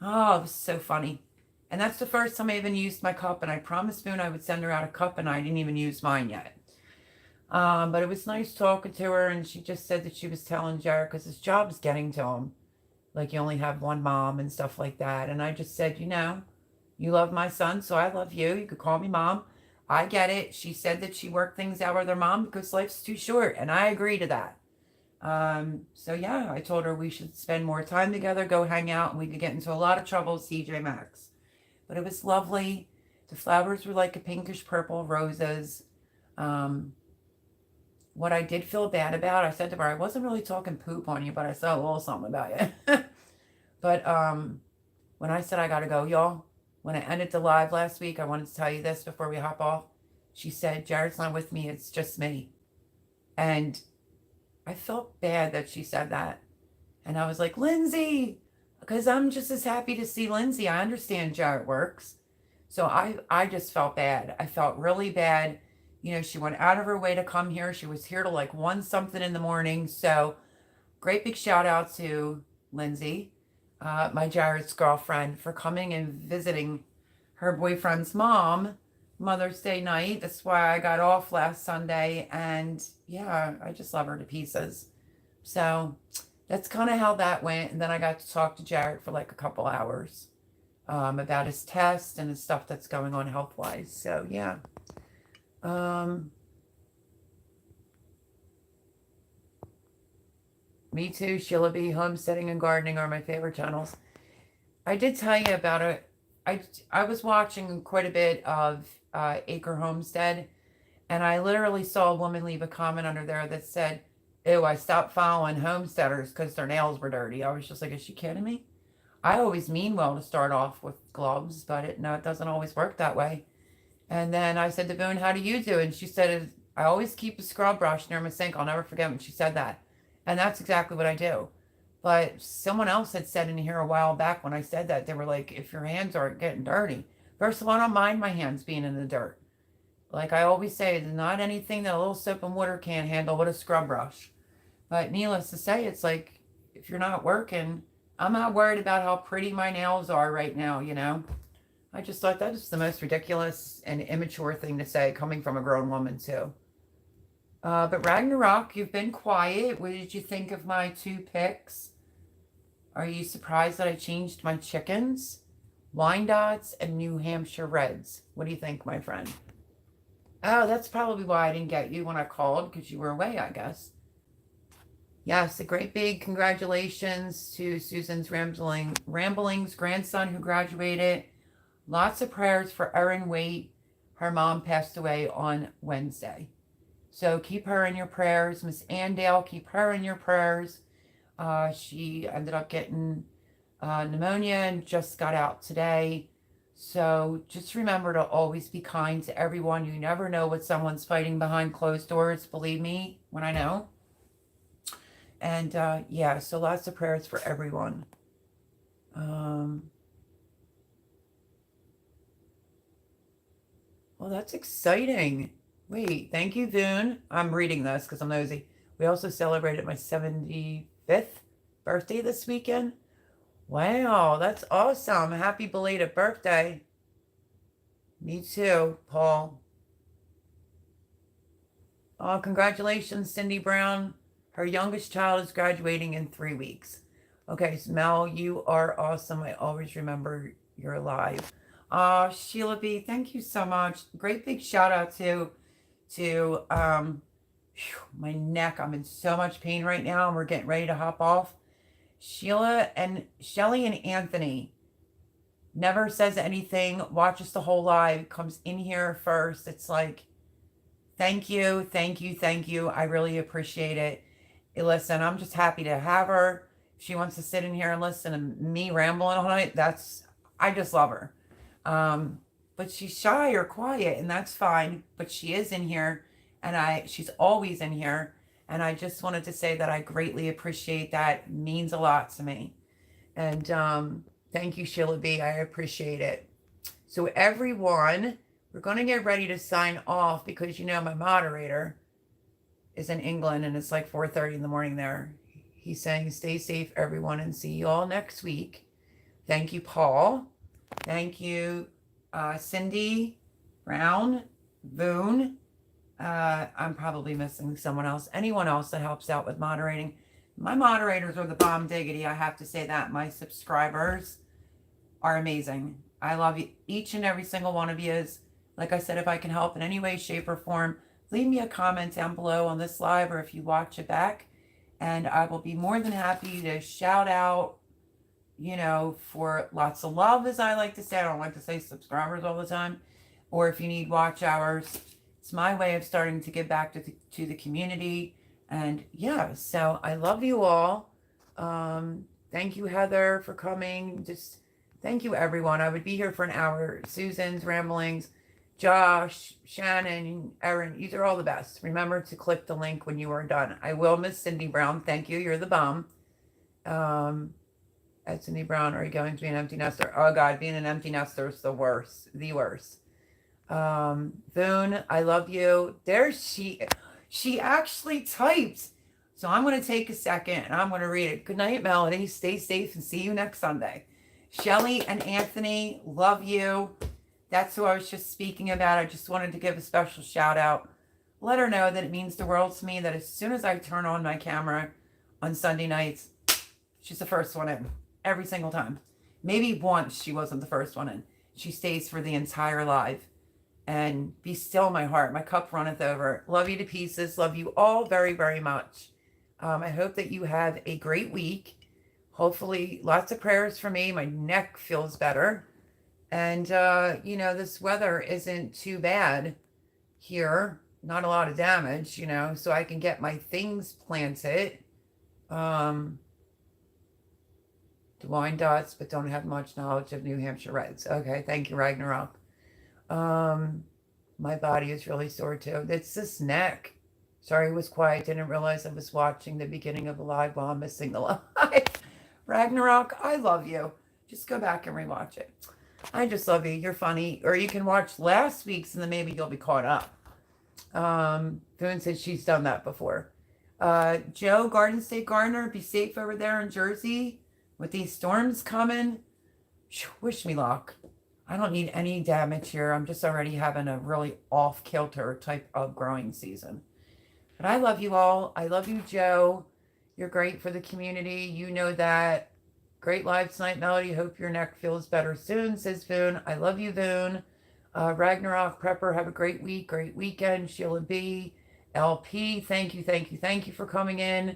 Oh, it was so funny. And that's the first time I even used my cup. And I promised Boone I would send her out a cup, and I didn't even use mine yet. But it was nice talking to her. And she just said that she was telling Jared because his job's getting to him. Like, you only have one mom and stuff like that. And I just said, you love my son, so I love you. You could call me mom. I get it. She said that she worked things out with her mom because life's too short, and I agree to that. So yeah, I told her we should spend more time together, go hang out, and we could get into a lot of trouble with CJ Maxx. But it was lovely. The flowers were like a pinkish purple roses. What I did feel bad about, I said to her, I wasn't really talking poop on you, but I said a little something about you. But when I said I gotta go, y'all, when I ended the live last week, I wanted to tell you this before we hop off. She said, Jared's not with me, it's just me. And I felt bad that she said that. And I was like, Lindsay, because I'm just as happy to see Lindsay. I understand Jared works. So I just felt bad. I felt really bad. She went out of her way to come here. She was here to like 1 something in the morning. So great big shout out to Lindsay, my Jared's girlfriend, for coming and visiting her boyfriend's mom Mother's Day night. That's why I got off last Sunday. And yeah, I just love her to pieces. So that's kind of how that went. And then I got to talk to Jared for like a couple hours about his test and his stuff that's going on health wise. So yeah. Me too. Sheila B. Homesteading and gardening are my favorite channels. I did tell you about it. I was watching quite a bit of Acre Homestead, and I literally saw a woman leave a comment under there that said, "Ew, I stopped following homesteaders because their nails were dirty." I was just like, "Is she kidding me?" I always mean well to start off with gloves, but it doesn't always work that way. And then I said to Boone, "How do you do?" And she said, "I always keep a scrub brush near my sink." I'll never forget when she said that. And that's exactly what I do. But someone else had said in here a while back when I said that, they were like, if your hands aren't getting dirty. First of all, I don't mind my hands being in the dirt. Like I always say, there's not anything that a little soap and water can't handle with a scrub brush. But needless to say, it's like, if you're not working, I'm not worried about how pretty my nails are right now, you know? I just thought that is the most ridiculous and immature thing to say coming from a grown woman, too. But Ragnarok, you've been quiet. What did you think of my 2 picks? Are you surprised that I changed my chickens? Wyandottes and New Hampshire Reds. What do you think, my friend? Oh, that's probably why I didn't get you when I called, because you were away, I guess. Yes, a great big congratulations to Susan's Ramblings grandson who graduated. Lots of prayers for Erin Waite. Her mom passed away on Wednesday. So keep her in your prayers. Miss Andale, keep her in your prayers. She ended up getting pneumonia and just got out today. So just remember to always be kind to everyone. You never know what someone's fighting behind closed doors. Believe me, when I know. And yeah, so lots of prayers for everyone. Well, that's exciting. Wait, thank you, Voon. I'm reading this because I'm nosy. We also celebrated my 75th birthday this weekend. Wow, that's awesome. Happy belated birthday. Me too, Paul. Oh, congratulations, Cindy Brown. Her youngest child is graduating in 3 weeks. Okay, so Mel, you are awesome. I always remember you're alive. Sheila B, thank you so much. Great big shout out to my neck. I'm in so much pain right now, and we're getting ready to hop off. Sheila and Shelly and Anthony never says anything, watches the whole live, comes in here first. It's like, thank you, thank you, thank you. I really appreciate it. Hey, listen, I'm just happy to have her. If she wants to sit in here and listen to me rambling all night, I just love her. But she's shy or quiet, and that's fine. But she is in here, and she's always in here. And I just wanted to say that I greatly appreciate that. It means a lot to me. And thank you, Sheila B. I appreciate it. So everyone, we're going to get ready to sign off because, you know, my moderator is in England, and it's like 4:30 in the morning there. He's saying, stay safe, everyone, and see you all next week. Thank you, Paul. Thank you, Cindy Brown, Boone. I'm probably missing someone else. Anyone else that helps out with moderating. My moderators are the bomb diggity. I have to say that. My subscribers are amazing. I love you, each and every single one of you. Like I said, if I can help in any way, shape, or form, leave me a comment down below on this live or if you watch it back. And I will be more than happy to shout out, you know, for lots of love, as I like to say. I don't like to say subscribers all the time. Or if you need watch hours, it's my way of starting to give back to the community. And yeah, so I love you all. Thank you, Heather, for coming. Just thank you, everyone. I would be here for an hour. Susan's Ramblings, Josh, Shannon, Erin, these are all the best. Remember to click the link when you are done. I will miss Cindy Brown. Thank you. You're the bomb. At Cindy Brown, are you going to be an empty nester? Oh, God, being an empty nester is the worst. The worst. Boone, I love you. There she actually typed. So I'm going to take a second and I'm going to read it. Good night, Melody. Stay safe and see you next Sunday. Shelly and Anthony, love you. That's who I was just speaking about. I just wanted to give a special shout out. Let her know that it means the world to me that as soon as I turn on my camera on Sunday nights, she's the first one in every single time. Maybe once she wasn't the first one in. She stays for the entire live. And be still, my heart. My cup runneth over. Love you to pieces. Love you all very, very much. I hope that you have a great week. Hopefully, lots of prayers for me. My neck feels better. And, this weather isn't too bad here. Not a lot of damage, so I can get my things planted. Wine dots, but don't have much knowledge of New Hampshire Reds. Okay, thank you, Ragnarok. My body is really sore too. It's this neck. Sorry, I was quiet. Didn't realize I was watching the beginning of the live while I'm missing the live. Ragnarok, I love you. Just go back and rewatch it. I just love you. You're funny. Or you can watch last week's and then maybe you'll be caught up. Boone says she's done that before. Joe, Garden State Gardener, be safe over there in Jersey with these storms coming. Wish me luck. I don't need any damage here. I'm just already having a really off-kilter type of growing season. But I love you all. I love you, Joe. You're great for the community. You know that. Great live tonight, Melody. Hope your neck feels better soon, says Voon. I love you, Voon. Ragnarok Prepper, have a great week, great weekend. Sheila B, LP, thank you for coming in.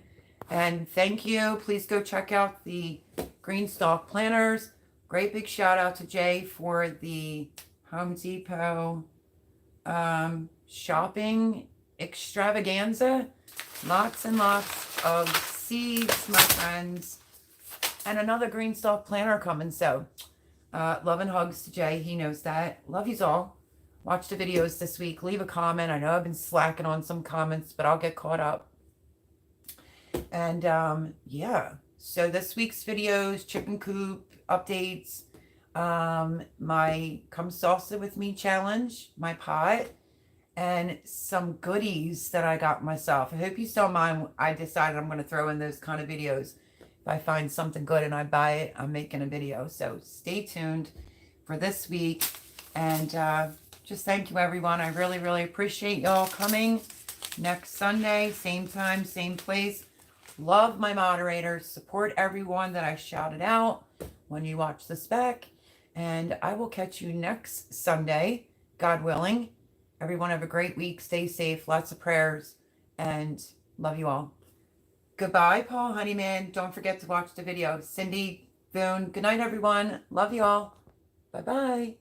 And thank you. Please go check out the Green Stalk Planners. Great big shout out to Jay for the Home Depot shopping extravaganza. Lots and lots of seeds, my friends. And another Green Stalk Planner coming. So love and hugs to Jay. He knows that. Love yous all. Watch the videos this week. Leave a comment. I know I've been slacking on some comments, but I'll get caught up. And yeah. So this week's videos, Chicken Coop updates, my Come Salsa With Me challenge, my pot, and some goodies that I got myself. I hope you saw mine. I decided I'm going to throw in those kind of videos. If I find something good and I buy it, I'm making a video. So stay tuned for this week. And just thank you, everyone. I really, really appreciate y'all coming next Sunday. Same time, same place. Love my moderators. Support everyone that I shouted out when you watch the spec. And I will catch you next Sunday, God willing. Everyone have a great week. Stay safe. Lots of prayers. And love you all. Goodbye, Paul Honeyman. Don't forget to watch the video. Cindy, Boone. Good night, everyone. Love you all. Bye-bye.